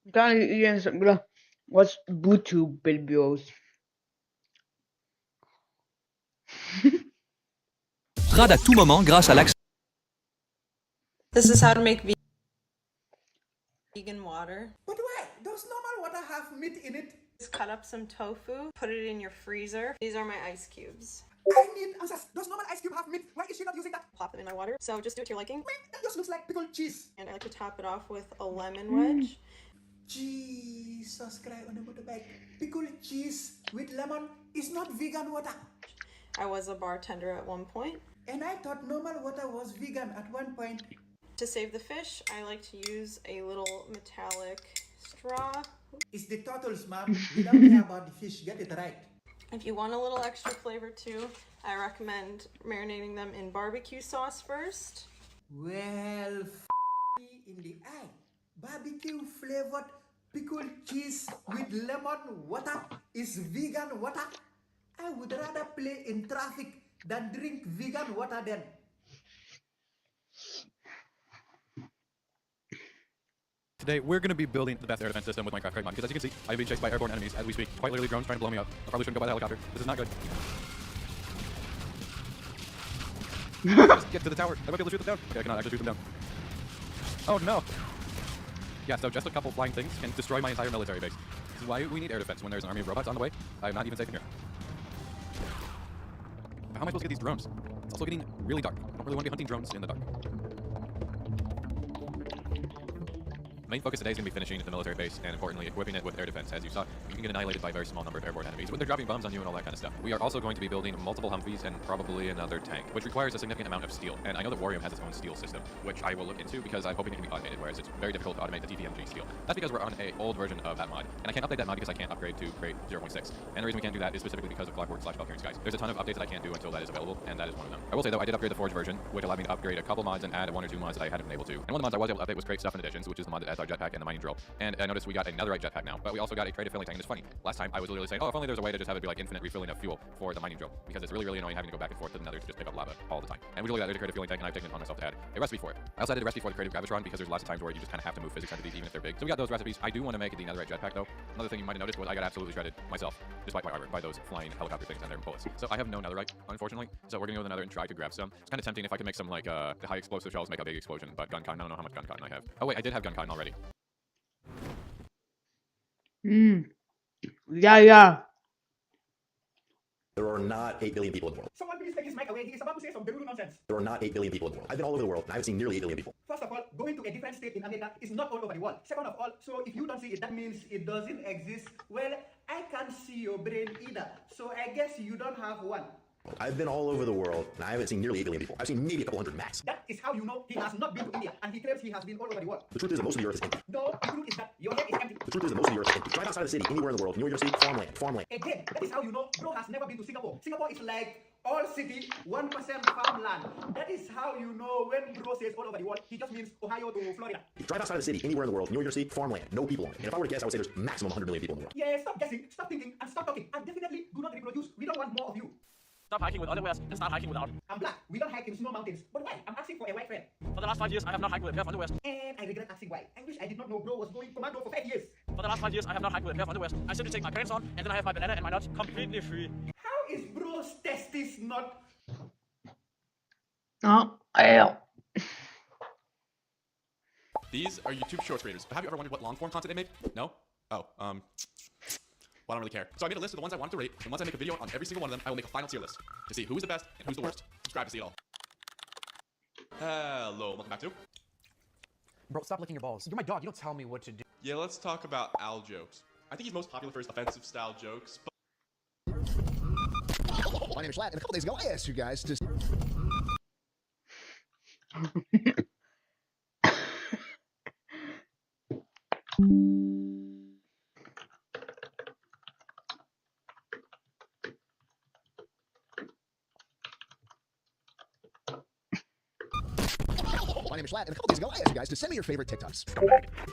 I'm kind of eating some. What's Bluetooth, babios? Rad à tout moment grâce à l'accès. This is how to make vegan water. But why? Does normal water have meat in it? Just cut up some tofu, put it in your freezer. These are my ice cubes. I need answers. Does normal ice cube have meat? Why is she not using that? Plop them in my water. So just do it to your liking. That just looks like pickled cheese. And I like to top it off with a lemon wedge. Jesus Christ on the motorbike. Pickled cheese with lemon is not vegan water. I was a bartender at one point. And I thought normal water was vegan at one point. To save the fish, I like to use a little metallic straw. It's the turtles, ma'am. We don't care about the fish. Get it right. If you want a little extra flavor too, I recommend marinating them in barbecue sauce first. Well, in the eye. Barbecue flavored pickled cheese with lemon water is vegan water. I would rather play in traffic than drink vegan water then. Today, we're going to be building the best air defense system with Minecraft Crate Mod, because as you can see, I've been chased by airborne enemies as we speak. Quite literally, drones trying to blow me up. I probably shouldn't go by the helicopter. This is not good. Just get to the tower. I might be able to shoot them down. Okay, I cannot actually shoot them down. Oh no! Yeah, so just a couple flying things can destroy my entire military base. This is why we need air defense. When there's an army of robots on the way, I'm not even safe in here. How am I supposed to get these drones? It's also getting really dark. I don't really want to be hunting drones in the dark. The main focus today is going to be finishing the military base and, importantly, equipping it with air defense. As you saw, you can get annihilated by a very small number of airborne enemies when they're dropping bombs on you and all that kind of stuff. We are also going to be building multiple Humvees and probably another tank, which requires a significant amount of steel. And I know that Warium has its own steel system, which I will look into because I'm hoping it can be automated, whereas it's very difficult to automate the TTMG steel. That's because we're on an old version of that mod, and I can't update that mod because I can't upgrade to Crate 0.6. And the reason we can't do that is specifically because of Clockwork/Valkyrian Skies. There's a ton of updates that I can't do until that is available, and that is one of them. I will say, though, I did upgrade the Forge version, which allowed me to upgrade a couple mods and add one or two mods that I hadn't been able to. And one of the mods I was able to update was Crate Stuff and Additions, which is the mod that adds our jetpack and the mining drill. And I noticed we got a netherite jetpack now, but we also got a crate of filling tank. And it's funny, last time I was literally saying, oh, if only there was a way to just have it be like infinite refilling of fuel for the mining drill, because it's really, really annoying having to go back and forth to the nether to just pick up lava all the time. And we literally got there's a crate of filling tank, and I've taken it upon myself to add a recipe for it. I also added a recipe for the creative Gravitron because there's lots of times where you just kind of have to move physics entities even if they're big. So we got those recipes. I do want to make the netherite jetpack though. Another thing you might have noticed was I got absolutely shredded myself, despite my armor, by those flying helicopter things and their bullets. So I have no netherite, unfortunately. So we're gonna go to the nether and try to grab some. It's kind of tempting if I could make some like the high explosive shells make a big explosion, but gun cotton, I don't know how much gun cotton I have. Oh wait, I did have gun cotton already. Yeah. There are not 8 billion people in the world. Someone please take his mic away. He is about to say some Delulu nonsense. There are not 8 billion people in the world. I've been all over the world, and I haven't seen nearly 8 billion people. First of all, going to a different state in America is not all over the world. Second of all, so if you don't see it, that means it doesn't exist. Well, I can't see your brain either. So I guess you don't have one. I've been all over the world, and I haven't seen nearly 8 billion people. I've seen maybe a couple hundred max. That is how you know he has not been to India, and he claims he has been all over the world. The truth is that most of the earth is empty. No, the truth is that your head is empty. The truth is that most of the earth is empty. Drive outside of the city, anywhere in the world, you know what you're gonna see? Farmland. Again, that is how you know bro has never been to Singapore. Singapore is like all city, 1% farmland. That is how you know when bro says all over the world, he just means Ohio to Florida. If you drive outside of the city, anywhere in the world, you know what you're gonna see? Farmland. No people on it. And if I were to guess, I would say there's maximum 100 million people in the world. Yeah, stop guessing, stop thinking, and stop talking. And definitely do not reproduce. We don't want more of you. Stop hiking with underwear and start hiking without. I'm black. We don't hike in snow mountains. But why? I'm asking for a white friend. For the last 5 years, I have not hiked with a pair of underwear. And I regret asking why. I wish I did not know bro was going commando for 5 years. For the last 5 years, I have not hiked with a pair of underwear. I simply take my pants on, and then I have my banana and my nuts completely free. How is bro's testes not? These are YouTube Shorts creators. Have you ever wondered what long form content they make? No? Oh, but I don't really care. So I made a list of the ones I wanted to rate, and once I make a video on every single one of them, I will make a final tier list to see who is the best and who's the worst. Subscribe to see it all. Hello, welcome back to... Bro, stop licking your balls. You're my dog, you don't tell me what to do. Yeah, let's talk about Al jokes. I think he's most popular for his offensive style jokes, but... My name is Lat, and a couple days ago I asked you guys to... My name is Lat, and a couple days ago I asked you guys to send me your favorite TikToks.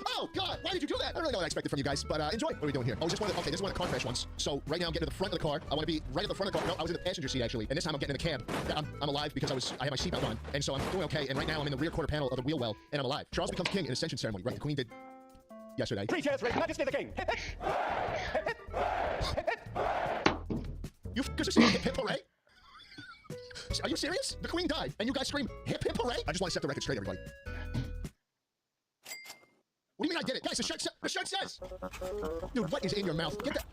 Oh God, why did you do that? I don't really know what I expected from you guys, but enjoy. What are we doing here? Oh, this is one of the car crash ones. So right now I'm getting to the front of the car. I want to be right at the front of the car. No, I was in the passenger seat actually, and this time I'm getting in the cab. I'm alive because I had my seatbelt on, and so I'm doing okay. And right now I'm in the rear quarter panel of the wheel well, and I'm alive. Charles becomes king in Ascension ceremony. Right, the Queen did yesterday. Three cheers for His Majesty the King. Hip, hip. Hip, hip. Hip, hip. You f***ers are saying hip hip hooray? Are you serious? The Queen died, and you guys scream hip hip hooray? I just want to set the record straight, everybody. What do you mean I did it? Guys, the shirt says! Dude, what is in your mouth? Get that...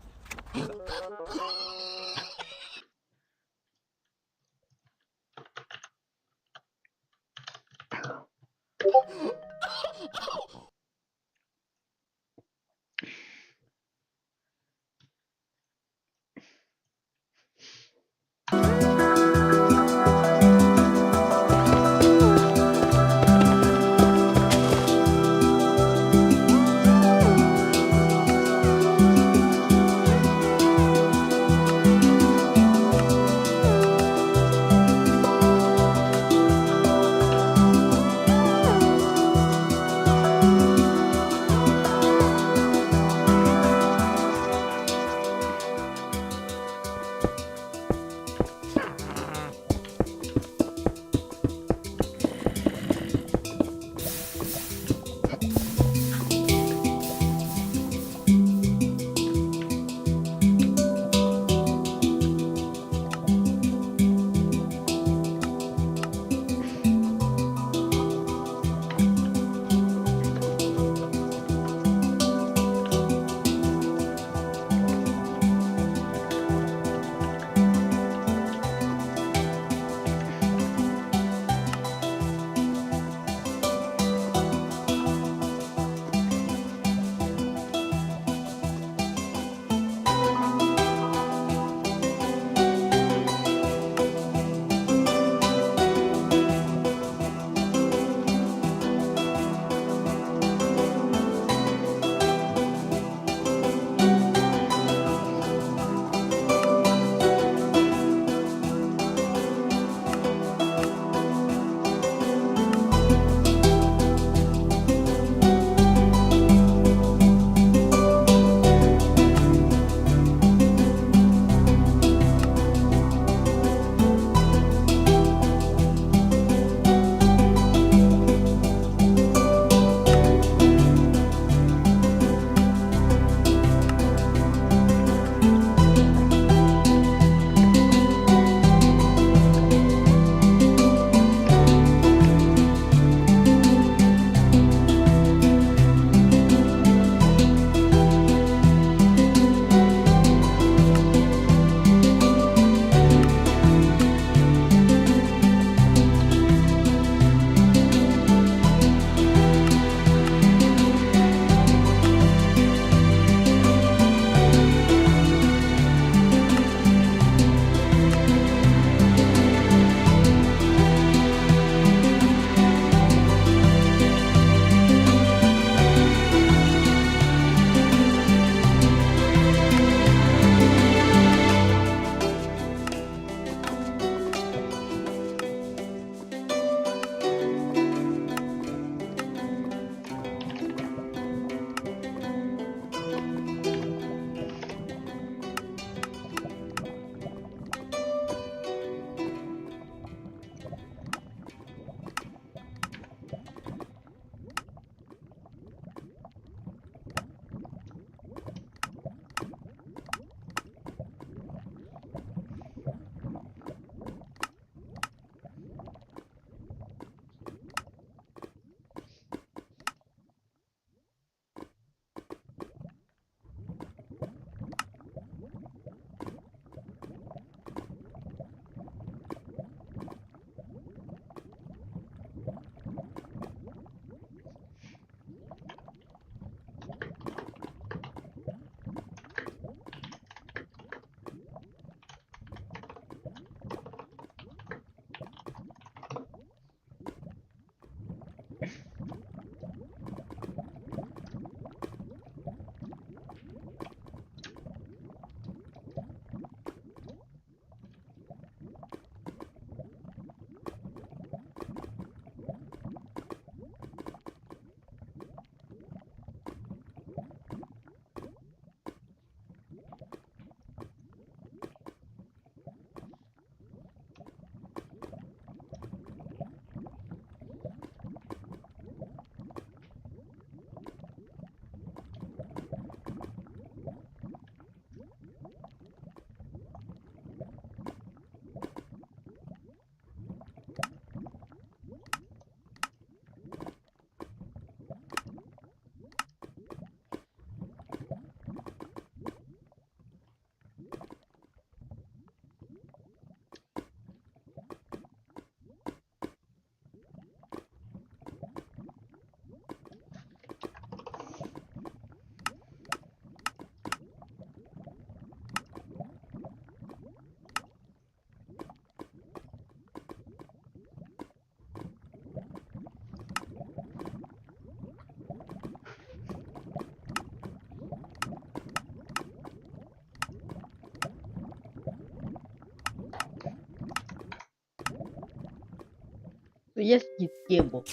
Yes, you gamble.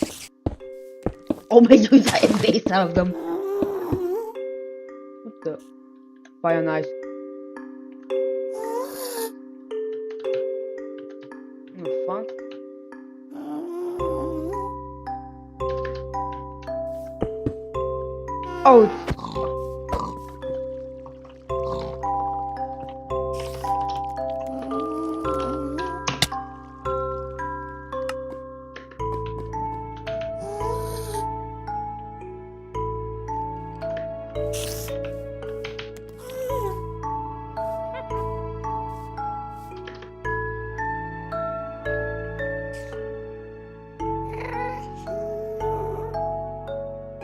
Oh my god, that base out of them. What the? Fire nice. Fun. Oh.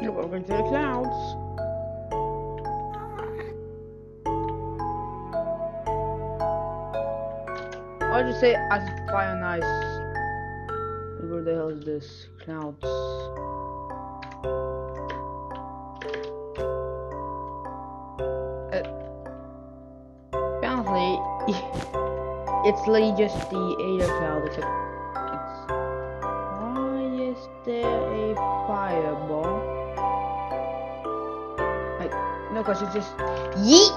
You're going to the clouds. I'll just say as fire nice. Where the hell is this? Clouds. Apparently, it's literally just the Ada cloud, except it's. Why is there a fireball? No question, just yeet!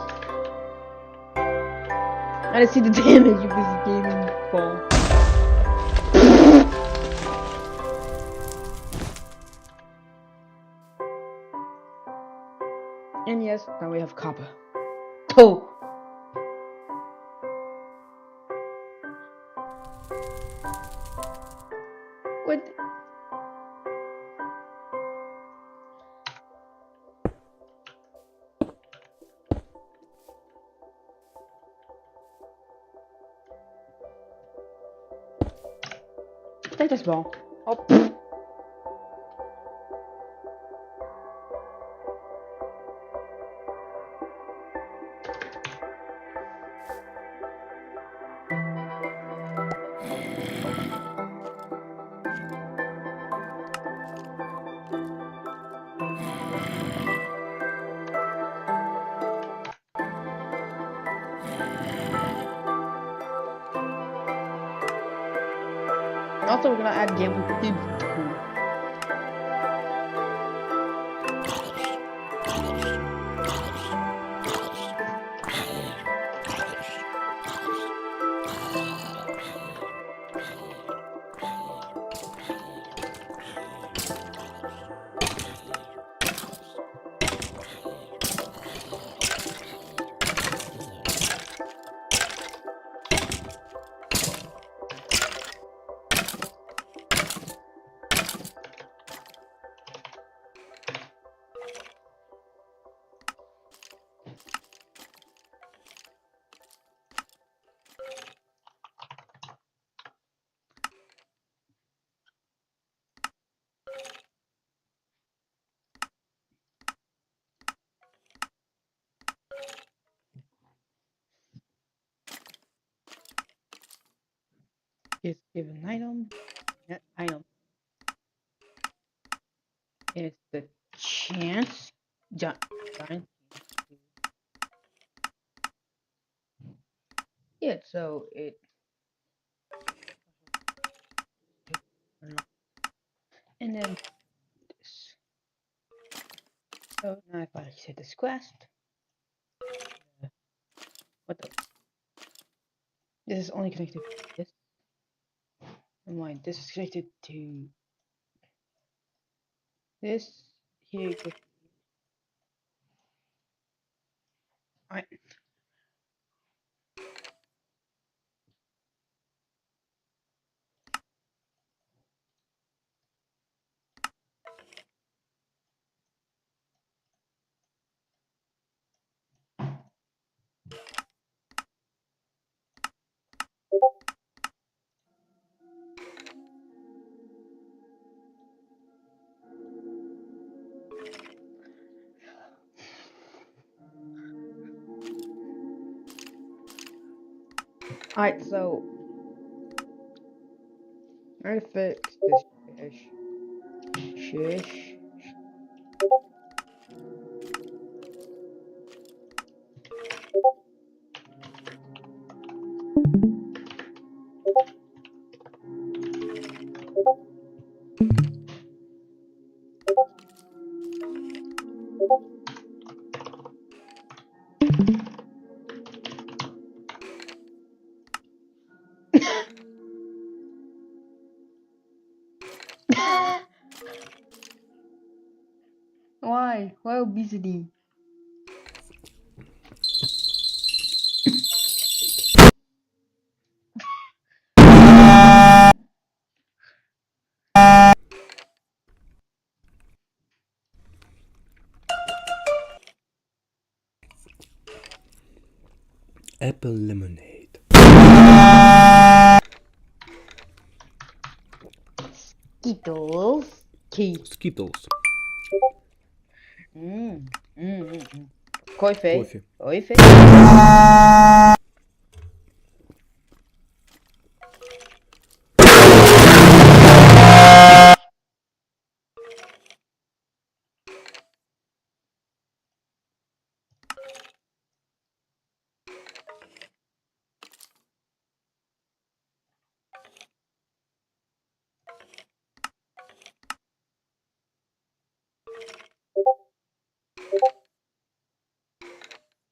I didn't see the damage of this gaming ball. And yes, now we have copper. Oh! What? Take this ball. Oh. Also, we're gonna add gameplay too. Is given item. That item is the chance. Yeah, so it. And then this. So now if I set this quest. What the? This is only connected to this. Never mind, this is connected to this. Here you go. Alright. Alright, so I'm gonna fix this shish. Why? Why obesity? Apple lemonade. Skittles. Skittles. Coffee. Coffee. Coffee.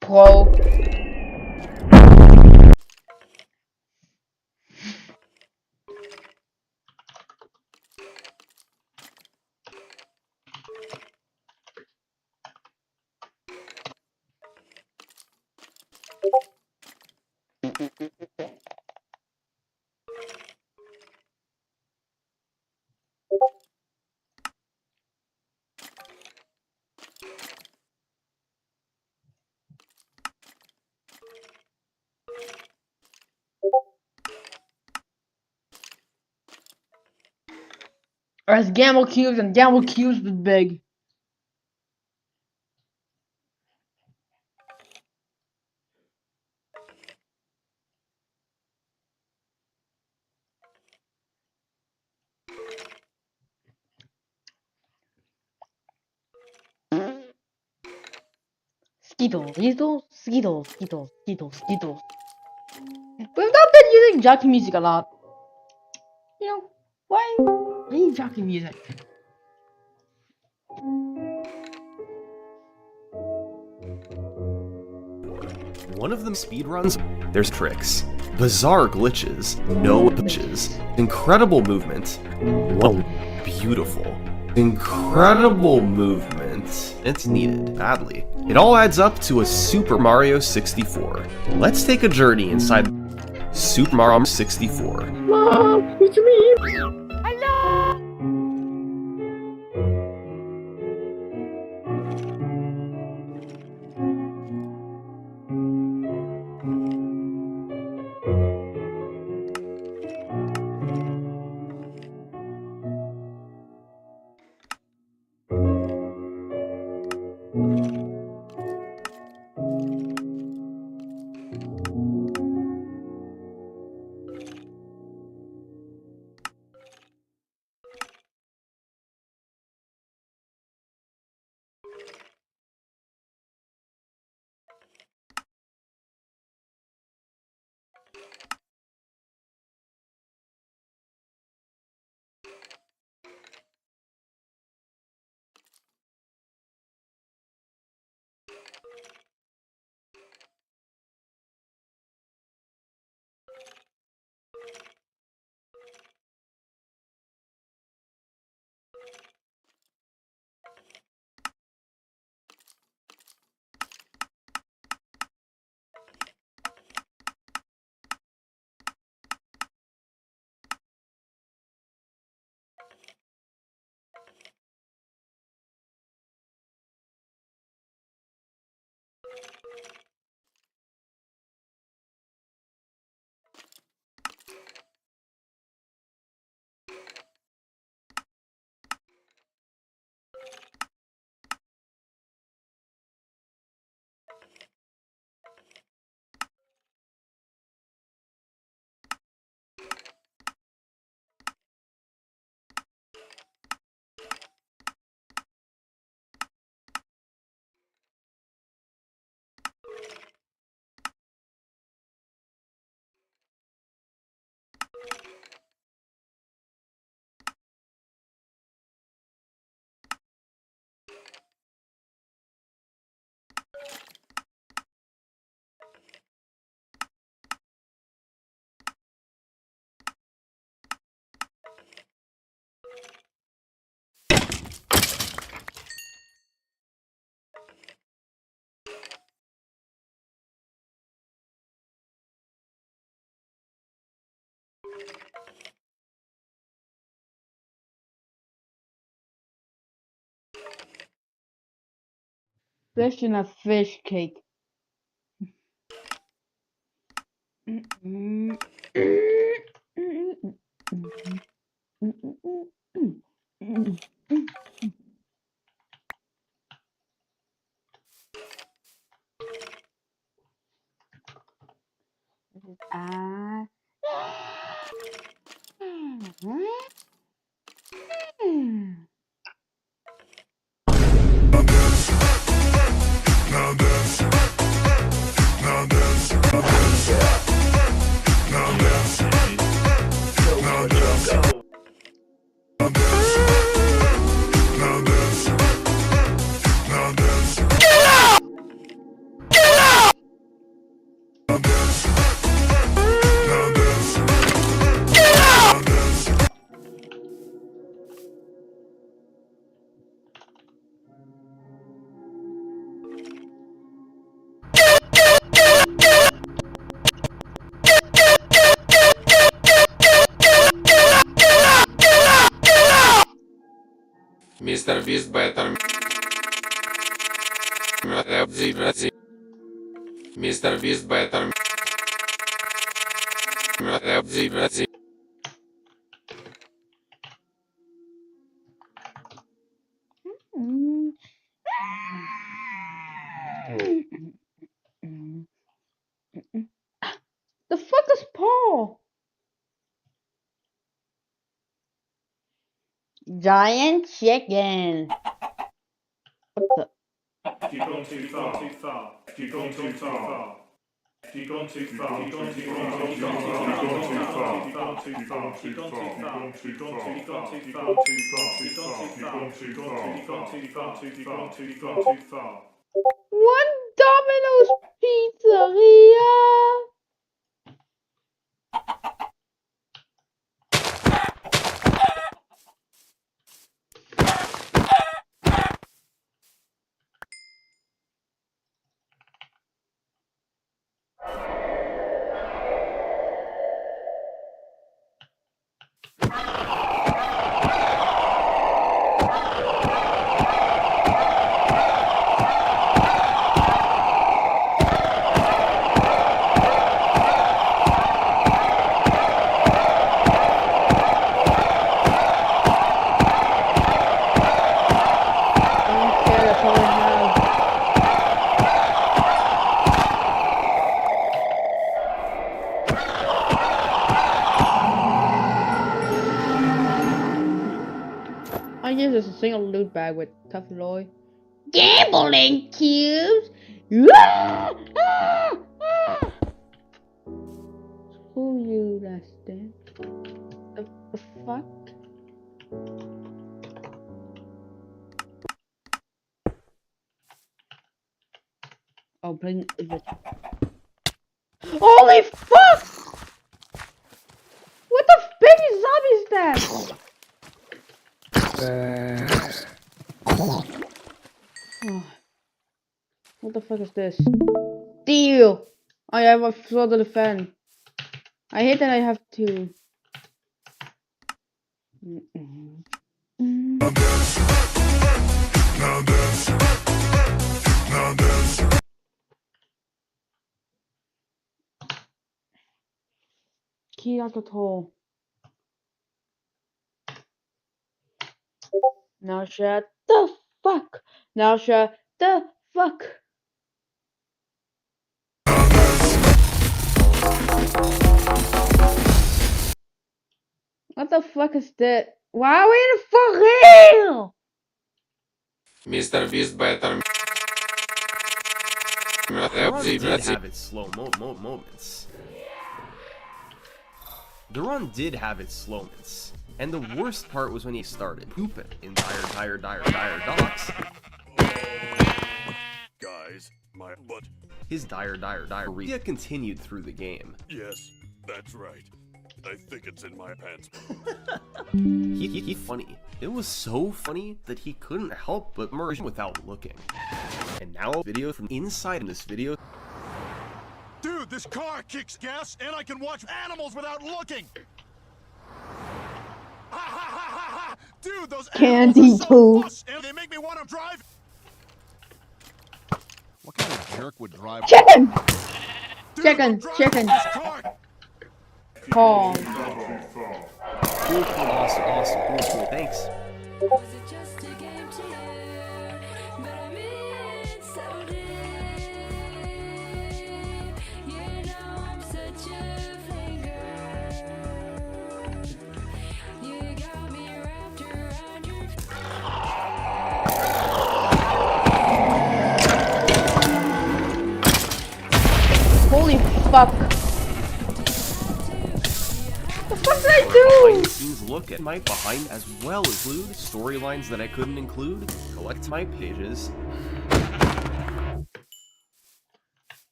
Pro. Or it's Gamble Cubes and Gamble Cubes was big. Skittles, Skittles, Skittles, Skittles, Skittles, Skittles. We've not been using jockey music a lot. You know, why? I need jockey music. One of them speedruns, there's tricks, bizarre glitches, no glitches, incredible movement. Whoa, beautiful. Incredible movement. It's needed badly. It all adds up to a Super Mario 64. Let's take a journey inside Super Mario 64. Mom, it's me. Fish in a fish cake. Mr. Beast better. Mr. Beast better. The fuck is Paul? Giant chicken. What the? You've gone too far. Too far. You've gone too far. You've gone too far. You've gone too far. You've gone too far. You've gone too far. You've gone too far. You've gone too far. You've gone too far. You've gone too far. You've gone too far. You've gone too far. You've gone too far. One Domino's Pizzeria. I use this a single loot bag with tough Lloyd. Gambling cubes! Screw you, Dustin. The fuck? Oh, playing. Holy fuck! What the baby zombie is that? Oh. What the fuck is this? Deal! I have a floor to defend. I hate that I have to. Key out the hole. Now shut the fuck. Now shut the fuck. What the fuck is that? Why are we in for real? Mr. Beast better. The run did have its slow moments. The run did have its slow moments. And the worst part was when he started. Stupid in dire docks. Guys, my butt. His dire diarrhea continued through the game. Yes, that's right. I think it's in my pants. He funny. It was so funny that he couldn't help but merge without looking. And now a video from inside in this video. Dude, this car kicks gas and I can watch animals without looking. Dude, those candy poo. And they make me want to drive. What kind of jerk would drive? Chicken! Chicken! Chicken! Oh. Cool, awesome. Cool, thanks. Holy fuck. What the fuck did I do? Behind the scenes look at my behind as well as include storylines that I couldn't include, collect my pages.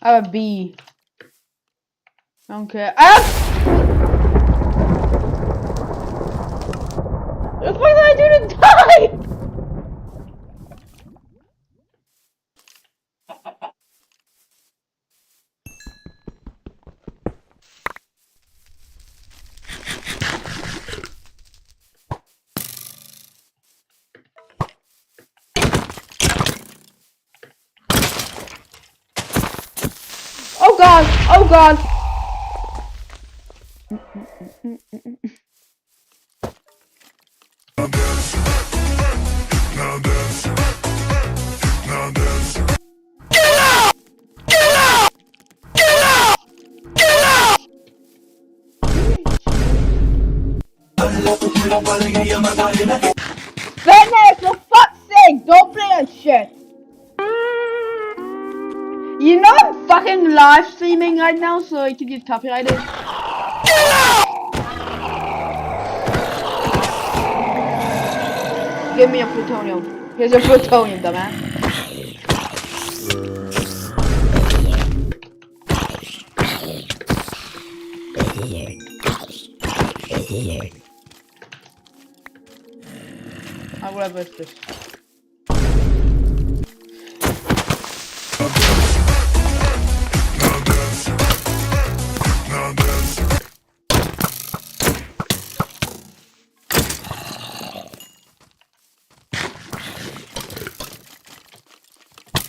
I have a B. I don't care. Ah! What did I do to die? Oh god! Oh god! Fitness, for fuck's sake, don't play that shit! You know I'm fucking live streaming right now, so I can get copyrighted. Give me a plutonium. Here's a plutonium, dumbass. Whatever it's this.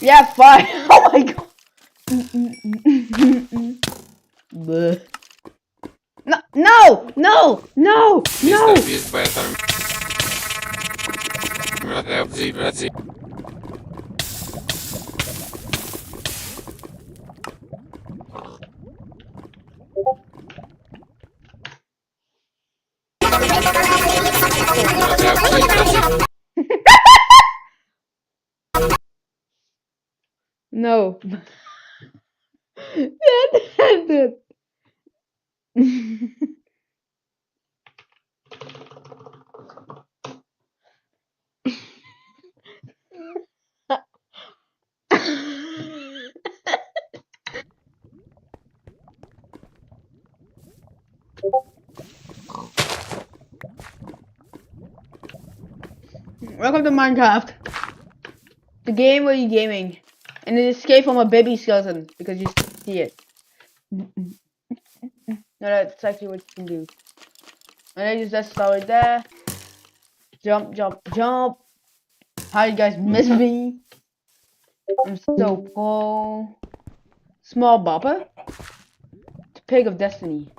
Yeah, fine. Oh my god. Bleh. No! Mr. Beast better. No. Yeah, Welcome to Minecraft. The game where you're gaming. And then escape from a baby skeleton because you see it. No, that's actually what you can do. And then you just start right there. Jump. How you guys miss me? I'm so cool. Small bopper. The pig of destiny.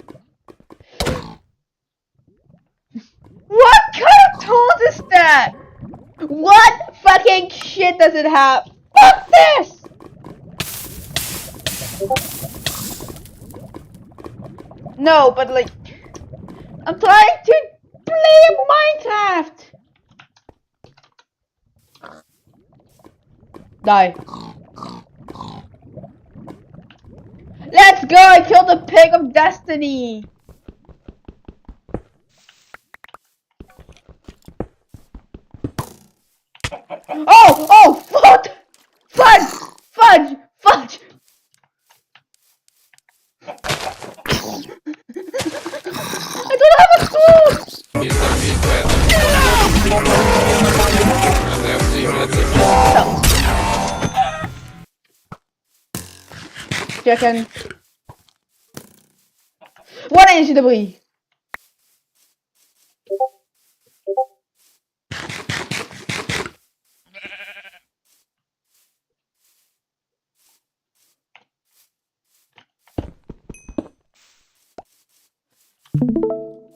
What kind of tools is that? What fucking shit does it have? Fuck this! No, but like, I'm trying to play Minecraft! Die. Let's go! I killed the pig of destiny! Oh! Fuck! Fudge! I don't have a sword! Mr. Beast better. Chicken. Voilà, il y a du débris.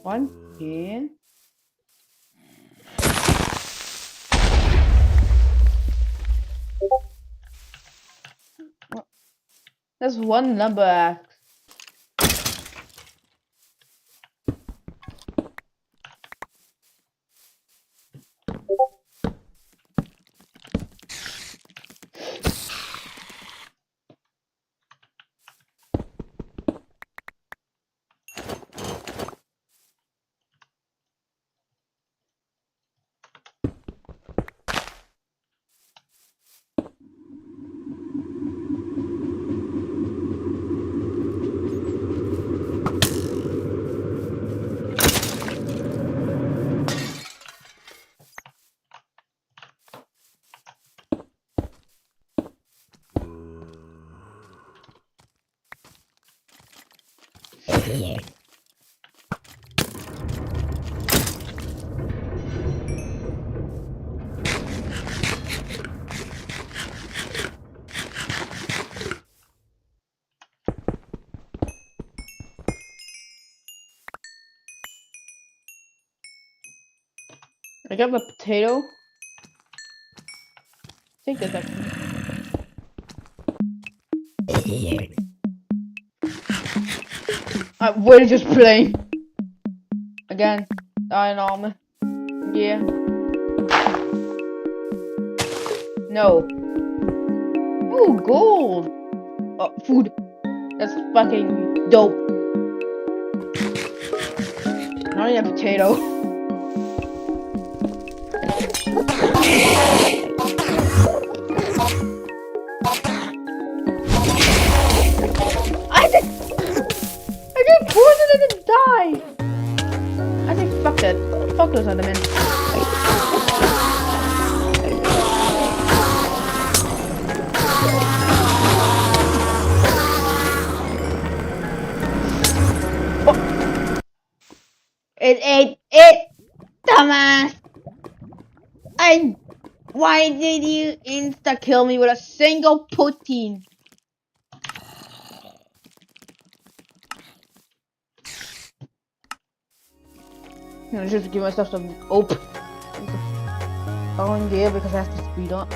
One here. That's one lumber axe. I got the potato. Take this actually. We're just playing. Again. Iron armor. Yeah. No. Ooh, gold. Oh, food. That's fucking dope. Now I have a potato. I did poison and it died. I think fuck that. Fuck those other men. It ate it, dumbass. Why did you insta kill me with a single protein? I just give myself some on there because I have to speed up.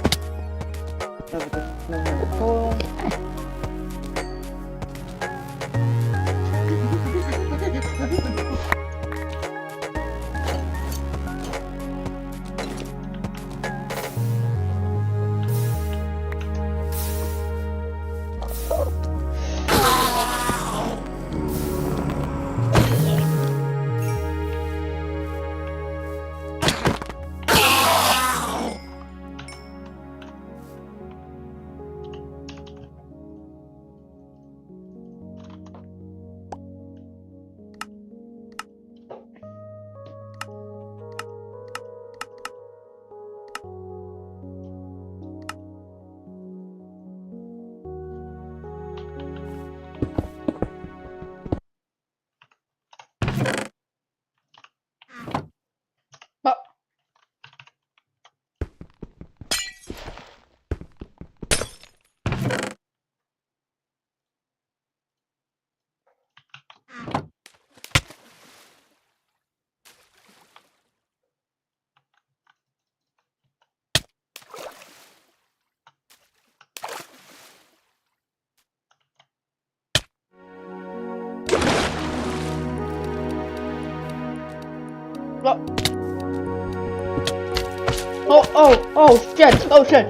Oh shit, oh shit.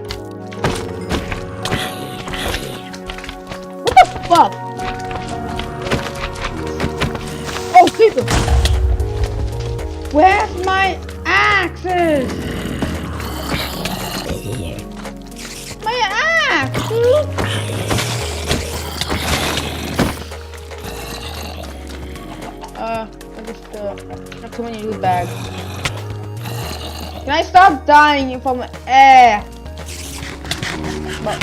What the fuck? Oh, people. Where's my axes? My axe, dude. I just, not too many loot bags. Can I stop dying from air? My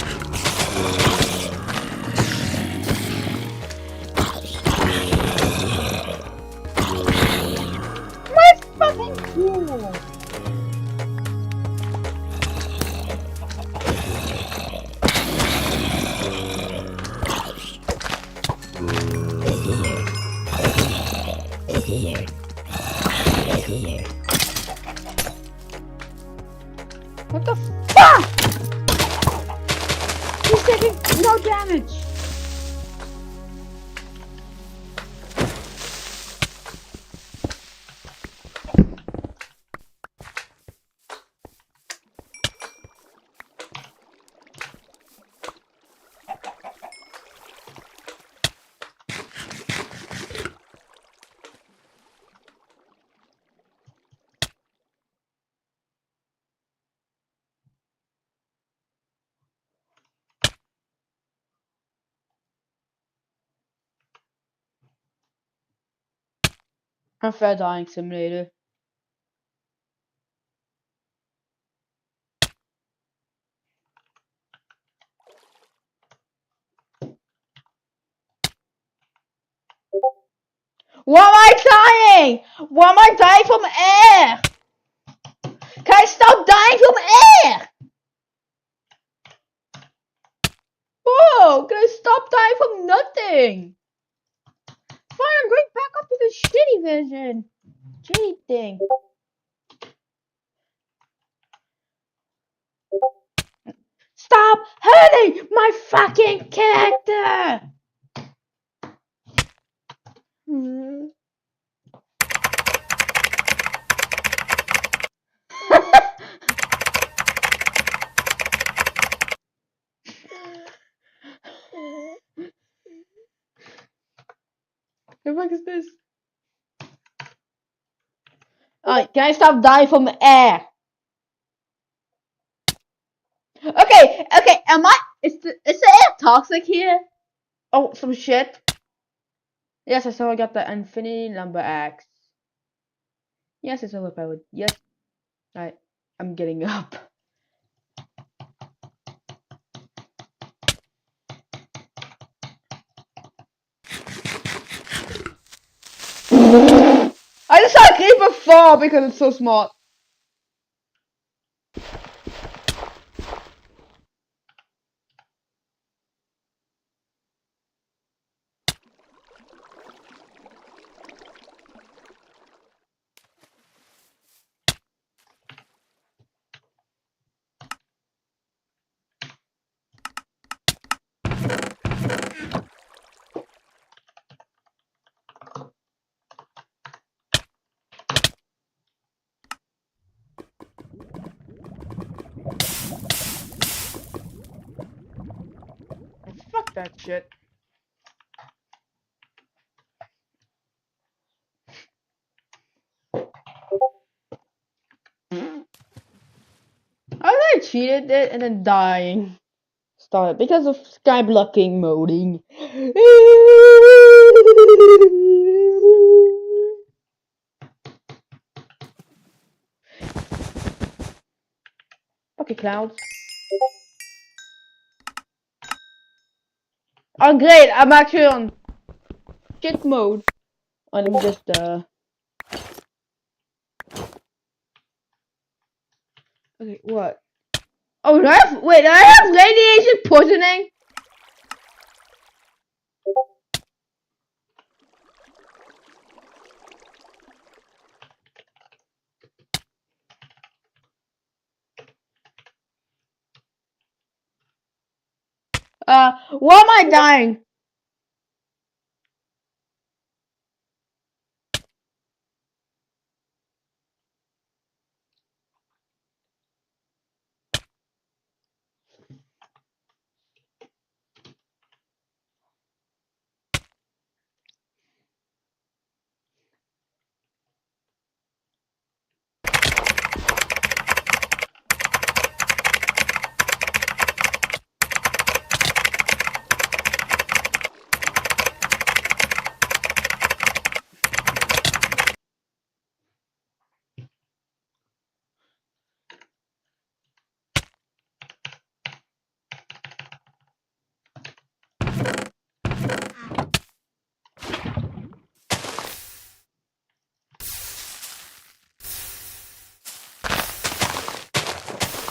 fucking cool. He's taking no damage. Unfair dying simulator. Why am I dying? Why am I dying from air? Can I stop dying from air? Whoa, can I stop dying from nothing? Fine, I'm going back up to the shitty version. Shitty thing. Stop hurting my fucking character! The fuck is this? Alright, can I stop dying from air? Okay, am I? Is the air toxic here? Oh, some shit. Yes, I saw I got the Infinity Lumber Axe. Yes, it's overpowered. Yes. Alright, I'm getting up. I just saw a creeper fall because it's so smart. Fuck that shit. I cheated it and then dying. Started because of sky blocking moding. Okay, clouds. Oh great, I'm actually on shit mode. Oh, let me just okay, what? Oh, do I have radiation poisoning? Why am I dying?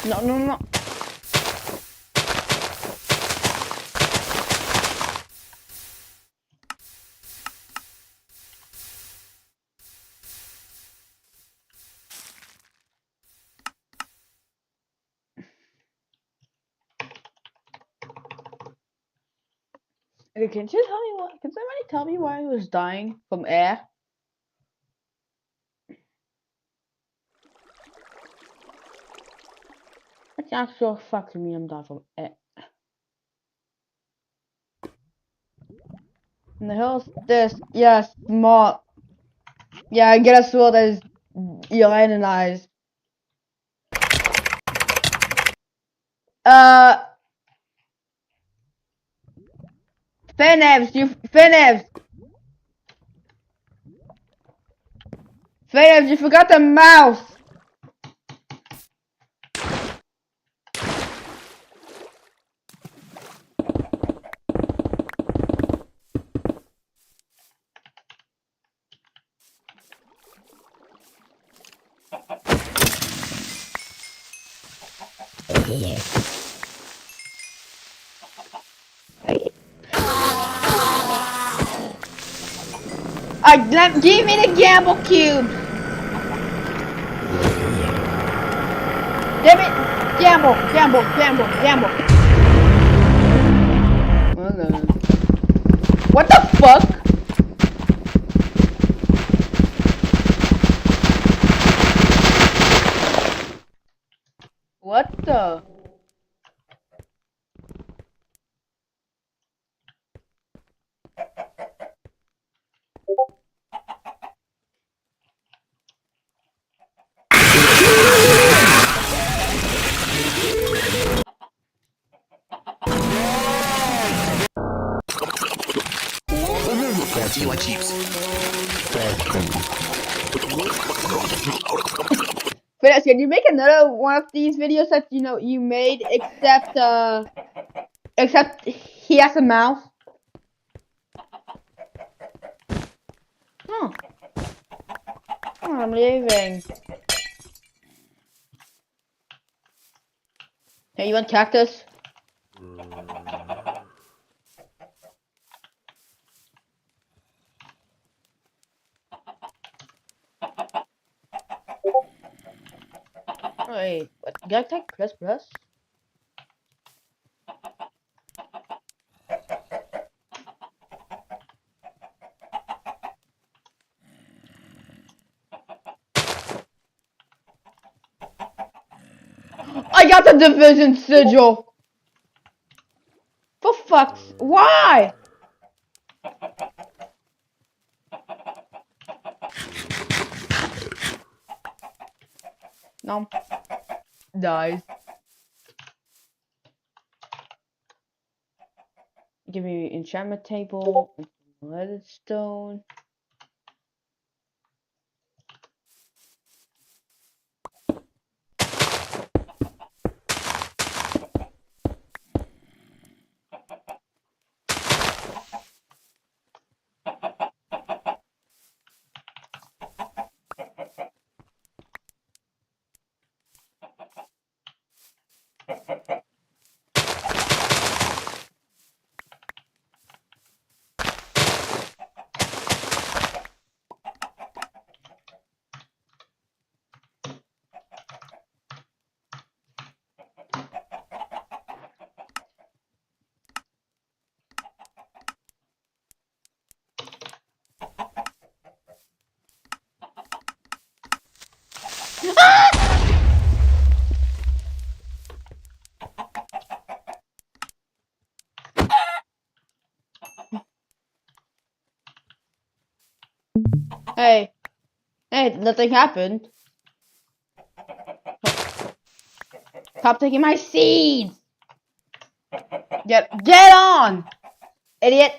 No. Okay, can you tell me what? Can somebody tell me why he was dying from air? It's not sure fuck to me. I'm dying from air. And the hell's this? Yeah, smart. Yeah, I get a sword that is ionized. Finevs, Finevs, you forgot the mouse. Give me the gamble cube. Damn it! Gamble. What the fuck? What the? Do you like cheeps? Finesse, can you make another one of these videos that you made except he has a mouth? Oh, I'm leaving. Hey, you want cactus? Wait, what? You gotta take press? I got the division sigil! For fuck's... Why? No. Dies. Give me enchantment table, redstone. Hey, nothing happened. Stop taking my seeds! Get on! Idiot!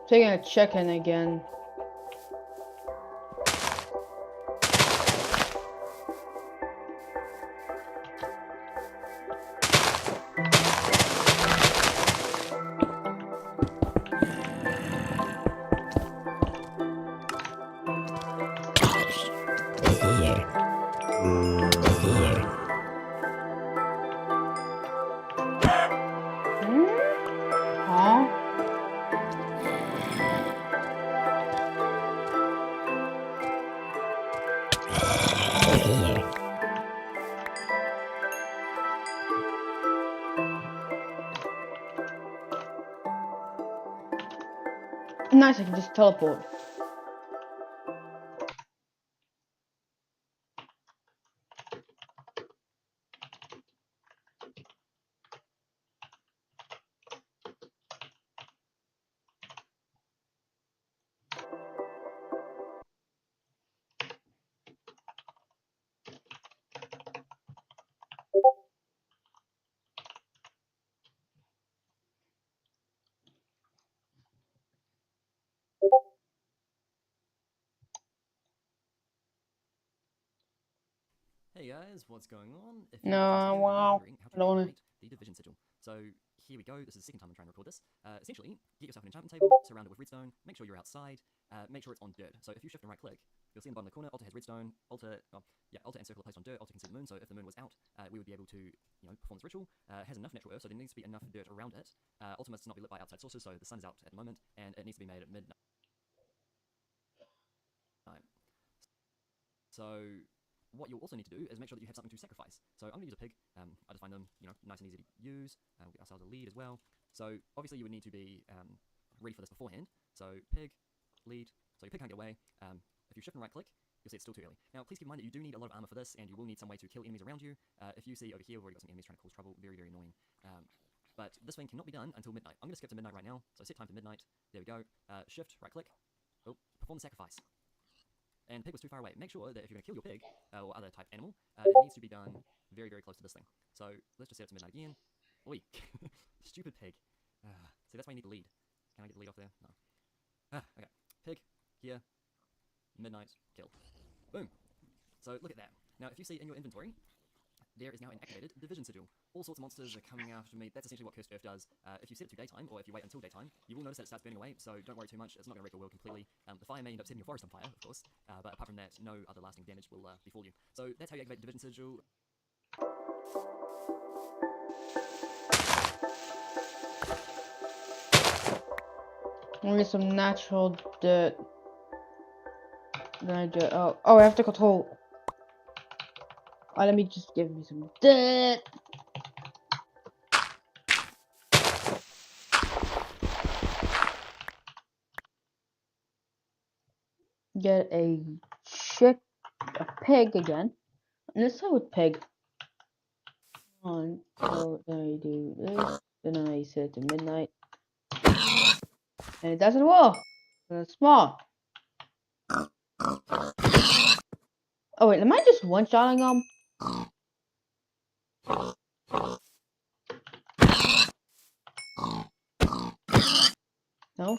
Taking a check-in again. Nice, I can just teleport. Hey guys, what's going on? If No, wow. I don't wanna... the Division Sigil. So here we go. This is the second time I'm trying to record this. Essentially, get yourself an enchantment table, surround it with redstone, make sure you're outside, make sure it's on dirt. So if you shift and right click, you'll see in the bottom of the corner, Alter has redstone, Alter and circle are placed on dirt, Alter can see the moon, so if the moon was out, we would be able to, perform this ritual. It has enough natural earth, so there needs to be enough dirt around it. Alter must not be lit by outside sources, so the sun is out at the moment, and it needs to be made at midnight. So what you'll also need to do is make sure that you have something to sacrifice. So I'm going to use a pig. I just find them, nice and easy to use. We'll get ourselves a lead as well. So obviously you would need to be ready for this beforehand. So pig, lead. So your pig can't get away. If you shift and right click, you'll see it's still too early. Now please keep in mind that you do need a lot of armor for this, and you will need some way to kill enemies around you. If you see over here, we've already got some enemies trying to cause trouble. Very, very annoying. But this thing cannot be done until midnight. I'm going to skip to midnight right now. So set time to midnight. There we go. Shift, right click. Oh, perform the sacrifice. And pig was too far away. Make sure that if you're going to kill your pig, or other type animal, it needs to be done very, very close to this thing. So let's just set it to midnight again. Oi! Stupid pig. See, that's why you need the lead. Can I get the lead off there? No. Okay. Pig, here, midnight, kill. Boom! So look at that. Now, if you see in your inventory, there is now an activated Division Sigil. All sorts of monsters are coming after me. That's essentially what Cursed Earth does. If you set it to daytime, or if you wait until daytime, you will notice that it starts burning away, so don't worry too much. It's not going to wreck your world completely. The fire may end up setting your forest on fire, of course, but apart from that, no other lasting damage will befall you. So that's how you activate Division Sigil. I need some natural dirt. Then I do. Oh, I have to control. Let me just give me some dirt. Get a pig again. And let's start with pig. So I do this. Then I set it to midnight. And it doesn't work. It's small. Oh wait, am I just one-shotting them? No?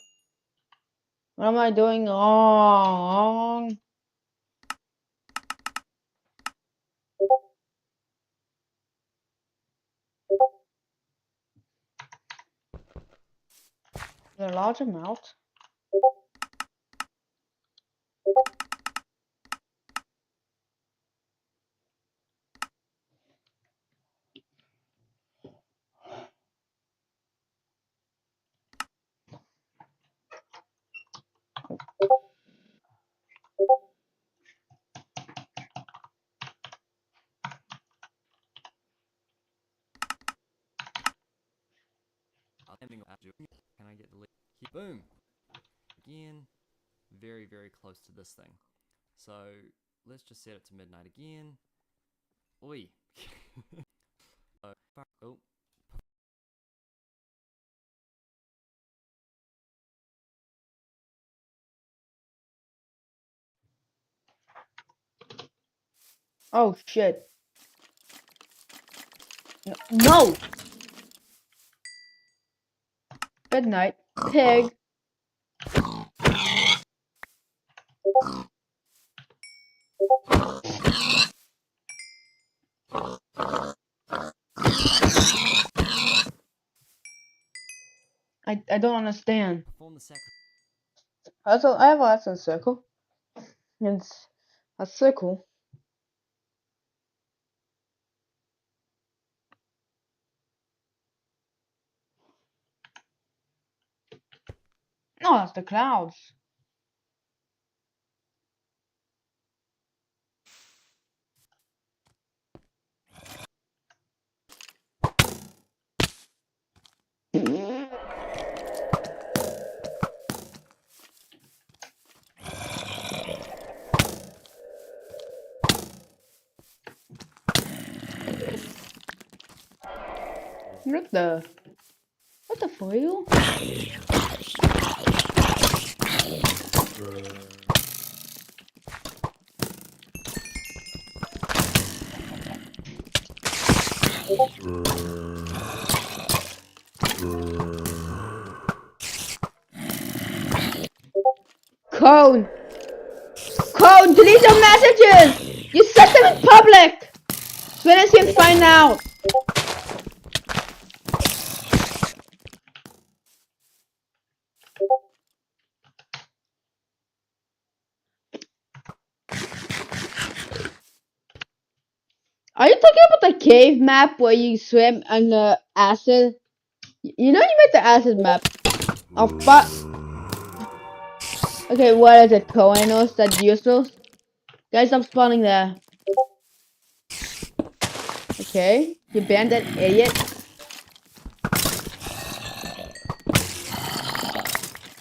What am I doing wrong? A large amount. Can I get the lead? Boom! Again, very, very close to this thing. So let's just set it to midnight again. Oi! Oh. Oh shit. No! Good night, pig. I don't understand. Also, I have a circle. It's a circle. No, that's the clouds. What the foil? Cone! Cone, delete your messages! You set them in public! So as can find out! Are you talking about the cave map where you swim on the acid? You know you made the acid map. Oh fuck. Okay, what is it? Coenos? That's useless? Guys, stop spawning there. Okay, you banned that idiot.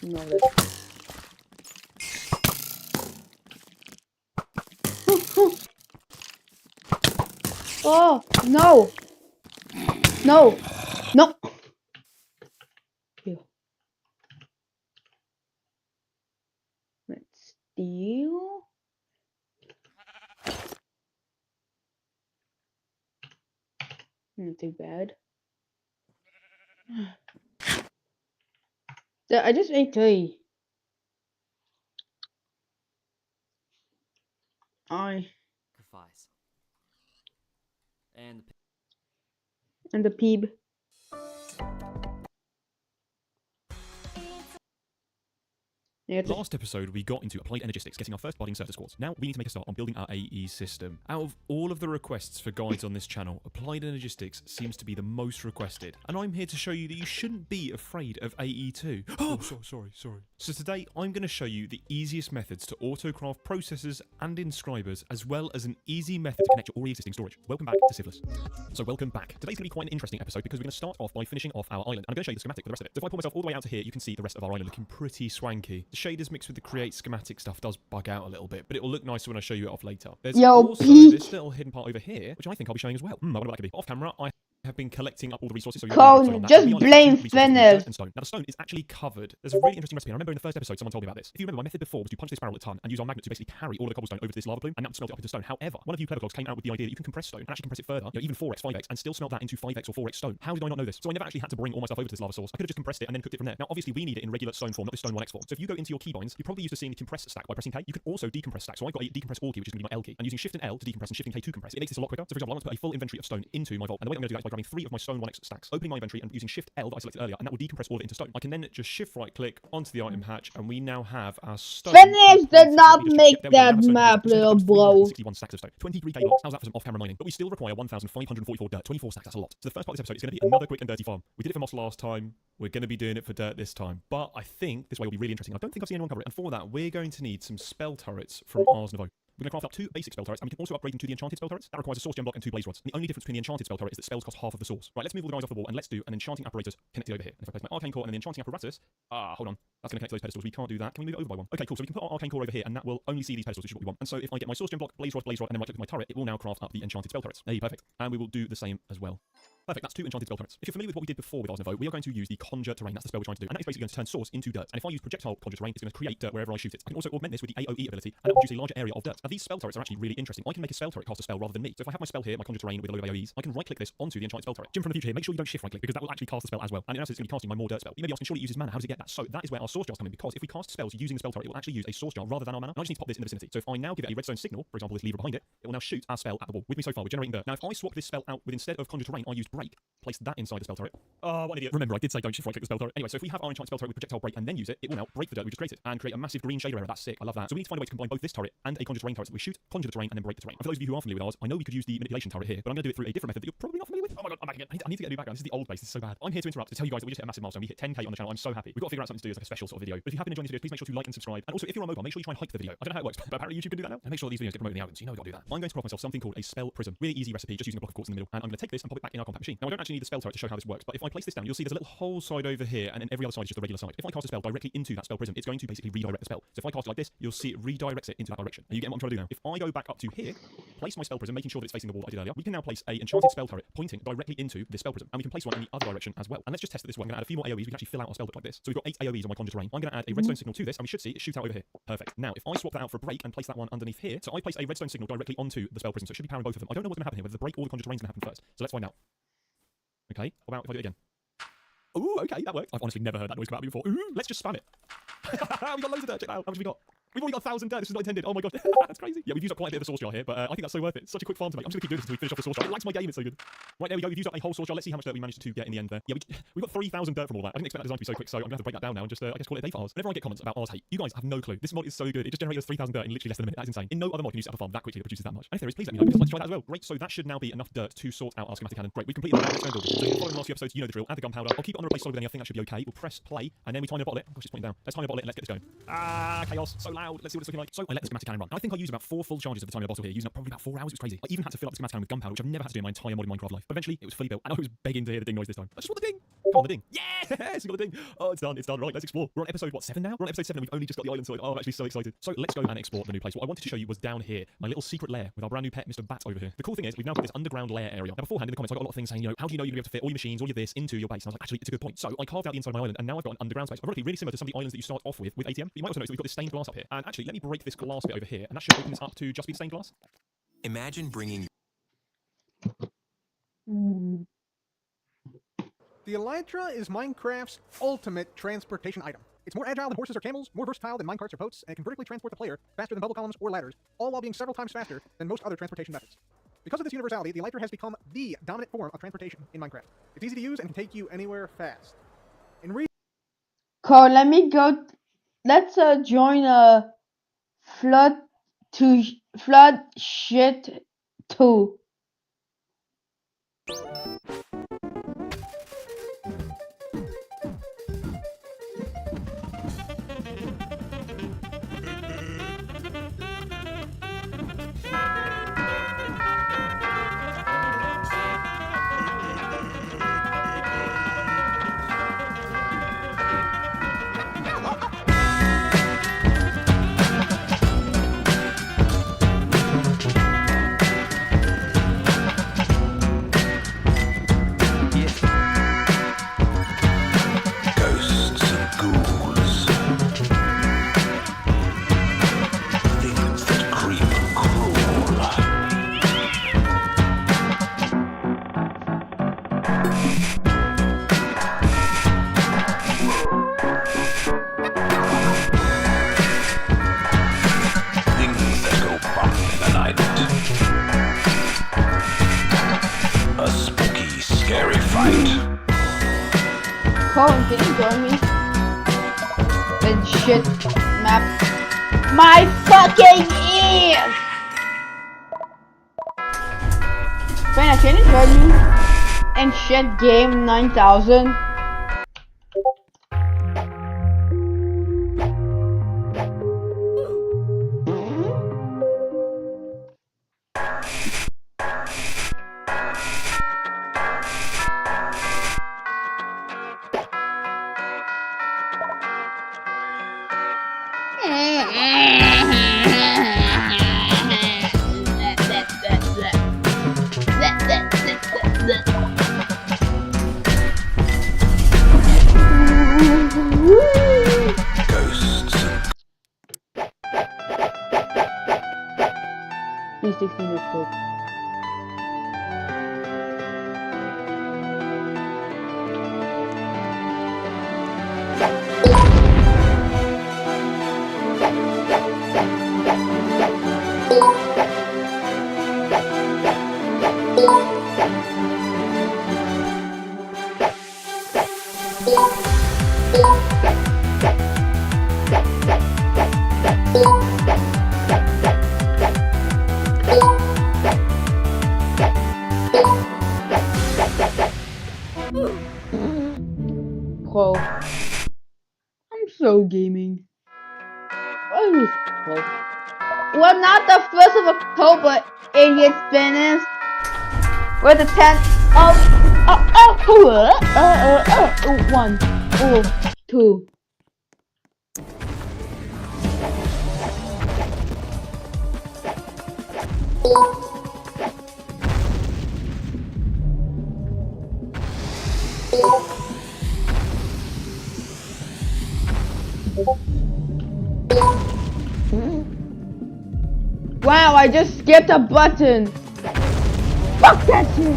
No, oh, no. No. No. Here. Let's steal. Not too bad. Yeah, I just ate 3. Sacrifice. And the peeb. Last episode, we got into Applied Energistics, getting our first budding Certus quartz. Now, we need to make a start on building our AE system. Out of all of the requests for guides on this channel, Applied Energistics seems to be the most requested. And I'm here to show you that you shouldn't be afraid of AE2. Oh, sorry. So today, I'm going to show you the easiest methods to autocraft processors and inscribers, as well as an easy method to connect your already existing storage. Welcome back to Civless. So welcome back. Today's going to be quite an interesting episode because we're going to start off by finishing off our island. And I'm going to show you the schematic for the rest of it. So if I pull myself all the way out to here, you can see the rest of our island looking pretty swanky. The shaders mixed with the create schematic stuff does bug out a little bit, but it will look nicer when I show you it off later. There's also this little hidden part over here, which I think I'll be showing as well. I wonder what that could be. Off camera, I have been collecting up all the resources. So Cone, just blame Finish. And stone. Now the stone is actually covered. There's a really interesting recipe. And I remember in the first episode someone told me about this. If you remember, my method before was to punch this barrel a ton and use our magnet to basically carry all of the cobblestone over to this lava plume and that would smelt it up into stone. However, one of you clever clogs came out with the idea that you can compress stone and actually compress it further, even 4x, 5x, and still smelt that into 5x or 4x stone. How did I not know this? So I never actually had to bring all my stuff over to this lava source. I could have just compressed it and then cooked it from there. Now obviously we need it in regular stone form, not this stone 1x form. So if you go into your keybinds, you're probably used to seeing the compress stack by pressing K. You can also decompress stack. So I've got a decompress all key, which is going to be my L key, and using shift and L to decompress and shifting K to compress. It makes this a lot quicker. So for example, I want to put a full inventory of stone into my vault, and the way I'm going to do that is by grabbing 3 of my stone 1x stacks, opening my inventory and using shift L that I selected earlier, and that will decompress all of it into stone. I can then just shift right click onto the item hatch, and we now have our stone. Finish did not make that map, little bro. 61 stacks of stone, 23k blocks. How's that for some off-camera mining? But we still require 1,544 dirt, 24 stacks. That's a lot. So the first part of this episode is going to be another quick and dirty farm. We did it for moss last time. We're going to be doing it for dirt this time. But I think this way will be really interesting. I don't think I've seen anyone cover it. And for that, we're going to need some spell turrets from Ars Nouveau. We're going to craft up 2 basic spell turrets, and we can also upgrade them to the enchanted spell turrets. That requires a source gem block and 2 blaze rods. And the only difference between the enchanted spell turret is that spells cost half of the source. Right, let's move all the guys off the wall, and let's do an enchanting apparatus connected over here. And if I place my arcane core and then the enchanting apparatus, hold on, that's going to connect to those pedestals. We can't do that. Can we move it over by one? Okay, cool. So we can put our arcane core over here, and that will only see these pedestals, which is what we want. And so if I get my source gem block, blaze rod, and then right click with my turret, it will now craft up the enchanted spell turrets. Hey, perfect. And we will do the same as well. Perfect, that's 2 enchanted spell turrets. If you're familiar with what we did before with Ars Nouveau, we are going to use the Conjure Terrain. That's the spell we're trying to do. And that is basically going to turn source into dirt. And if I use projectile Conjure Terrain, it's going to create dirt wherever I shoot it. I can also augment this with the AoE ability, and that will produce a larger area of dirt. Now these spell turrets are actually really interesting. I can make a spell turret cast a spell rather than me. So if I have my spell here, my Conjure Terrain with a load of AoEs, I can right click this onto the enchanted spell turret. Jim from the future here, make sure you don't shift right click because that will actually cast the spell as well. And it also is going to be casting my more dirt spell. You may be asking, surely it uses mana, how does it get that? So that is where our source jars come in, because if we cast spells using the spell turret, it will actually use a source jar rather than our mana. And I just need to pop this in the vicinity. So if I now give it a redstone signal, for example this lever behind it, it will now shoot our spell at the wall. With me so far, we're generating dirt. Now if I swap this spell out with, instead of Conjure Terrain, I used Break, place that inside the spell turret. Oh, what an idiot. Remember, I did say don't shift right click the spell turret. Anyway, so if we have our enchanted spell turret with projectile break and then use it, it will now break the dirt we just created and create a massive green shader area. That's sick. I love that. So we need to find a way to combine both this turret and a Conjure Terrain turret that we shoot, conjure the terrain, and then break the terrain. And for those of you who are familiar with ours, I know we could use the manipulation turret here, but I'm going to do it through a different method that you're probably not familiar with. Oh my god, I'm back again. I need to get a new background. This is the old base. This is so bad. I'm here to interrupt to tell you guys that we just hit a massive milestone. We hit 10k on the channel. I'm so happy. We've got to figure out something to do as like a special sort of video. But if you have been enjoying this video, please make sure to like and subscribe. And also, if you're on mobile, make sure you try and hype the video. I don't know how it works, but apparently YouTube can do that now. And make sure these videos get promoted in the algorithms. You know we've got to do that. I'm going to craft myself something called a spell prism. Really easy recipe, just using a block of quartz in the middle. And I'm going to take this and pop it back in our compact machine. Now I don't actually need the spell turret to show how this works, but if I place this down, you'll see there's a little whole side over here, and then every other side is just a regular side. If I cast a spell directly into that spell prism, it's going to basically redirect the spell. So if I cast it like this, you'll see it redirects it into that direction. And you get what I'm trying to do now. If I go back up to here, place my spell prism, making sure that it's facing the wall that I did earlier, we can now place a enchanted spell turret pointing directly into this spell prism. And we can place one in the other direction as well. And let's just test that this way. I'm going to add a few more AoEs. We can actually fill out our spell book like this. So we've got 8 AoEs on my Conjure Terrain. I'm going to add a redstone signal to this, and we should see it shoot out over here. Perfect. Now, if I swap that out for a break and place that one underneath here, so I place a redstone signal directly onto the spell prism, so it should be powering both of them. I don't know what's going to happen here, whether the break or the Conjure Terrain is going to happen first. So let's find out. Okay, what about if I do it again? Ooh, okay, that worked. I've honestly never heard that noise come out of me before. Ooh, let's just spam it. We got loads of dirt. Check that out. How much have we got? We've already got 1,000 dirt. This is not intended. Oh my god, that's crazy. Yeah, we've used up quite a bit of the source jar here, but I think that's so worth it. It's such a quick farm to make. I'm just gonna keep doing this until we finish off the source jar. It likes my game. It's so good. Right, there we go. We've used up a whole source jar. Let's see how much dirt we managed to get in the end there. Yeah, we got 3,000 dirt from all that. I didn't expect that design to be so quick, so I'm gonna have to break that down now and just I guess call it a day for ours. Whenever I get comments about Ars hate, you guys have no clue. This mod is so good. It just generates 3,000 dirt in literally less than a minute. That's insane. In no other mod can you set up a farm that quickly that produces that much. And if there is, please let me know because I'd like to try that as well. Great. So that should now be enough dirt to sort out our schematic cannon. Great. We completed the redstone building. So in the following last few episodes, you know the drill. Add the gunpowder. I'll keep it on the replace solid with any. I think that should be okay. We'll press play and then we time the bottle it. Oh gosh, it's pointing down. Let's time the bottle it and let's get this going. Ah, chaos. So loud. Let's see what it's looking like. So I let the schematic cannon run. I think I used about 4 full charges of the time of the bottle here, using up probably about 4 hours. It was crazy. I even had to fill up the schematic cannon with gunpowder, which I've never had to do in my entire mod in Minecraft life. But eventually, it was fully built, and I was begging to hear the ding noise this time. I just want the ding. Come on, the ding. Yes, we got the ding. Oh, it's done. It's done. Right, let's explore. We're on episode, what, 7 now? We're on episode 7, and we've only just got the island sorted. Oh, I'm actually so excited. So let's go and explore the new place. What I wanted to show you was down here, my little secret lair with our brand new pet, Mr. Bat, over here. The cool thing is, we've now got this underground lair area. Now, beforehand, in the comments, I got a lot of things saying, you know, how do you know you're going to be able to fit all your machines, all your this into your base? And I was like, actually, it's a good point. So I carved out the inside of my island, and now I've got an underground space. Ironically, really similar to some of the islands that you start off with ATM. But you might also notice that we've got this stained glass up here. And actually, let me break this glass bit over here, and that should open this up to just be the stained glass. Imagine bringing. The Elytra is Minecraft's ultimate transportation item. It's more agile than horses or camels, more versatile than minecarts or boats, and it can vertically transport the player faster than bubble columns or ladders, all while being several times faster than most other transportation methods. Because of this universality, the Elytra has become the dominant form of transportation in Minecraft. It's easy to use and can take you anywhere fast. Cool, let me go. Let's join a flood shit 2. can you join me? That shit map. My fucking ears! Fena, can you join me? And shit game 9000. Please 16 is cool. Pro. I'm so gaming. Oh, pro. Well, not the 1st of October, idiot spinners. We're the 10th of 1, 2. Wow, I just skipped a button. Fuck that shit.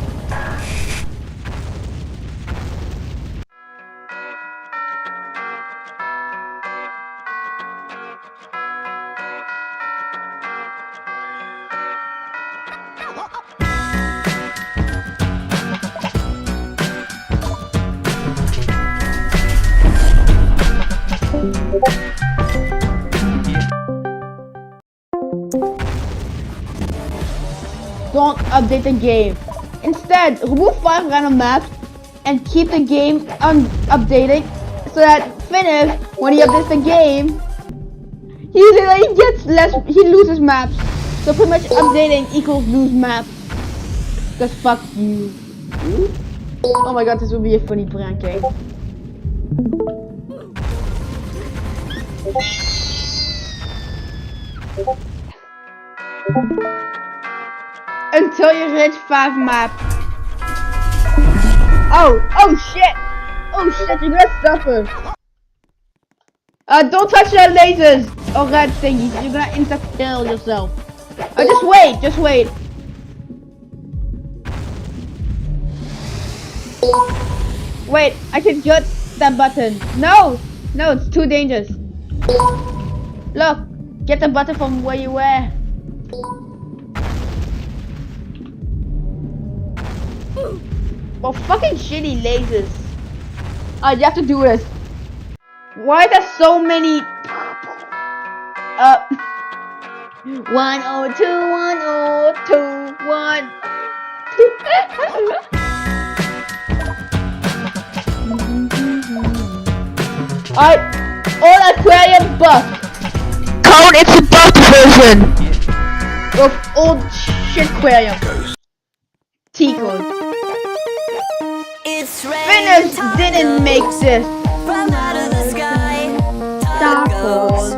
Don't update the game. Instead, remove 5 random maps and keep the game updating so that Finish, when he updates the game, he loses maps. So pretty much updating equals lose maps. Cause fuck you. Oh my god, this would be a funny prank, eh? Until you reach 5 maps. Oh shit! Oh shit, you're gonna suffer. Don't touch the lasers or red thingies. You're gonna insta-kill yourself. Just wait. Wait, I can judge that button. No, it's too dangerous. Look, get the button from where you were. Oh, fucking shitty lasers. You have to do this. Why are there so many? 102, 102, 1. Alright, all aquarium buff. Code, it's the buff version of old shit aquarium. T-code. Finish didn't make this. From out of the sky, Tacos.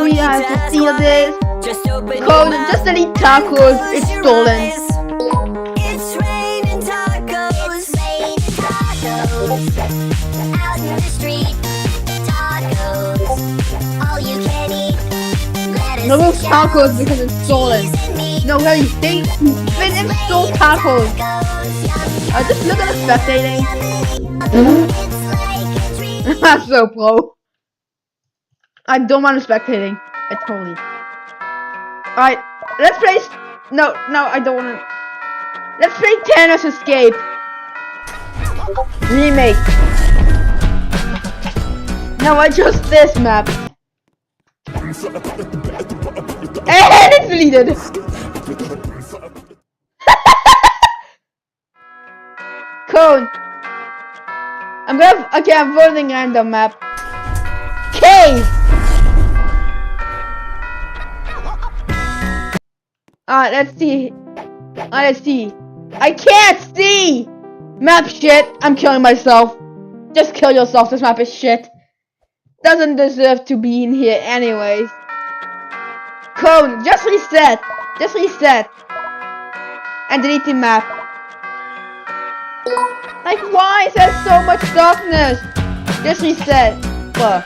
We have to steal this. Just open Code, just delete tacos. It's stolen. It's raining tacos. Out in the street, tacos. All you can eat. Remove tacos because it's stolen. No, really, Finish stole tacos. Just look at the spectating. That's so pro. I don't want to spectating. I totally. Alright, let's play. No, I don't want to. Let's play Thanos Escape Remake. No, I chose this map. And it's deleted. Code. I'm voting random map. Cave. Let's see. Let's see. I can't see. Map shit. I'm killing myself. Just kill yourself. This map is shit. Doesn't deserve to be in here anyways. Code. Just reset. Just reset. And delete the map. Like, why is there so much darkness? Just reset. Fuck.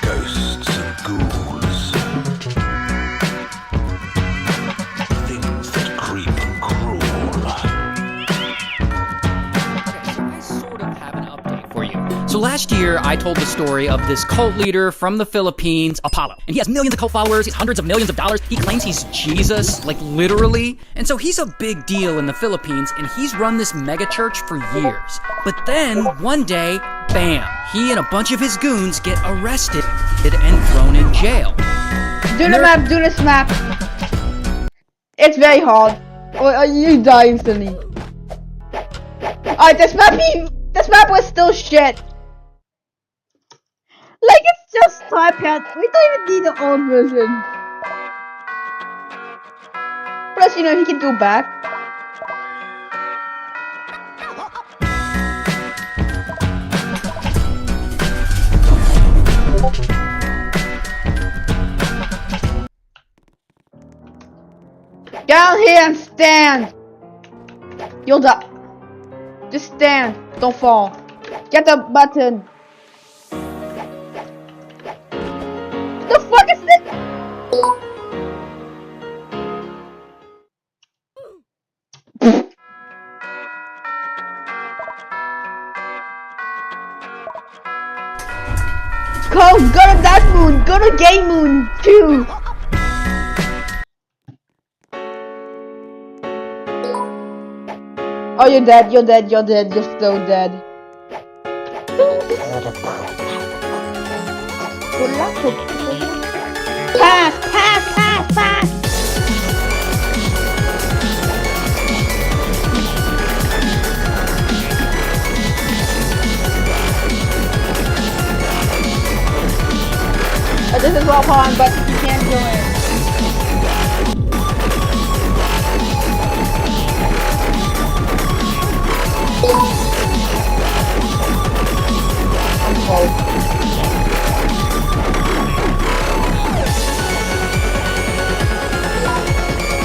Ghosts and ghouls. Things that creep and crawl. I sort of have an update for you. So last year, I told the story of this cult leader from the Philippines, Apollo. And he has millions of cult followers, he has hundreds of millions of dollars. He claims he's Jesus, like literally. And so he's a big deal in the Philippines, and he's run this mega church for years. But then, one day, bam, he and a bunch of his goons get arrested and thrown in jail. Do the map, do this map. It's very hard. Or you die instantly. Alright, this map was still shit. Like, it's just typepad. We don't even need the old version. Plus, you know, he can go back. Down here and stand. You'll die. Just stand. Don't fall. Get the button. The fuck is this? Go to that moon. Go to gay moon too. Oh, you're dead, you're dead, you're dead, you're so dead. Pass, pass, pass, pass! This is well pawn, but you can't do it.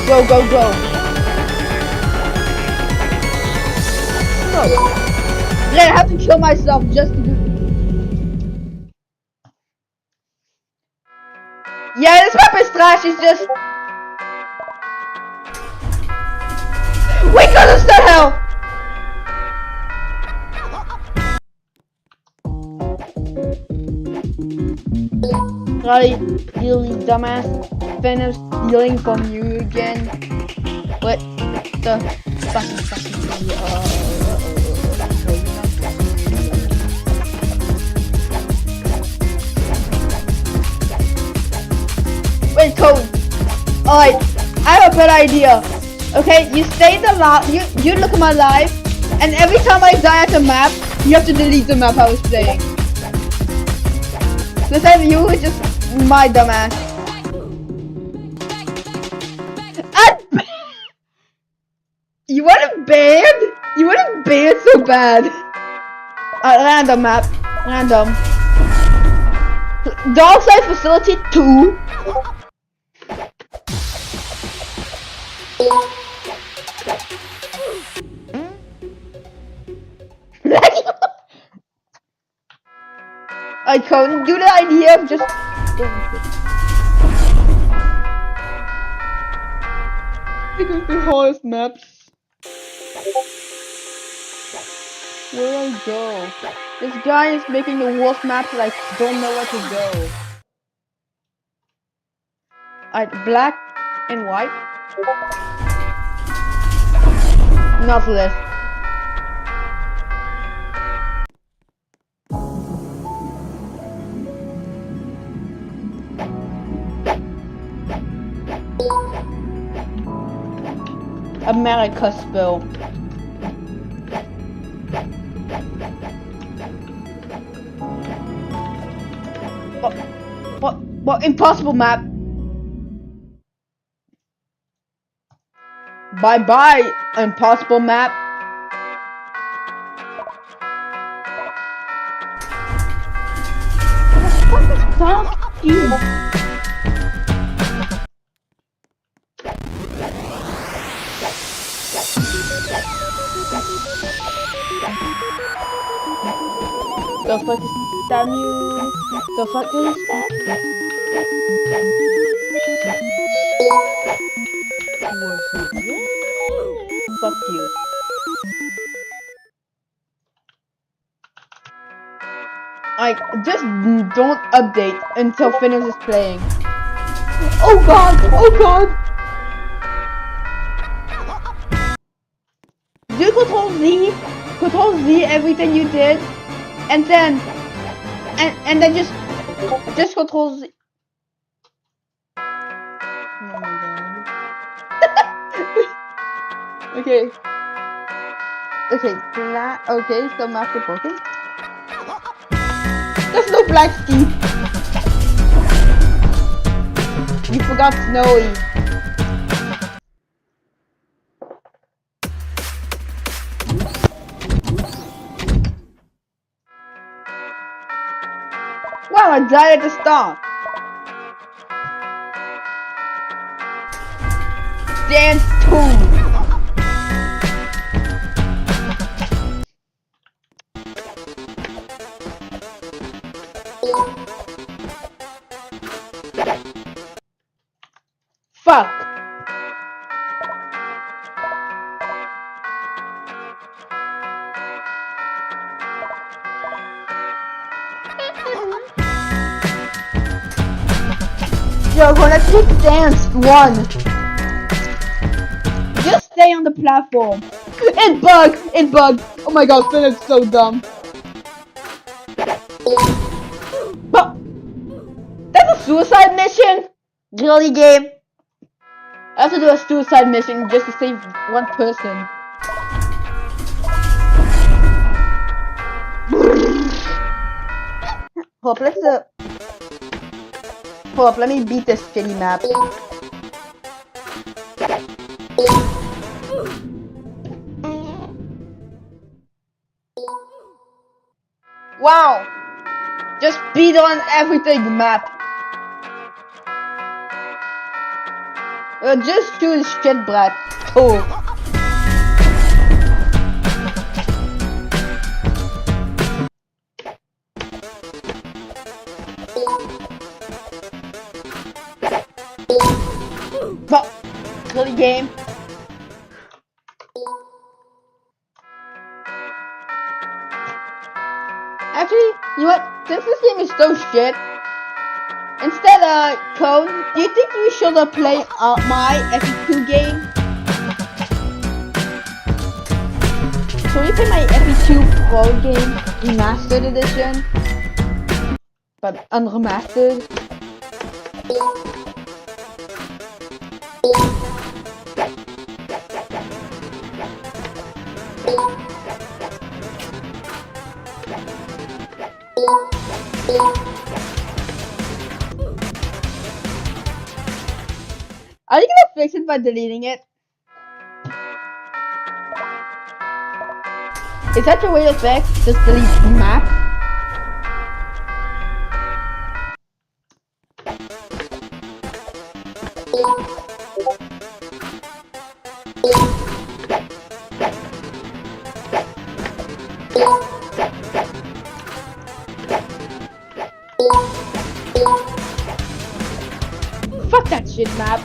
Go, go, go. No. Yeah, I have to kill myself just to do. Yeah, this map is trash, it's just. Wait, God, it's the hell! Right, you dumbass. Finish stealing from you again. What the fucking Wait, Code. Alright, I have a better idea. Okay, you stay in the lab, you look at my live, and every time I die at the map, you have to delete the map I was playing. This time you were just my dumbass. You want it banned? You want it banned so bad. Random map. Random. Darkside Facility 2. I couldn't do the idea of just. Because the hardest maps. Where do I go? This guy is making the worst maps and I don't know where to go. Alright, black and white. Nautilus. America spill. What impossible map? Bye bye, impossible map. Fuck you. The fuck is that you? The fuck is that? Fuck you. Like, just don't update until Finish is playing. Oh god! Oh god! Do Control Z everything you did, and then just Control Z. Oh my god. Okay. Okay, so Master Broken. There's no Black Ski. You forgot Snowy. Wow, I died at the start. Dance 2. Fuck. Yo, gonna pick dance 1. Just stay on the platform. It bugged. Oh my god, Finn is so dumb. But that's a suicide mission? Really, game? I have to do a suicide mission just to save one person. Hold up, let me beat this shitty map. Wow! Just beat on everything map. Just choose shit brat. Oh. But, really game. Actually, you know what? Since this game is so shit, instead Cone, do you think you should play my FE2 game? So we play my FE2 Pro game, Remastered Edition, but unremastered. Are you gonna fix it by deleting it? Is that your way to fix? Just delete the map? Fuck that shit map.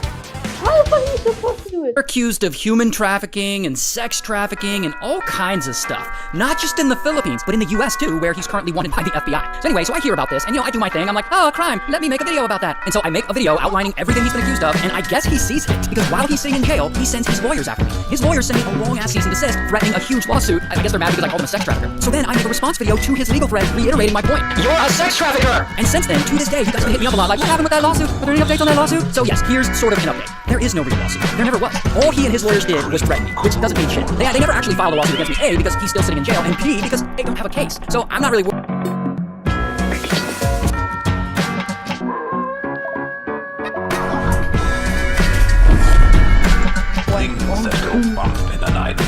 How the fuck are you supposed to do it? They're accused of human trafficking and sex trafficking and all kinds of stuff. Not just in the Philippines, but in the US too, where he's currently wanted by the FBI. So anyway, so I hear about this, and I do my thing. I'm like, oh, a crime. Let me make a video about that. And so I make a video outlining everything he's been accused of, and I guess he sees it, because while he's sitting in jail, he sends his lawyers after me. His lawyers send me a long-ass cease and desist, threatening a huge lawsuit. I guess they're mad because I called him a sex trafficker. So then I make a response video to his legal thread, reiterating my point. You're a sex trafficker! And since then, to this day, you guys have been hitting me up a lot, like, what happened with that lawsuit? Are there any updates on that lawsuit? So yes, here's sort of an update. There is no real lawsuit. There never was. All he and his lawyers did was threaten me, which doesn't mean shit. They never actually filed a lawsuit against me, A, because he's still sitting in jail, and B, because they don't have a case. So I'm not really Things that go bump in the night.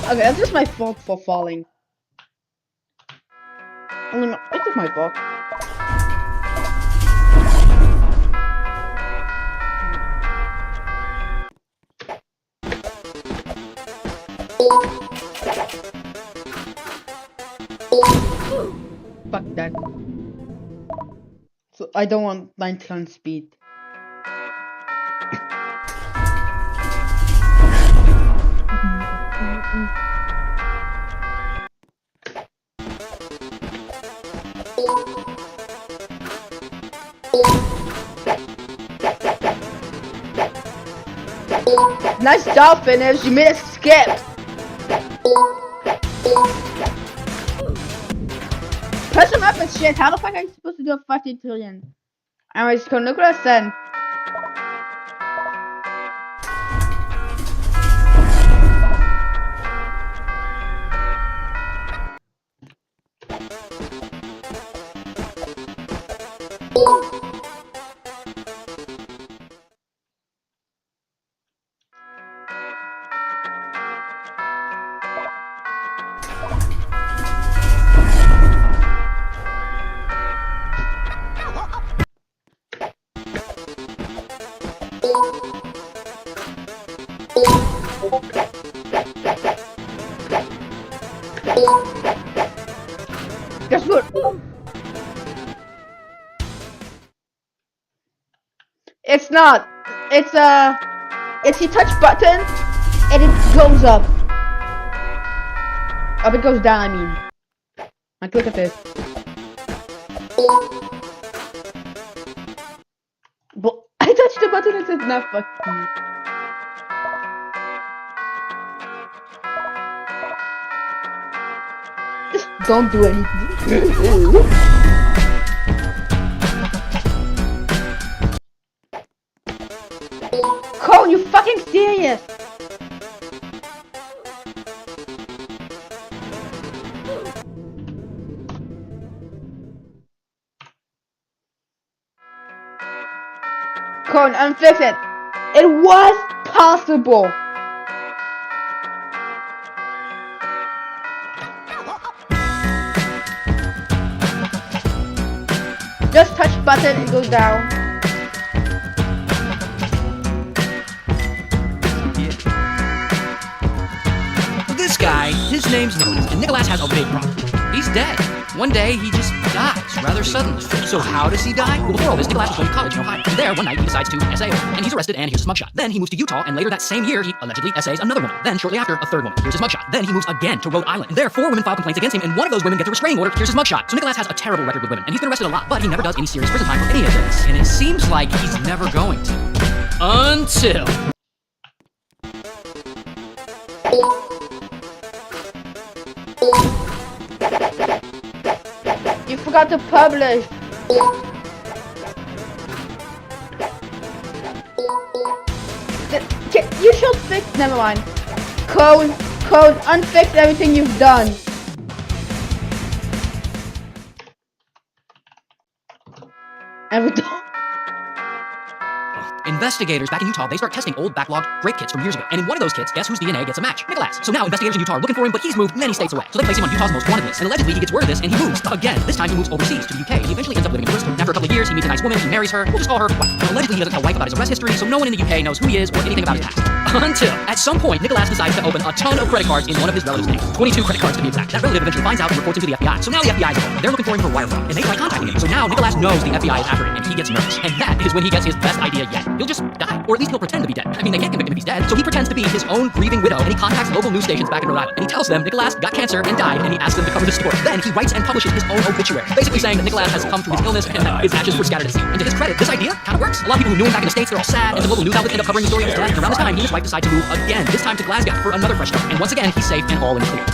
Okay, that's just my fault for falling. It's just my fault. Fuck that. So I don't want 9 speed. Nice job, finish. You made a skip. Press him up and shit. How the fuck are you supposed to do a 50 trillion? Anyways, con Nicholas then. Guess what? It's not. It's you touch button and it goes up. Up, it goes down, I mean. Like, look at this. But I touched the button and it said not fuck me. Just don't do anything. Cole, you fucking serious? Cone, unfix it. It was possible. Just touch button, it goes down. This guy, his name's Nicholas, and Nicholas has a big problem. He's dead. One day, he just dies, rather suddenly. So how does he die? Well, before all this, Nicholas was going to college in Ohio. And there, one night, he decides to essay, and he's arrested, and here's his mugshot. Then he moves to Utah, and later that same year, he allegedly essays another woman. Then, shortly after, a third woman. Here's his mugshot. Then he moves again to Rhode Island. And there, 4 women file complaints against him, and one of those women gets a restraining order. Here's his mugshot. So Nicholas has a terrible record with women, and he's been arrested a lot, but he never does any serious prison time for any of this. And it seems like he's never going to. Until... You forgot to publish. You should fix. Never mind. Code, unfix everything you've done. investigators back in Utah, they start testing old backlogged grape kits from years ago. And in one of those kits, guess whose DNA gets a match? Nicholas. So now investigators in Utah are looking for him, but he's moved many states away. So they place him on Utah's most wanted list. And allegedly he gets word of this and he moves again. This time he moves overseas to the UK and he eventually ends up living in Bristol. And after a couple of years, he meets a nice woman, he marries her. We'll just call her wife. But allegedly he doesn't tell wife about his arrest history, so no one in the UK knows who he is or anything about his past. Until, at some point, Nicholas decides to open a ton of credit cards in one of his relatives' names. 22 credit cards to be exact. That relative eventually finds out and reports him to the FBI. So now the FBI is involved. They're looking for him for wire fraud. And they try contacting him. So now Nicholas knows the FBI is after him and he gets nervous. And that is when he gets his best idea yet. He'll just die. Or at least he'll pretend to be dead. I mean, they can't convict him if he's dead. So he pretends to be his own grieving widow and he contacts local news stations back in Rhode Island. And he tells them Nicholas got cancer and died and he asks them to cover the story. Then he writes and publishes his own obituary, basically saying that Nicholas has succumbed to his illness and that his ashes were scattered at sea. And to his credit, this idea kind of works. A lot of people who knew him back in the States, they're all sad, and the local news outlets end up covering the story of his death. And around this time, he and his wife decide to move again, this time to Glasgow for another fresh start. And once again, he's safe and all in the clear.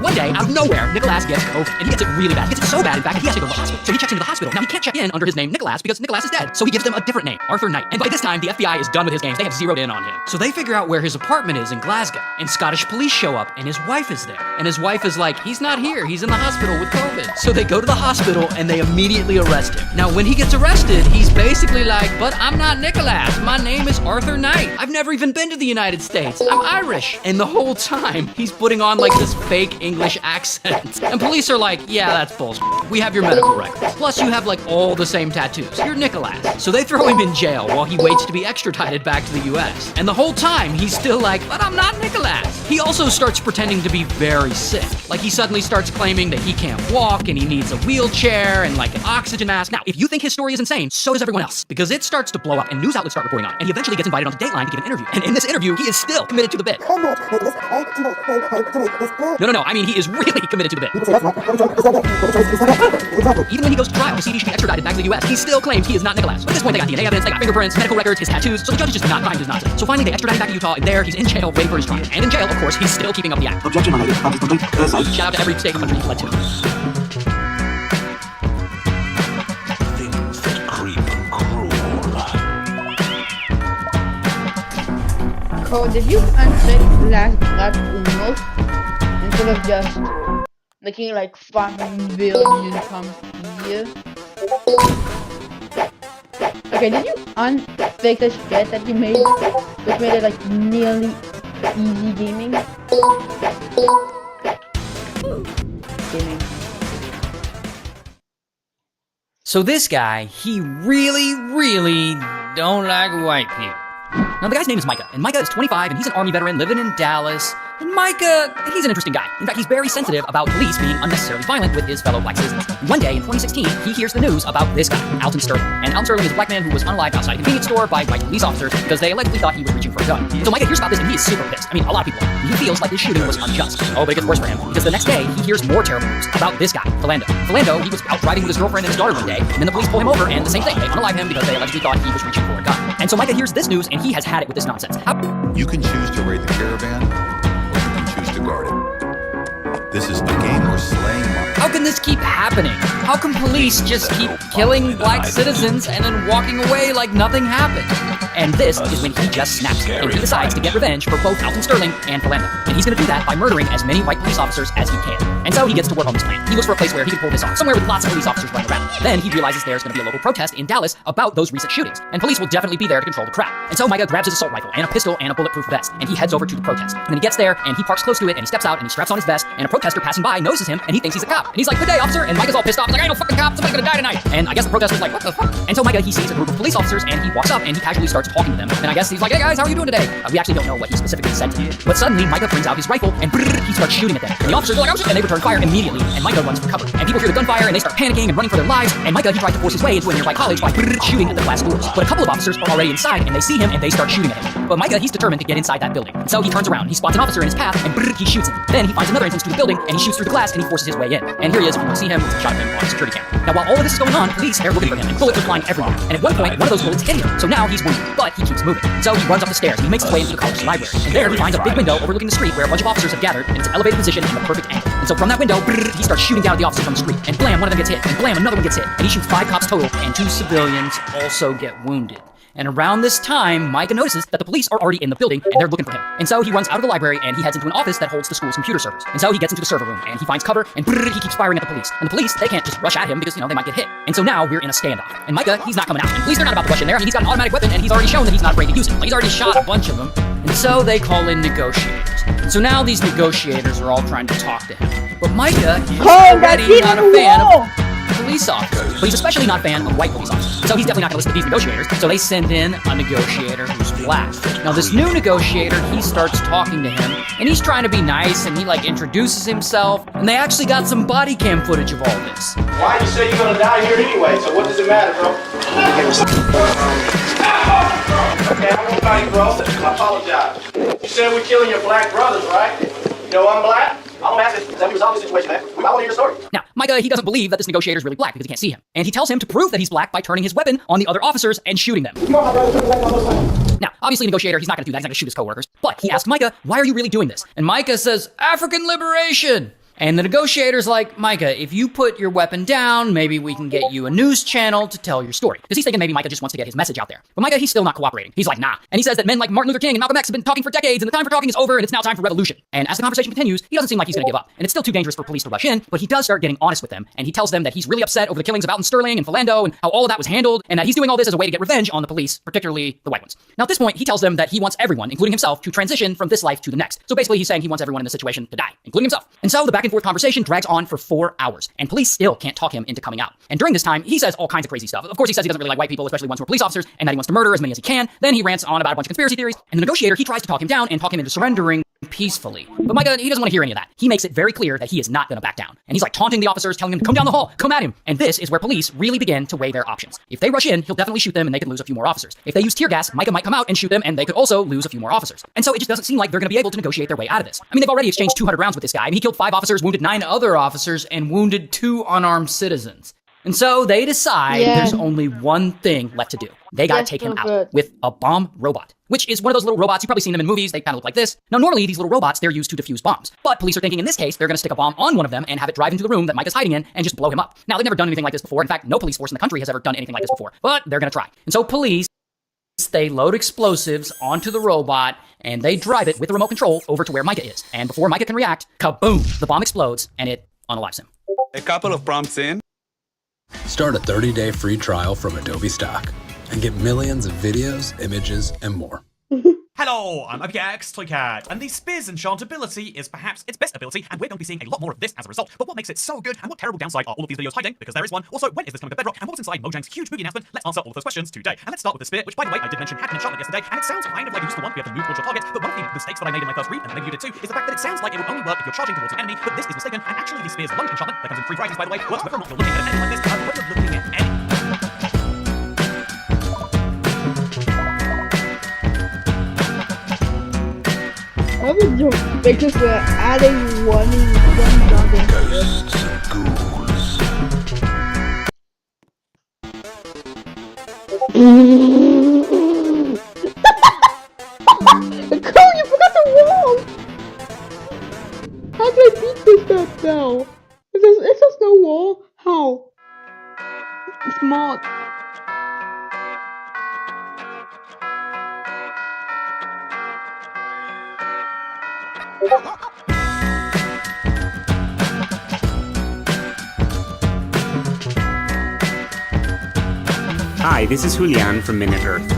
One day, out of nowhere, Nicholas gets COVID, and he gets it really bad. He gets it so bad, in fact, that he has to go to the hospital. So he checks into the hospital. Now, he can't check in under his name Nicholas because Nicholas is dead. So he gives them a different name, Arthur Knight. And by this time, the FBI is done with his games. They have zeroed in on him. So they figure out where his apartment is in Glasgow, and Scottish police show up, and his wife is there. And his wife is like, he's not here, he's in the hospital with COVID. So they go to the hospital, and they immediately arrest him. Now, when he gets arrested, he's basically like, but I'm not Nicholas. My name is Arthur Knight. I've never even been to the United States. I'm Irish. And the whole time, he's putting on like this fake English accent. And police are like, yeah, that's bullshit. We have your medical records. Plus, you have like all the same tattoos. You're Nicholas. So they throw him in jail while he waits to be extradited back to the US. And the whole time, he's still like, but I'm not Nicholas. He also starts pretending to be very sick. Like he suddenly starts claiming that he can't walk and he needs a wheelchair and like an oxygen mask. Now, if you think his story is insane, so does everyone else. Because it starts to blow up and news outlets start reporting on it. And he eventually gets invited onto Dateline to give an interview. And in this interview, he is still committed to the bit. No, I mean, he is really committed to the bit. Even when he goes to trial to see if he should be extradited back to the US, he still claims he is not Nicholas. But at this point, they got DNA evidence, they got fingerprints, medical records, his tattoos, so the judge is just not buying his nonsense. So finally, they extradite him back to Utah, and there, he's in jail waiting for his trial. And in jail, of course, he's still keeping up the act. Objection, my lady. Shout out to every state country he's led to. Things that creep and crawl. Cole, did you uncheck last grab almost instead of just making like 5 billion times a year? Okay, did you unfake the shit that you made, which made it like nearly easy gaming? So this guy, he really don't like white people. Now, the guy's name is Micah, and Micah is 25, and he's an Army veteran living in Dallas. And Micah, he's an interesting guy. In fact, he's very sensitive about police being unnecessarily violent with his fellow black citizens. And one day, in 2016, he hears the news about this guy, Alton Sterling. And Alton Sterling is a black man who was unalived outside a convenience store by white police officers because they allegedly thought he was reaching for a gun. So Micah hears about this, and he is super pissed. I mean, a lot of people are. He feels like this shooting was unjust. Oh, but it gets worse for him, because the next day, he hears more terrible news about this guy, Philando. Philando, he was out driving with his girlfriend and his daughter one day, and then the police pull him over, and the same thing, they unalive him because they allegedly thought he was reaching for a gun. And so Micah hears this news, and he has had it with this nonsense. You can choose to raid the caravan, or you can choose to guard it. This is the game we're slaying. How can this keep happening? How can police just keep killing black citizens and then walking away like nothing happened? And this is when he just snaps, and he decides to get revenge for both Alton Sterling and Philando. And he's going to do that by murdering as many white police officers as he can. And so he gets to work on this plan. He looks for a place where he can pull this off, somewhere with lots of police officers running around. Then he realizes there's going to be a local protest in Dallas about those recent shootings, and police will definitely be there to control the crowd. And so Micah grabs his assault rifle and a pistol and a bulletproof vest, and he heads over to the protest. And then he gets there, and he parks close to it, and he steps out, and he straps on his vest, and a protester passing by notices him, and he thinks he's a cop. And he's like, "Good day, officer." And Micah's all pissed off. He's like, "I ain't no fucking cop. Somebody's gonna die tonight." And I guess the protester's like, "What the fuck?" And so Micah, he sees a group of police officers, and he walks up, and he casually starts talking to them. And I guess he's like, "Hey guys, how are you doing today?" We actually don't know what he specifically said to them. But suddenly, Micah brings out his rifle, and he starts shooting at them. And the officers are like, "Oh shit," and they return fire immediately, and Micah runs for cover. And people hear the gunfire, and they start panicking and running for their lives. And Micah, he tries to force his way into a nearby college by shooting at the glass doors. But a couple of officers are already inside, and they see him, and they start shooting at him. But Micah, he's determined to get inside that building. And so he turns around, he spots an officer in his path, and he shoots him. Then he finds another entrance to the building, and he shoots through the glass, and he forces his way in. And here he is, if you want to see him, shot him on a security camera. Now, while all of this is going on, police are looking for him, and bullets are flying everywhere. And at one point, one of those bullets hit him. So now he's wounded, but he keeps moving. So he runs up the stairs, and he makes his way into the college library. And there he finds a big window overlooking the street where a bunch of officers have gathered, and it's an elevated position in the perfect angle. And so from that window, he starts shooting down at the officers from the street. And blam, one of them gets hit. And blam, another one gets hit. And he shoots 5 cops total, and 2 civilians also get wounded. And around this time, Micah notices that the police are already in the building and they're looking for him. And so he runs out of the library and he heads into an office that holds the school's computer servers. And so he gets into the server room and he finds cover and he keeps firing at the police. And the police, they can't just rush at him because, they might get hit. And so now we're in a standoff. And Micah, he's not coming out. And police, they're not about to rush in there. I mean, he's got an automatic weapon and he's already shown that he's not afraid to use it. Like, he's already shot a bunch of them. And so they call in negotiators. And so now these negotiators are all trying to talk to him. But Micah is already not a fan of police officers. But he's especially not a fan of white police officers. So he's definitely not going to listen to these negotiators. So they send in a negotiator who's black. Now this new negotiator, he starts talking to him, and he's trying to be nice, and he introduces himself, and they actually got some body cam footage of all this. Why you say you're gonna die here anyway? So what does it matter, bro? Okay, I'm gonna fight, bro. I apologize. You said we're killing your black brothers, right? You know I'm black? All I'm asking is that we resolve this situation, man. We might want to hear your story. Now, Micah, he doesn't believe that this negotiator is really black because he can't see him. And he tells him to prove that he's black by turning his weapon on the other officers and shooting them. Now, obviously, negotiator, he's not going to do that. He's not going to shoot his coworkers. But he asks Micah, why are you really doing this? And Micah says, African liberation. And the negotiator's like, Micah, if you put your weapon down, maybe we can get you a news channel to tell your story. Because he's thinking maybe Micah just wants to get his message out there. But Micah, he's still not cooperating. He's like, nah. And he says that men like Martin Luther King and Malcolm X have been talking for decades, and the time for talking is over, and it's now time for revolution. And as the conversation continues, he doesn't seem like he's going to give up. And it's still too dangerous for police to rush in, but he does start getting honest with them. And he tells them that he's really upset over the killings of Alton Sterling and Philando and how all of that was handled, and that he's doing all this as a way to get revenge on the police, particularly the white ones. Now at this point, he tells them that he wants everyone, including himself, to transition from this life to the next. So basically, he's saying he wants everyone in this situation to die, including himself. And so the back and forth conversation drags on for 4 hours, and police still can't talk him into coming out. And during this time, he says all kinds of crazy stuff. Of course, he says he doesn't really like white people, especially ones who are police officers, and that he wants to murder as many as he can. Then he rants on about a bunch of conspiracy theories, and the negotiator, he tries to talk him down and talk him into surrendering peacefully. But Micah, he doesn't want to hear any of that. He makes it very clear that he is not going to back down. And he's taunting the officers, telling them to come down the hall, come at him. And this is where police really begin to weigh their options. If they rush in, he'll definitely shoot them and they could lose a few more officers. If they use tear gas, Micah might come out and shoot them and they could also lose a few more officers. And so it just doesn't seem like they're going to be able to negotiate their way out of this. I mean, they've already exchanged 200 rounds with this guy. I mean, he killed 5 officers, wounded 9 other officers, and wounded 2 unarmed citizens. And so they decide there's only one thing left to do. They gotta take him out with a bomb robot, which is one of those little robots. You've probably seen them in movies. They kind of look like this. Now, normally these little robots, they're used to defuse bombs. But police are thinking in this case, they're gonna stick a bomb on one of them and have it drive into the room that Micah's hiding in and just blow him up. Now, they've never done anything like this before. In fact, no police force in the country has ever done anything like this before. But they're gonna try. And so police, they load explosives onto the robot and they drive it with the remote control over to where Micah is. And before Micah can react, kaboom, the bomb explodes and it unalives him. A couple of prompts in. Start a 30-day free trial from Adobe Stock and get millions of videos, images, and more. Hello, I'm OPX Toycat, and the Spear's enchantability is perhaps its best ability, and we're going to be seeing a lot more of this as a result. But what makes it so good, and what terrible downside are all of these videos hiding? Because there is one. Also, when is this coming to Bedrock, and what's inside Mojang's huge movie announcement? Let's answer all of those questions today. And let's start with the Spear, which, by the way, I did mention had an enchantment yesterday, and it sounds kind of like you used to want to be able to move towards your target, but one of the mistakes that I made in my first read, and maybe you did too, is the fact that it sounds like it would only work if you're charging towards an enemy, but this is mistaken, and actually the Spear's lunge enchantment, that comes in 3 varieties, by the way, works whether or not you're looking at an enemy like this, and whether you're looking at any. I would just because we're adding one goddamn. Ghosts and ghouls. Cole, you forgot the wall! How do I beat this stuff now? It's just no wall? How? Smart. Hi, this is Julian from Minute Earth.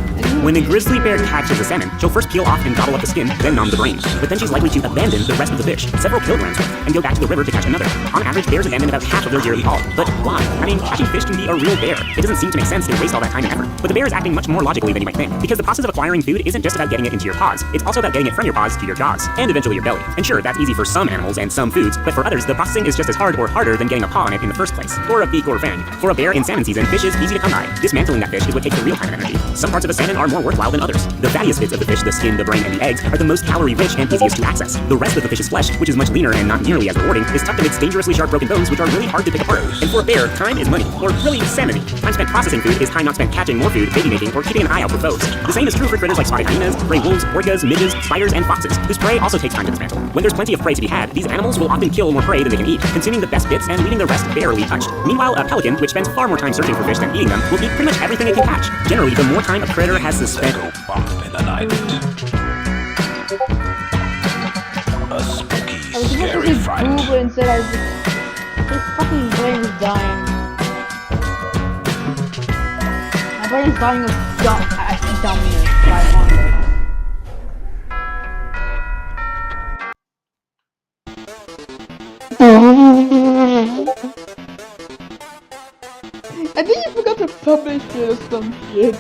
When a grizzly bear catches a salmon, she'll first peel off and gobble up the skin, then numb the brain. But then she's likely to abandon the rest of the fish, several kilograms worth, and go back to the river to catch another. On average, bears abandon about half of their yearly haul. But why? I mean, catching fish can be a real bear. It doesn't seem to make sense to waste all that time and effort. But the bear is acting much more logically than you might think. Because the process of acquiring food isn't just about getting it into your paws. It's also about getting it from your paws to your jaws, and eventually your belly. And sure, that's easy for some animals and some foods, but for others, the processing is just as hard or harder than getting a paw on it in the first place. Or a beak or fang. For a bear in salmon season, fish is easy to come by. Dismantling that fish is what takes the real time and energy. Some parts of a salmon are more worthwhile than others. The fattiest bits of the fish, the skin, the brain, and the eggs, are the most calorie-rich and easiest to access. The rest of the fish's flesh, which is much leaner and not nearly as rewarding, is tucked amidst dangerously sharp broken bones, which are really hard to pick apart. And for a bear, time is money, or really sanity. Time spent processing food is time not spent catching more food, baby making, or keeping an eye out for foes. The same is true for critters like spotted hyenas, gray wolves, orcas, midges, spiders, and foxes, whose prey also takes time to dismantle. When there's plenty of prey to be had, these animals will often kill more prey than they can eat, consuming the best bits and leaving the rest barely touched. Meanwhile, a pelican, which spends far more time searching for fish than eating them, will eat pretty much everything it can catch. Generally, the more time a predator has to spend in an island. A spooky, I was supposed to say Google instead. His fucking brain is dying. My brain is dying of dumbness by hunger. I think you forgot to publish it or some shit.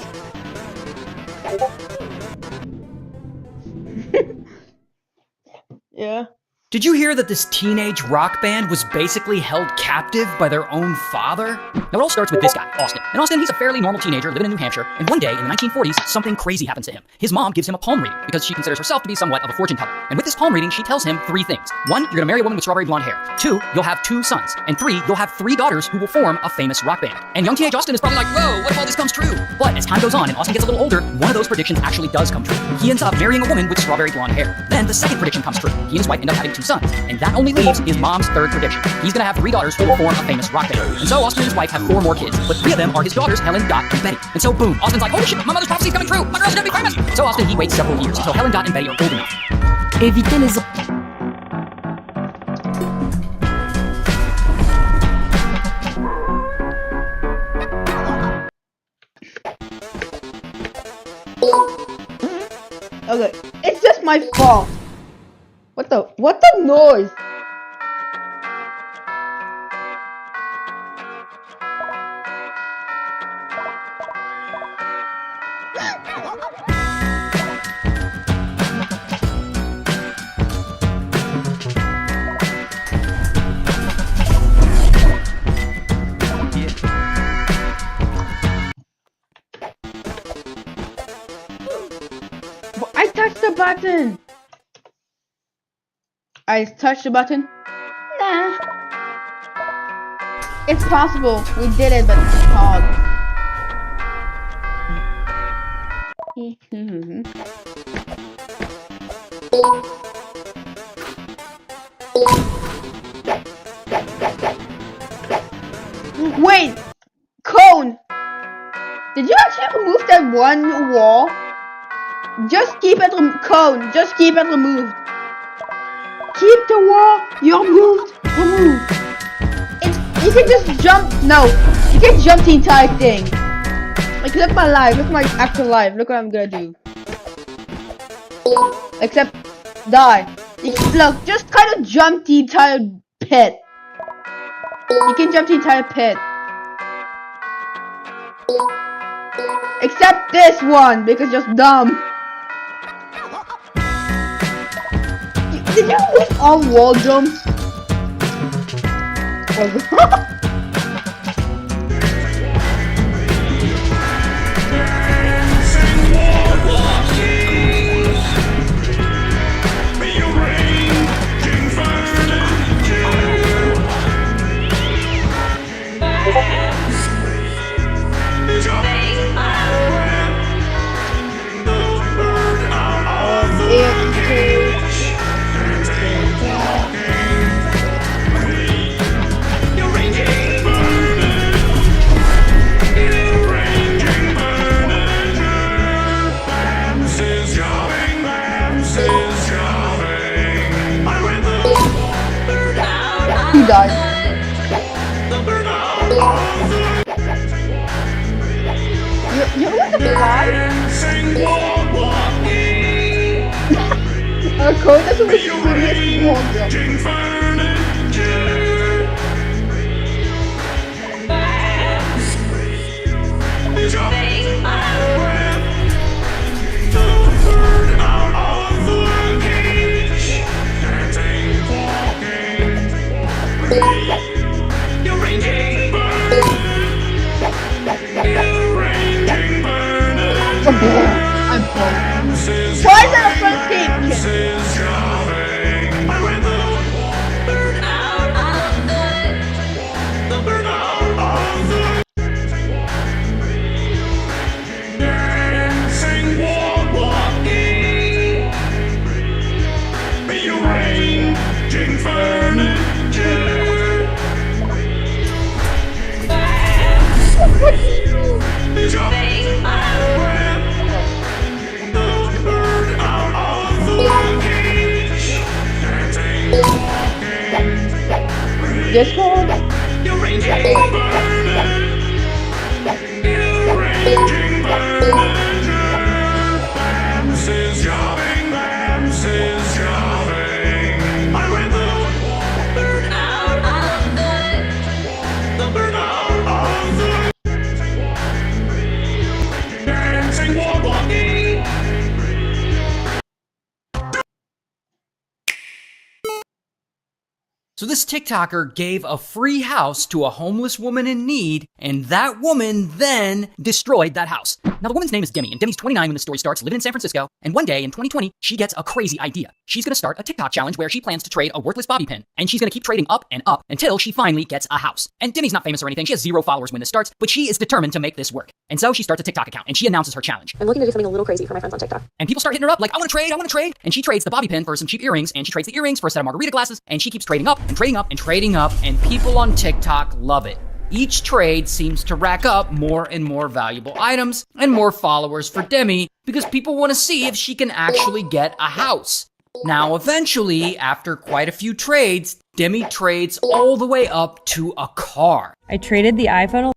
Yeah. Did you hear that this teenage rock band was basically held captive by their own father? Now it all starts with this guy, Austin. And Austin, he's a fairly normal teenager living in New Hampshire, and one day in the 1940s, something crazy happens to him. His mom gives him a palm reading because she considers herself to be somewhat of a fortune teller. And with this palm reading, she tells him 3 things. 1, you're gonna marry a woman with strawberry blonde hair. 2, you'll have 2 sons. And 3, you'll have 3 daughters who will form a famous rock band. And young teenage Austin is probably like, whoa, what if all this comes true? But as time goes on and Austin gets a little older, one of those predictions actually does come true. He ends up marrying a woman with strawberry blonde hair. Then the second prediction comes true. He and his wife end up having 2 sons. And that only leaves his mom's 3rd prediction. He's gonna have 3 daughters who will form a famous rock band. And so Austin and his wife have 4 more kids, but 3 of them are his daughters, Helen, Dot, and Betty. And so boom, Austin's like, holy shit, my mother's prophecy's coming true! My girl's gonna be famous! So Austin, he waits several years until Helen, Dot, and Betty are old enough. Éviter les... Okay, it's just my fault. What the noise? I touched the button. I touched the button? Nah. It's possible. We did it, but it's hard. Wait! Cone! Did you actually remove that one wall? Just keep it Cone, just keep it removed. Keep the wall, you're moved, remove. You can just jump, no, you can jump the entire thing. Like, look at my life, look at my actual life, look what I'm gonna do. Except, die. Look, just kind of jump the entire pit. You can jump the entire pit. Except this one, because it's just dumb. Did you move all wall jumps? He died. You want to fly? Code doesn't look serious wall jump. Why is that a first game? Discord? So this TikToker gave a free house to a homeless woman in need, and that woman then destroyed that house. Now the woman's name is Demi, and Demi's 29 when the story starts, living in San Francisco, and one day in 2020, she gets a crazy idea. She's gonna start a TikTok challenge where she plans to trade a worthless bobby pin, and she's gonna keep trading up and up until she finally gets a house. And Demi's not famous or anything, she has 0 followers when this starts, but she is determined to make this work. And so she starts a TikTok account, and she announces her challenge. I'm looking to do something a little crazy for my friends on TikTok. And people start hitting her up like, I wanna trade. And she trades the bobby pin for some cheap earrings, and she trades the earrings for a set of margarita glasses, and she keeps trading up and trading up and trading up, and people on TikTok love it. Each trade seems to rack up more and more valuable items and more followers for Demi because people want to see if she can actually get a house. Now, eventually, after quite a few trades, Demi trades all the way up to a car. I traded the iPhone.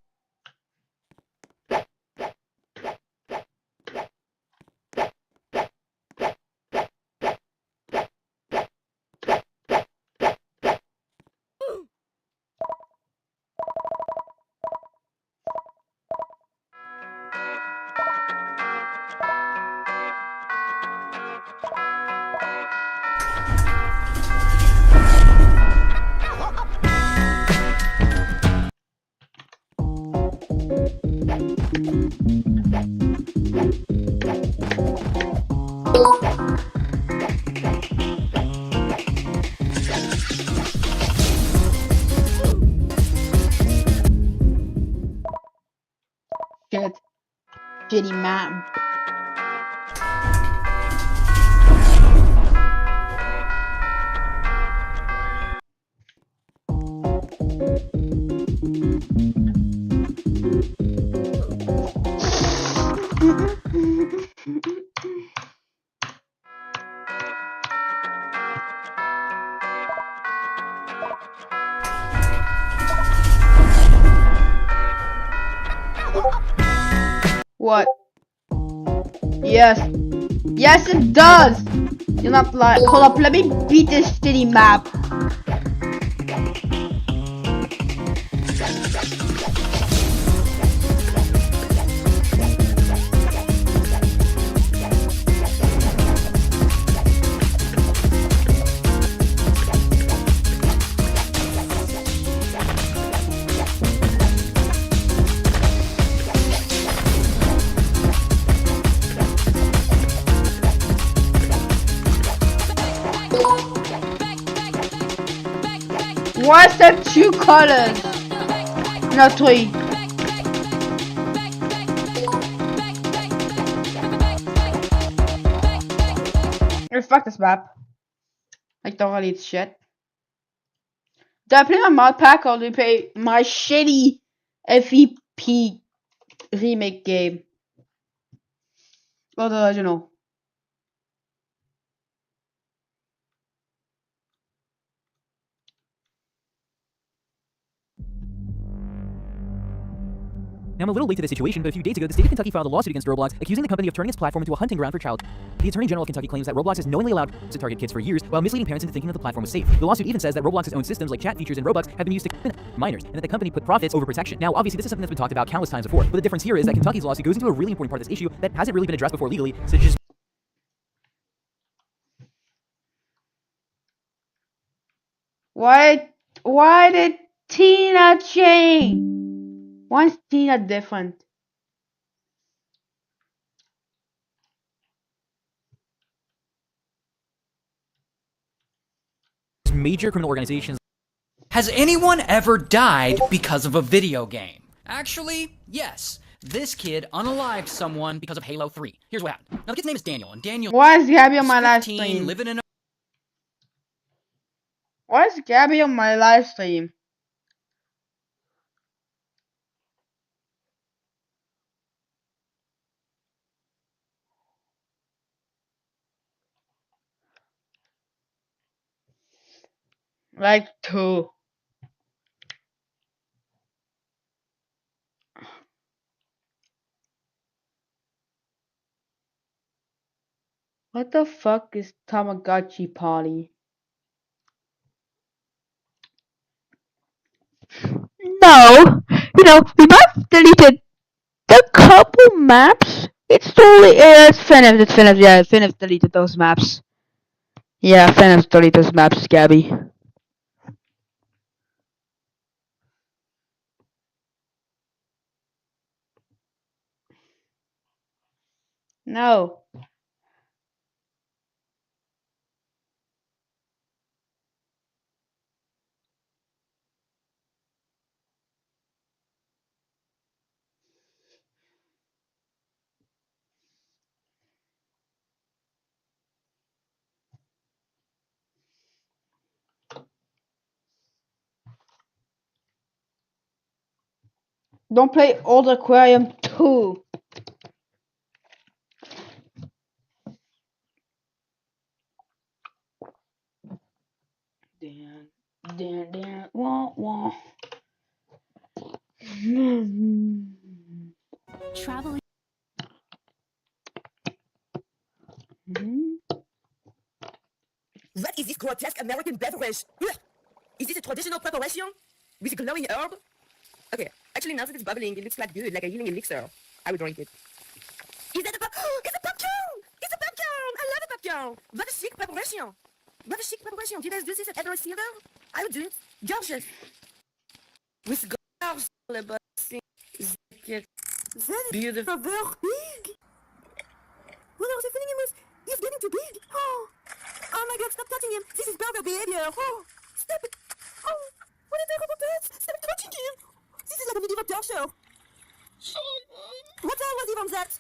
Shit. Shitty map. What? Yes. Yes, it does! You're not lying. Hold up, let me beat this shitty map. Why is there 2 colors? No, 3. Fuck this map. Like, don't it's shit. Do I play my mod pack or do I play my shitty FEP remake game? Or the original? Now, I'm a little late to this situation, but a few days ago, the state of Kentucky filed a lawsuit against Roblox, accusing the company of turning its platform into a hunting ground for child. The Attorney General of Kentucky claims that Roblox has knowingly allowed to target kids for years, while misleading parents into thinking that the platform was safe. The lawsuit even says that Roblox's own systems like chat features in Roblox have been used to minors, and that the company put profits over protection. Now, obviously, this is something that's been talked about countless times before, but the difference here is that Kentucky's lawsuit goes into a really important part of this issue that hasn't really been addressed before legally, such as Why did Tina change? Why is Tina different? major criminal organizations. Has anyone ever died because of a video game? Actually, yes. This kid unalived someone because of Halo 3. Here's what happened. Now, the kid's name is Daniel, and Daniel... Why is Gabby on my was live 15, stream? living in a... Why is Gabby on my live stream? Like 2. What the fuck is Tamagotchi Party? No, we might have deleted a couple maps. It's totally, it's finished, yeah, finished deleted those maps. Yeah, finished deleted those maps, Gabby. No. Don't play Old Aquarium 2. Dan, wah, wah. Traveling. What is this grotesque American beverage? Ugh. Is this a traditional preparation? With a glowing herb? Okay, actually now that it's bubbling, it looks quite good, like a healing elixir. I would drink it. Is that it's a popcorn! It's a popcorn! I love a popcorn! What a chic preparation! What a chic preparation! Do you guys do this at Everett Theater? I would do it. Gorgeous! With gorgeous That's beautiful. Very big! What are you feeling him? He's getting too big! Oh my god, stop touching him! This is pervert behavior! Oh! Stop it! Oh! What a terrible pet! Stop touching him! This is like a medieval torture! What else was even that?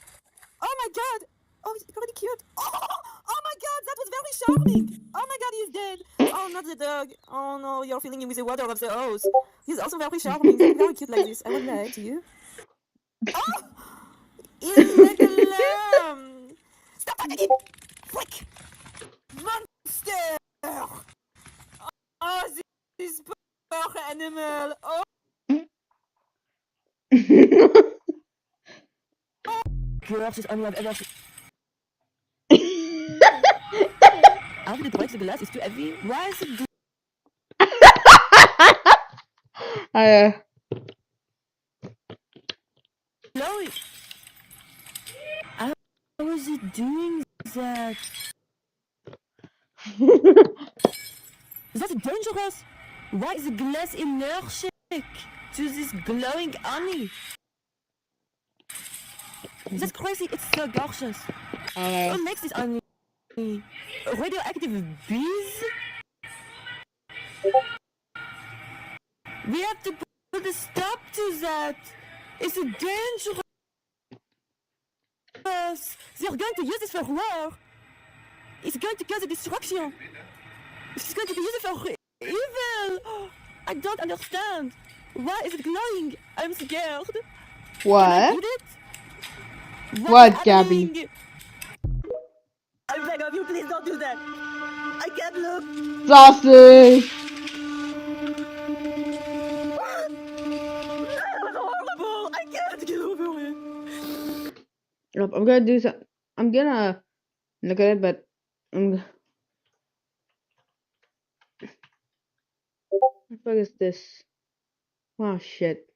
Oh my god! Oh, he's pretty cute! Oh my god, that was very charming! Oh my god, he's dead! Oh, not the dog! Oh no, you're filling him with the water of the hose! He's also very charming, he's very cute like this. I won't lie to you. Oh! He's like a lamb! Stop touching him! Quick! Monster! Oh, this poor animal! Oh! Grossest animal I've ever seen. After the break, the glass is too heavy. Why is it? Chloe! How is he doing that? That's dangerous! Why is the glass allergic to this glowing honey? That's crazy, it's so gorgeous. What makes this honey? Radioactive bees? We have to put a stop to that! It's dangerous! They're going to use this for war! It's going to cause a destruction! It's going to be used for evil! I don't understand! Why is it glowing? I'm scared! What? Can I eat it? What, Gabby? I beg of you, please don't do that! I can't look! Sausage! That was horrible! I can't get over it! Look, I'm gonna do some. I'm gonna look at it, but what the fuck is this? Oh shit!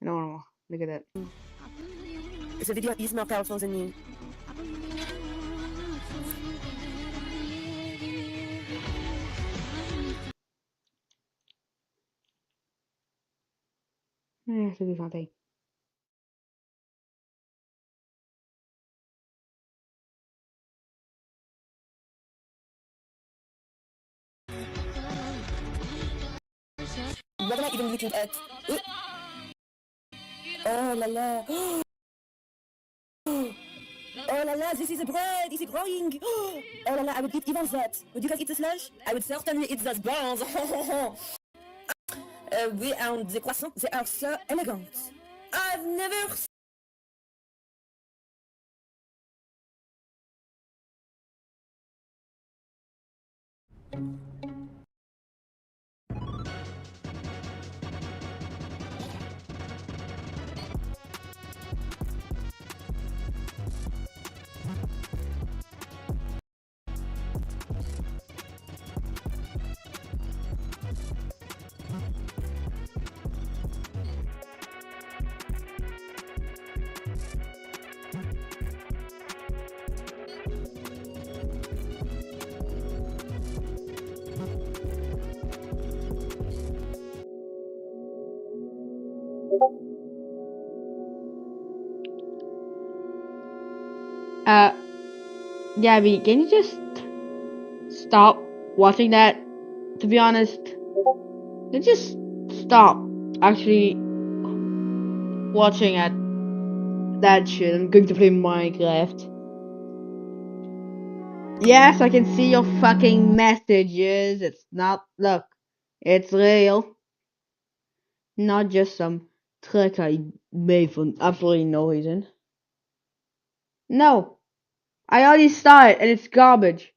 I don't wanna look at that. The video is more powerful than me. I have to do something. What am I even looking at? Oh la la. Oh la la, this is a bread! Is it growing? Oh la la, I would eat even that. Would you guys eat the slush? I would certainly eat those buns. Oui, and the croissants, they are so elegant. I've never Gabby, can you just stop watching that? To be honest, just stop actually watching at that shit. I'm going to play Minecraft. Yes, I can see your fucking messages. It's not, look, it's real. Not just some trick I made for absolutely no reason. No. I already saw it and it's garbage.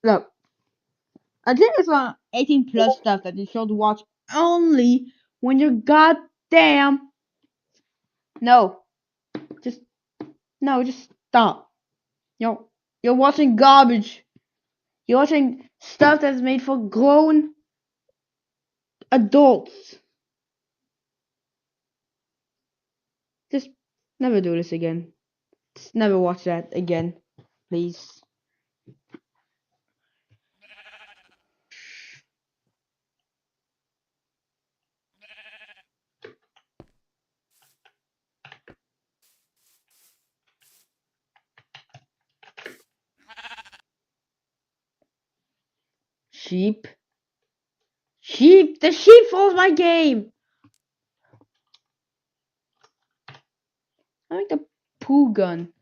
Look. I think it's on 18 plus stuff that you should watch only when you're goddamn. No. Just stop. You're watching garbage. You're watching stuff that's made for grown adults. Just never do this again. Just never watch that again, please. Sheep. The sheep follows my game. I like the poo gun.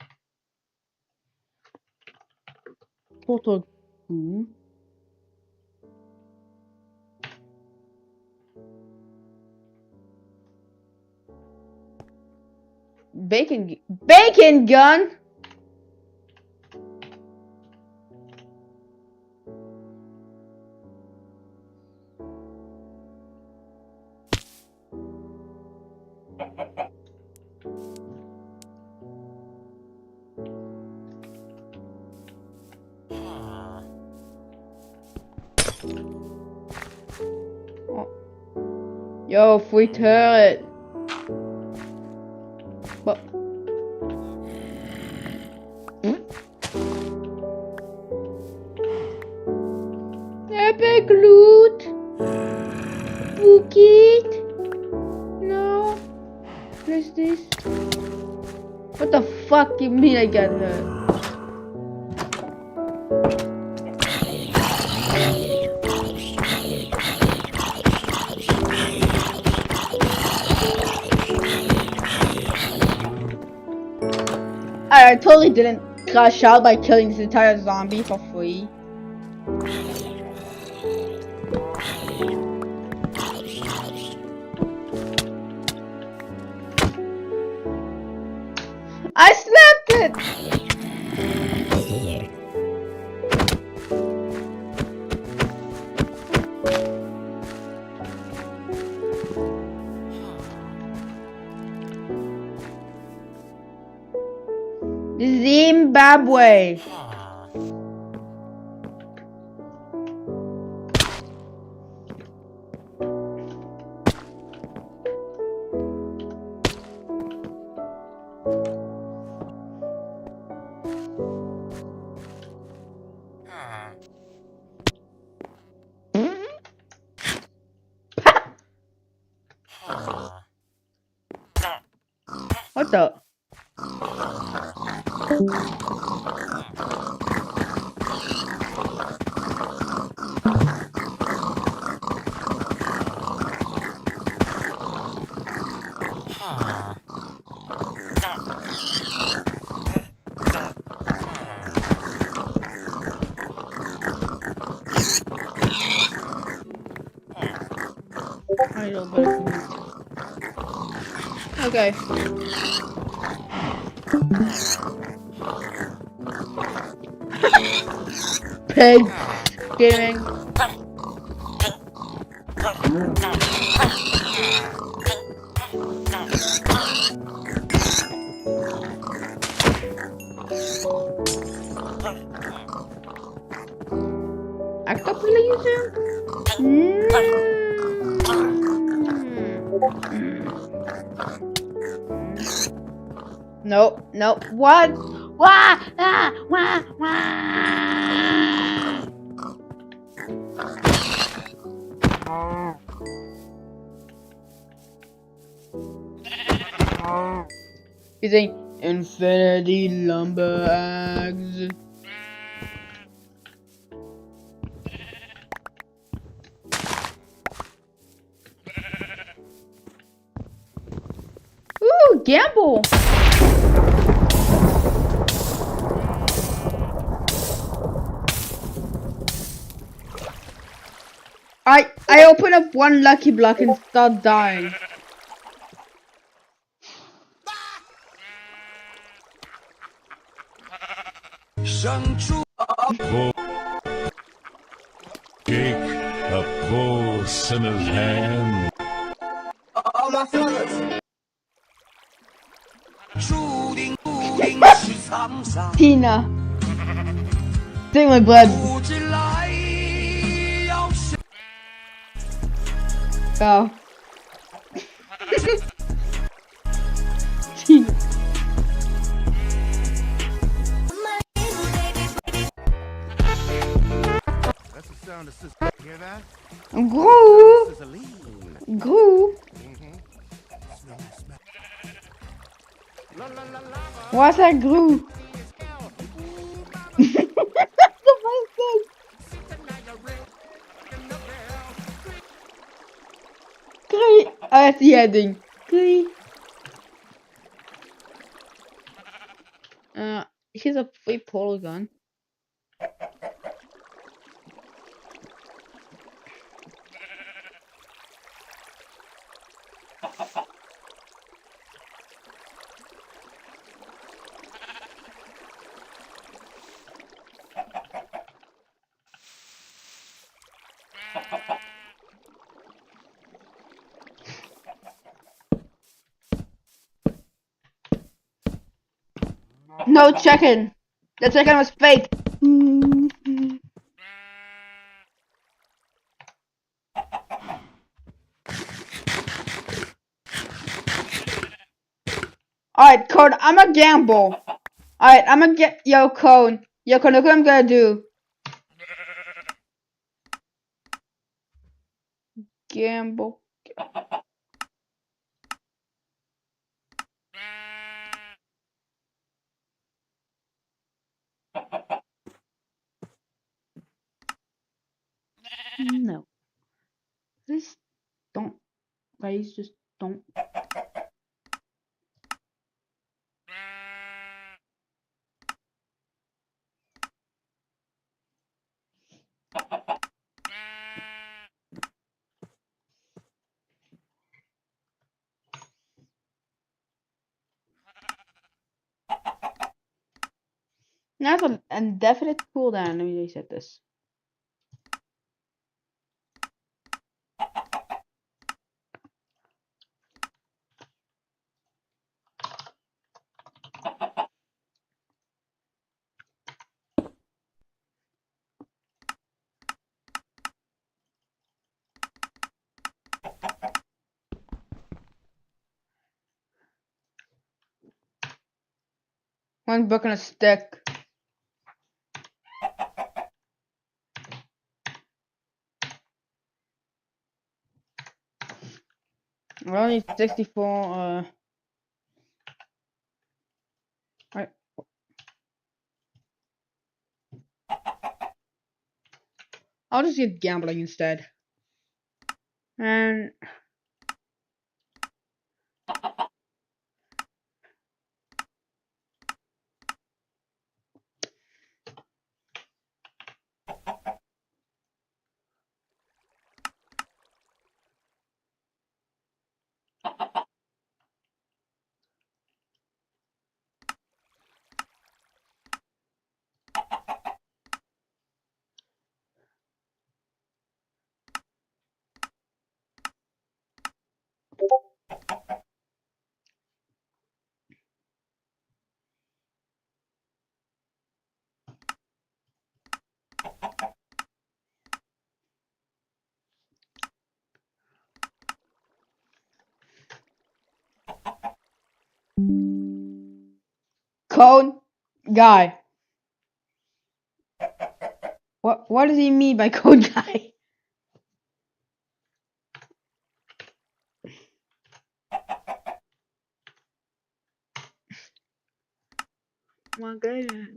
Portal poo. Bacon gun. Yo, free turret. What? Epic loot. Bookit. No. What is this? What the fuck you mean I got hurt? I totally didn't crash out by killing this entire zombie for free. I slapped it! Zimbabwe. What the? I need a little bit of meat. Okay. Pig gaming. Octopleasure? Nope, nope. What? Wah! Ah! Wah! Wah! Using Infinity Lumber Axe. Ooh, gamble! I open up one lucky block and start dying. Take a poor sinner's hand. All my fellas. Tina. Take my blood. Go. Tina. That's the sound of sister. Hear that? Gros. Gros. What's that glue? That's the first thing. Great. Oh, that's the ending. Great. Here's a free portal gun. No chicken. The chicken was fake. Alright, Cone, I'm a gamble. Alright, I'm gonna get Cone. Cone, look what I'm gonna do. Gamble. No. Please don't. Please just don't. That's an indefinite cooldown. Let me reset this. One book and a stick. We only need 64, right. I'll just get gambling instead. And cone guy. What does he mean by cone guy? My goodness.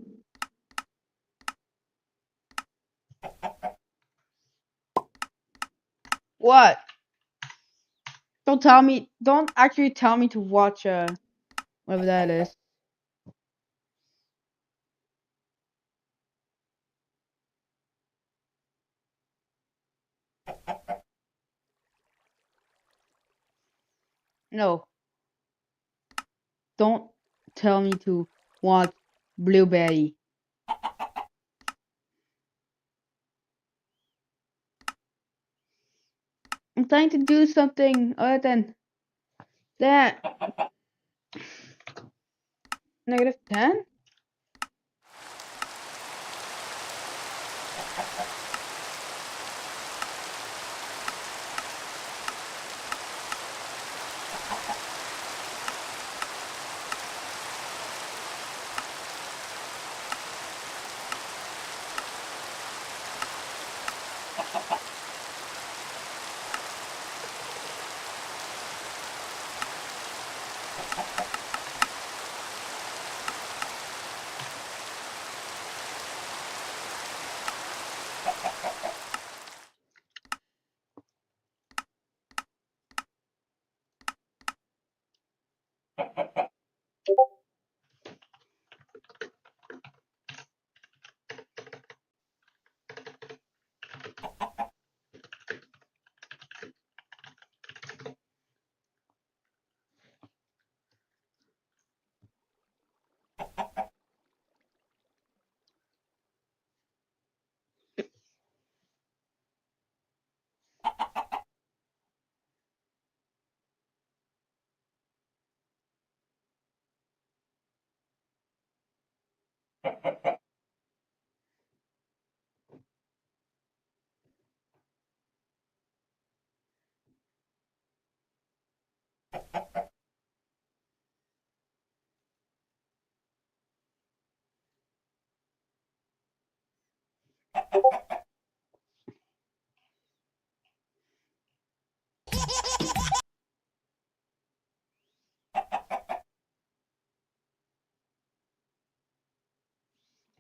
What? Don't actually tell me to watch whatever that is. No. Don't tell me to watch Blueberry. I'm trying to do something other than that. -10?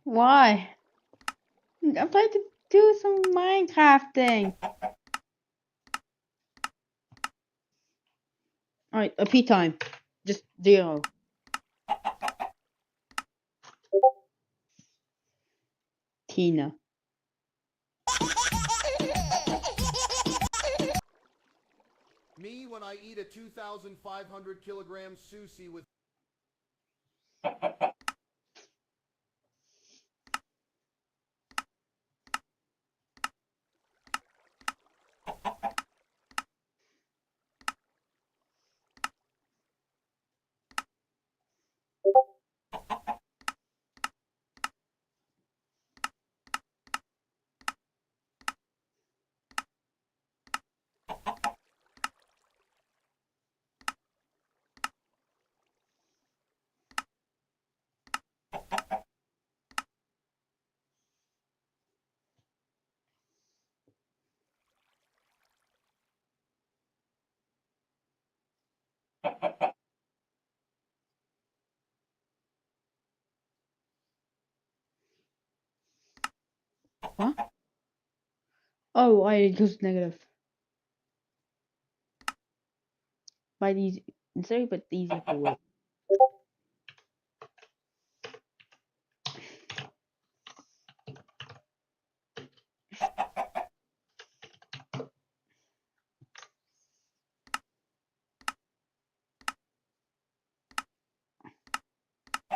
Why? I'm trying to do some Minecrafting. Alright, a P time. Just 0. Tina. Me when I eat a 2,500 kilogram sushi with. What? Oh, it goes negative. By these, sorry, but these have to wait.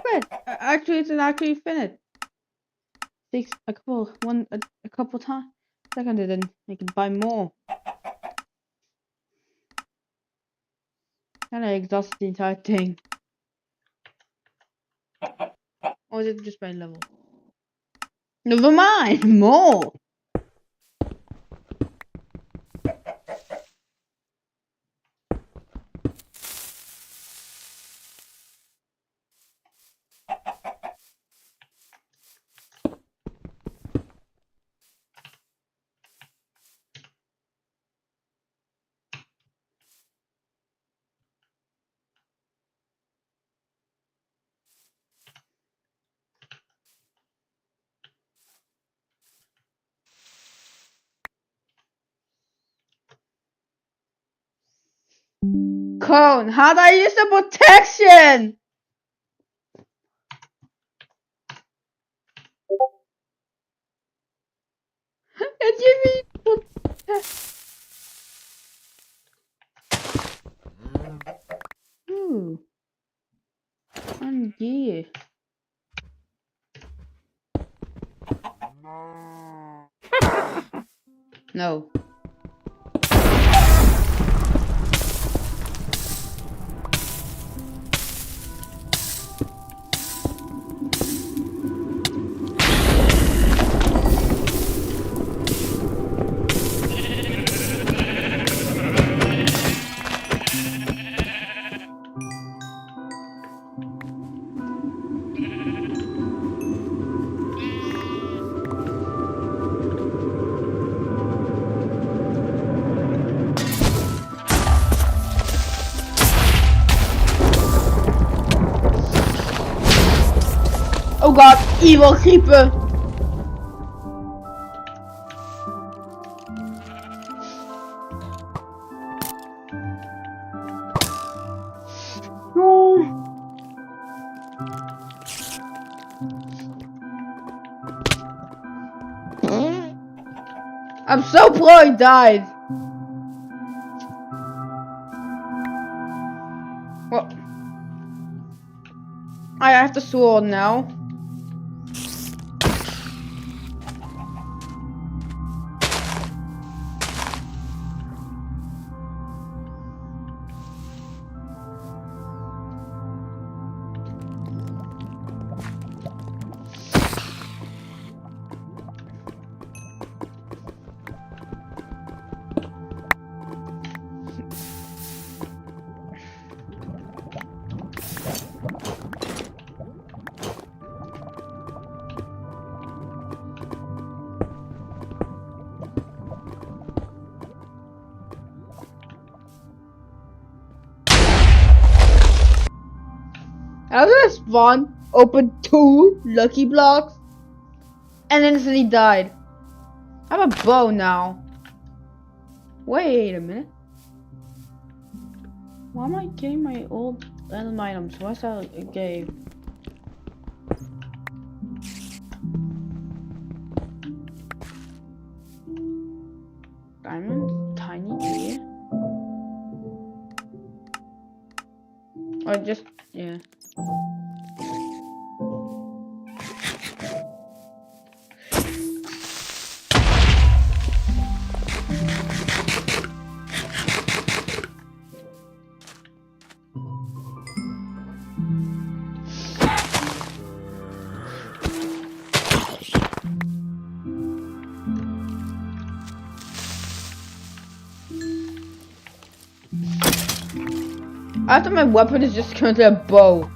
But actually, it's actually finished. Takes a couple times seconds, and then I can buy more. And I exhaust the entire thing. Or is it just by level? Never mind, more. Cone, how'd I use the protection? It gave me Ooh. And yeah. No. Oh god, evil creeper! No. I'm so poor he died. Well, I have the sword now. I was gonna spawn, open 2 lucky blocks, and instantly died. I have a bow now. Wait a minute. Why am I getting my old random items? What's that a game? Diamond, tiny tree. Or just, yeah. I thought my weapon is just going to a bow.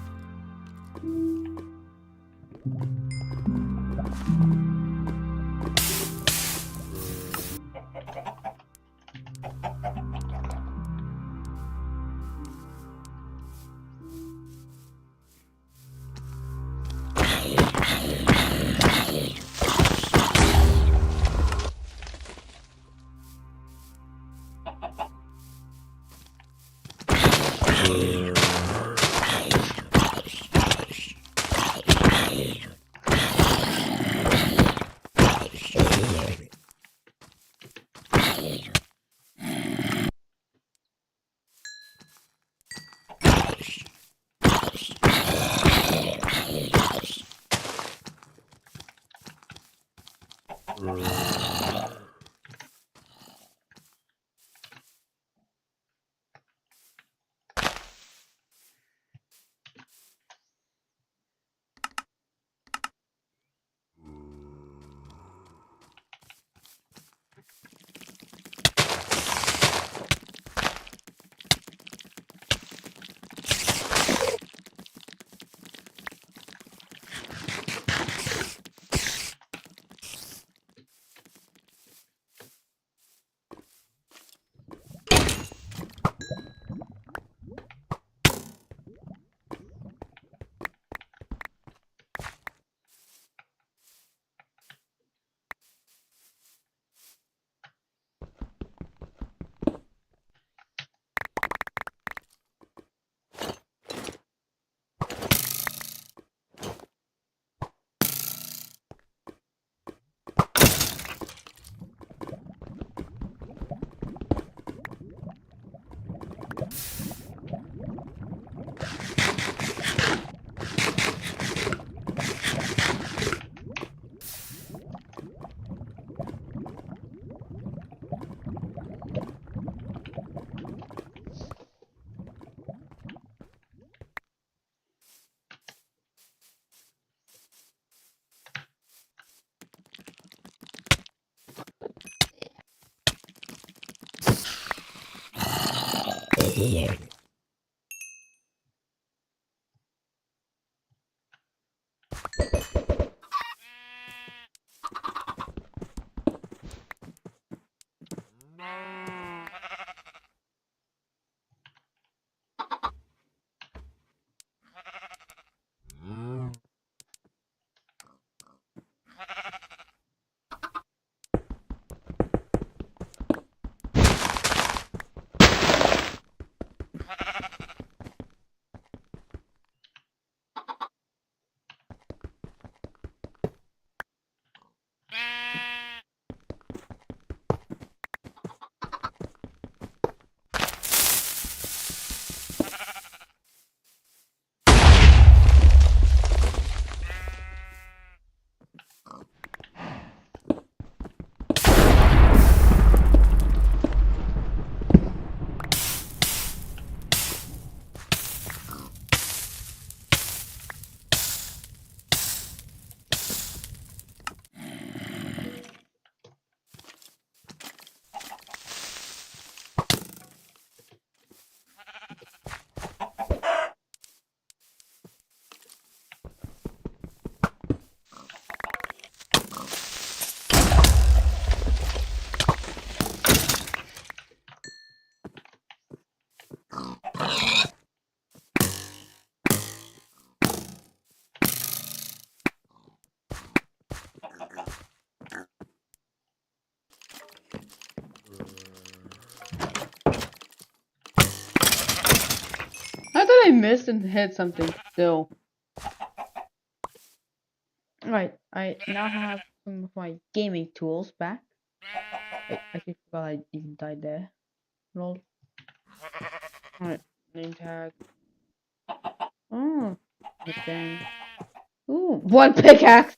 I thought I missed and hit something still. Right, I now have some of my gaming tools back. I actually forgot I even died there. Lol. Alright, name tag. Oh, okay. Ooh, one pickaxe!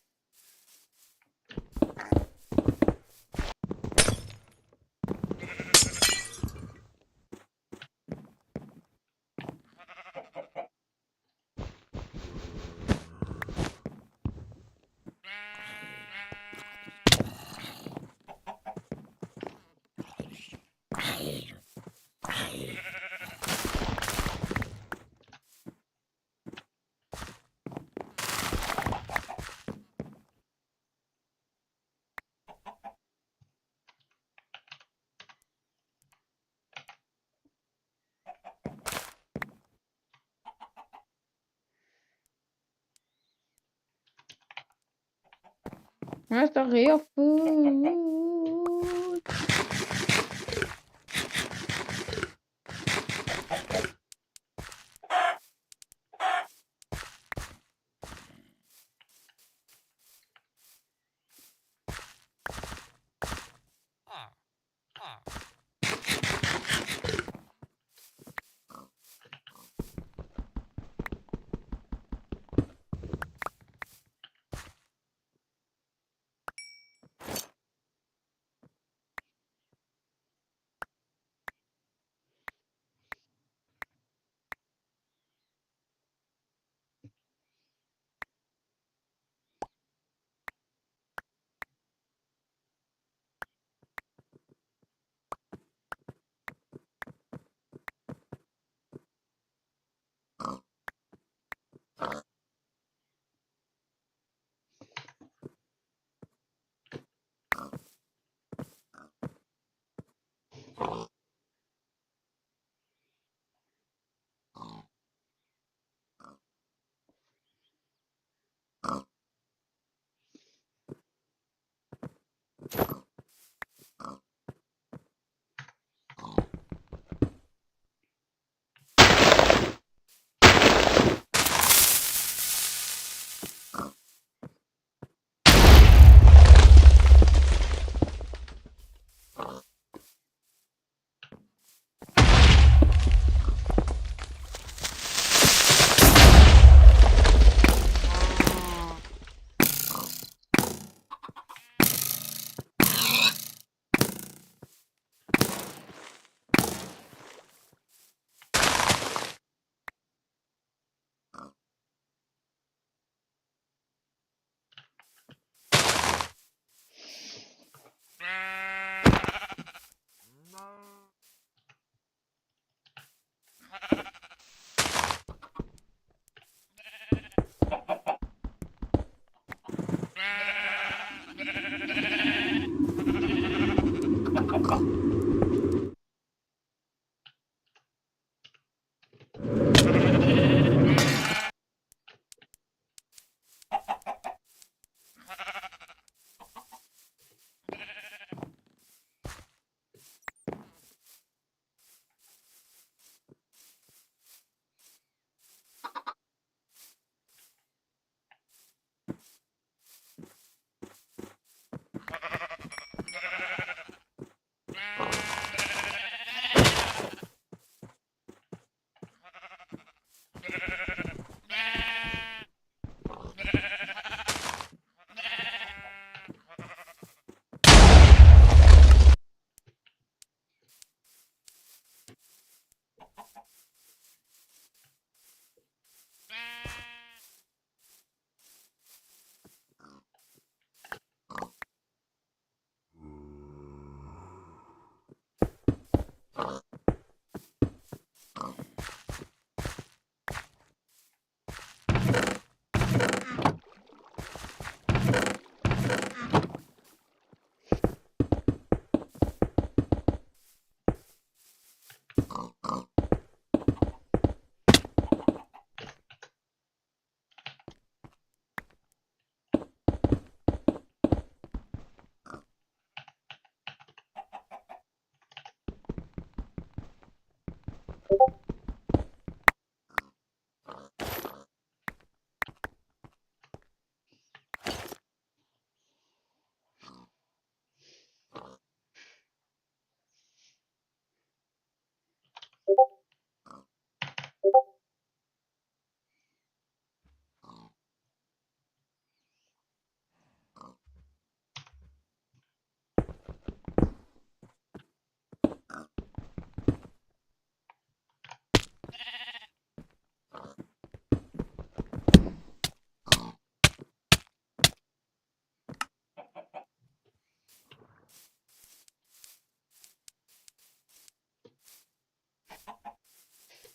Where's the real food?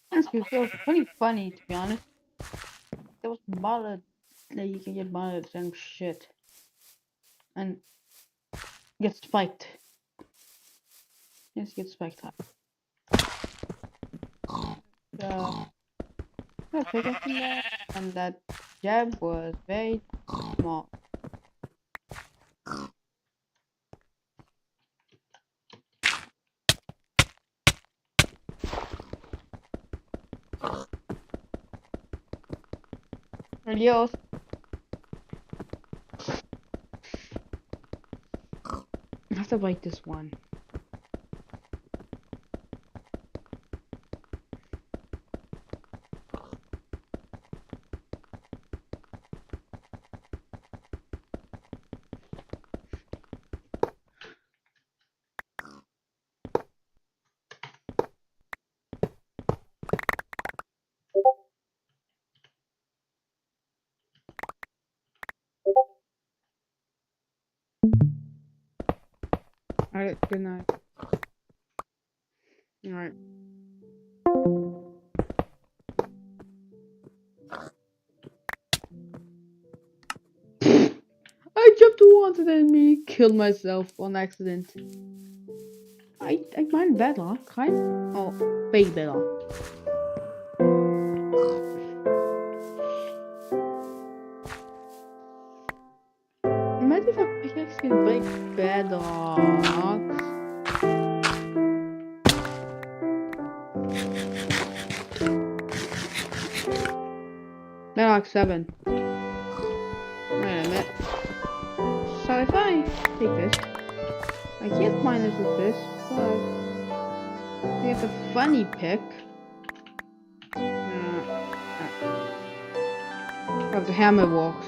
Honestly, it was pretty funny, to be honest. There was bullet, like you can get bullets and shit, and get spiked. Yes, get spiked up. Yeah, pick up from there, and that jab was very small. Adios. I have to bite this one. Alright, good night. Alright. I jumped once and then me killed myself on accident. I mind bad luck, kind of. Oh, fake bad luck. Imagine if a pickaxe can break bad luck. Bad luck 7. Wait a minute. So if I take this, I can't mine this with this, but I get the funny pick. Of the hammer walks.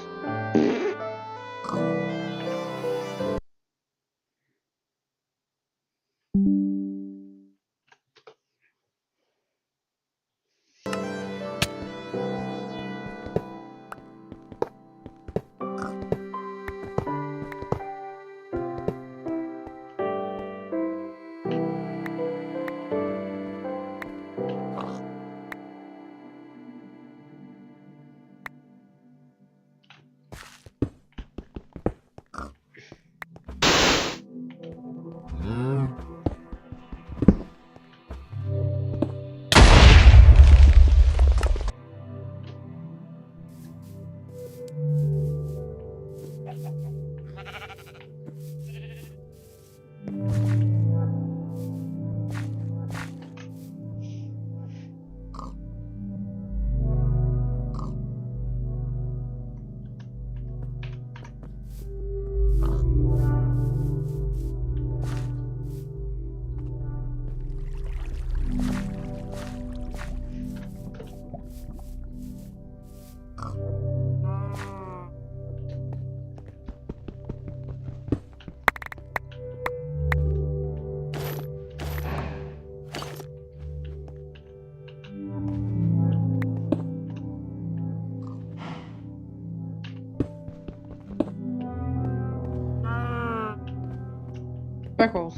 Speckles.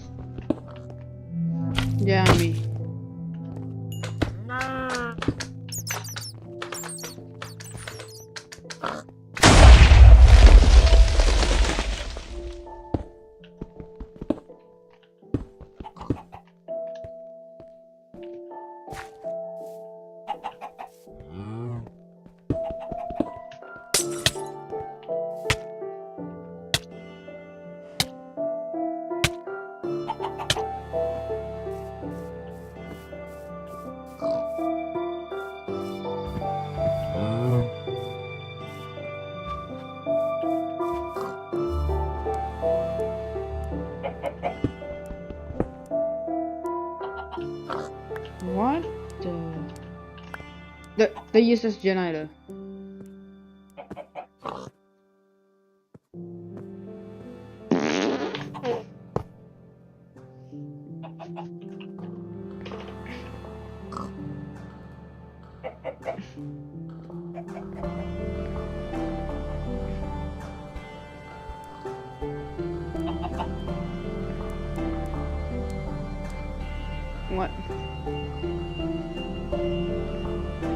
Yeah, me. What the? They use this generator. What?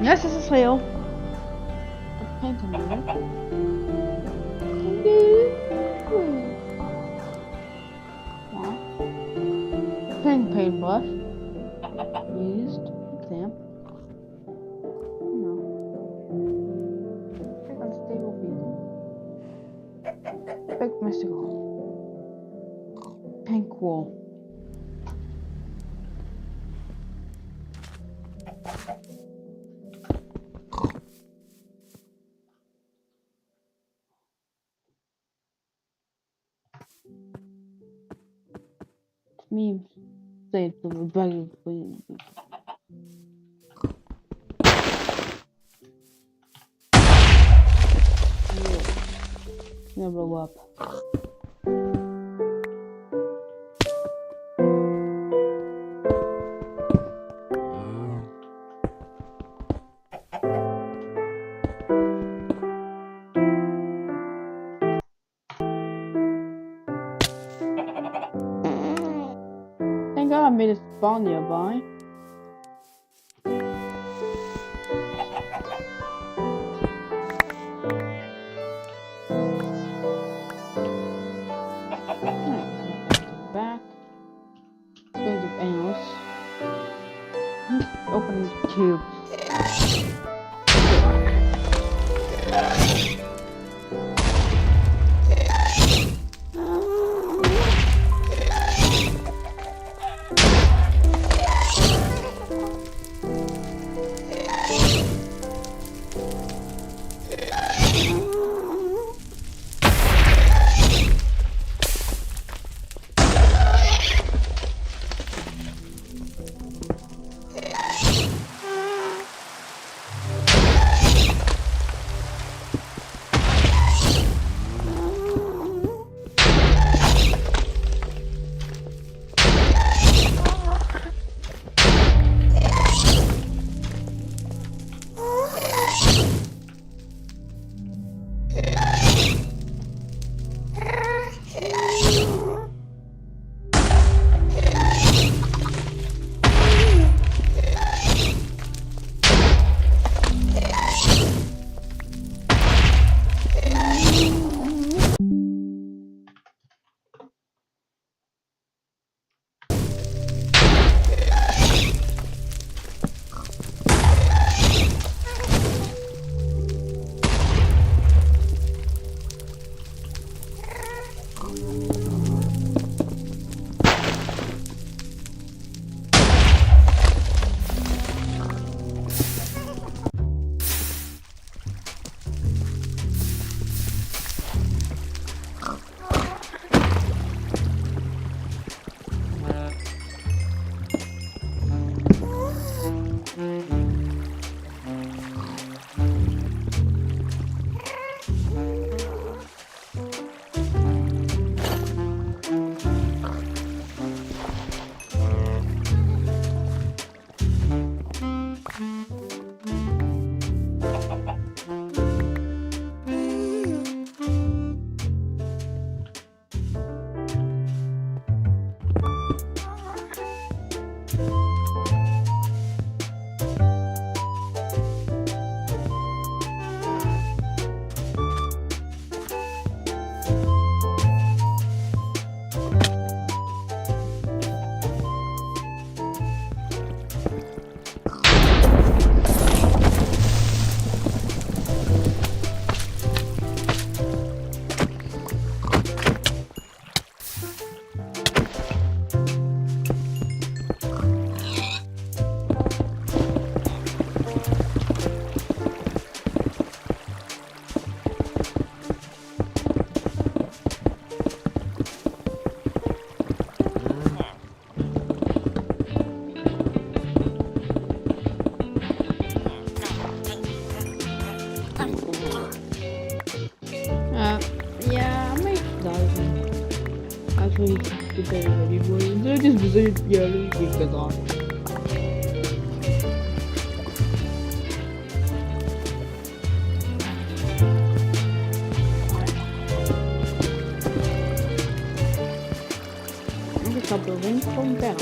Yes, this is real. Paint on paintbrush. Used exam. No. Big unstable beacon. Big mystical. Pink wool. Memes say it's the rebellion queen. Never up. Thank God I made it spawn nearby. Back. Going to animals. Open the tube. actually get that anymore. So I just decided, yeah, let me take this off. I'm just stop building from down.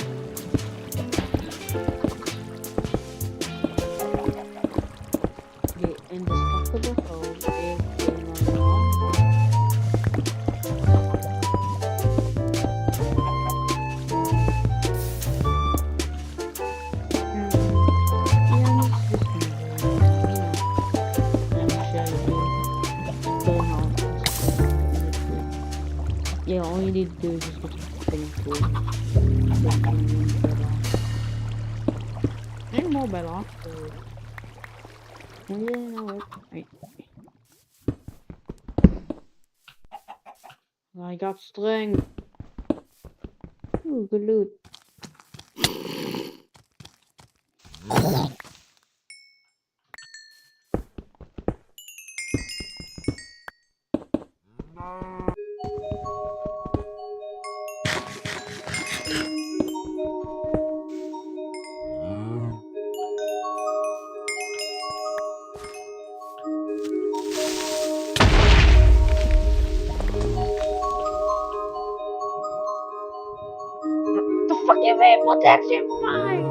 The indestructible hole is in the yeah, all you need to do is just get the thing cool. And mobile off. Yeah, no, wait. I got string. Ooh, good loot. The fucking maple protection fine.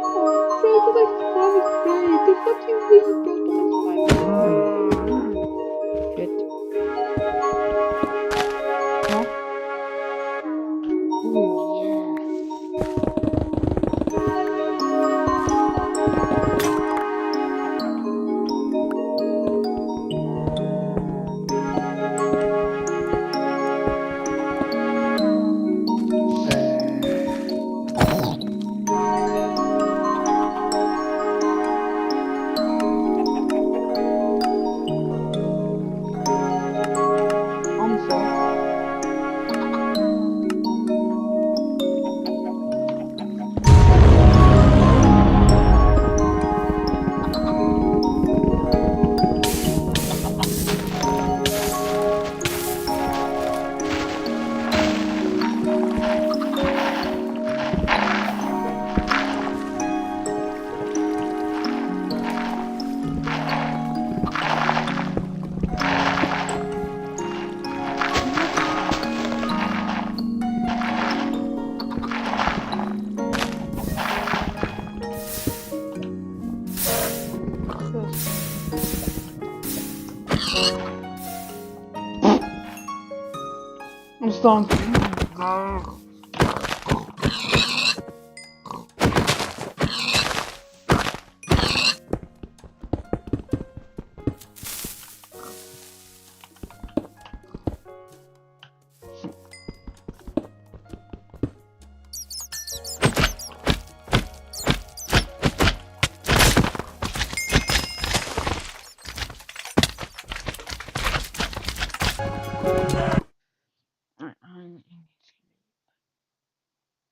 Oh, bro, the fucking shit. Huh? Ooh, yeah. I'm stoned.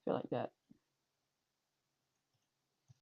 Feel like that.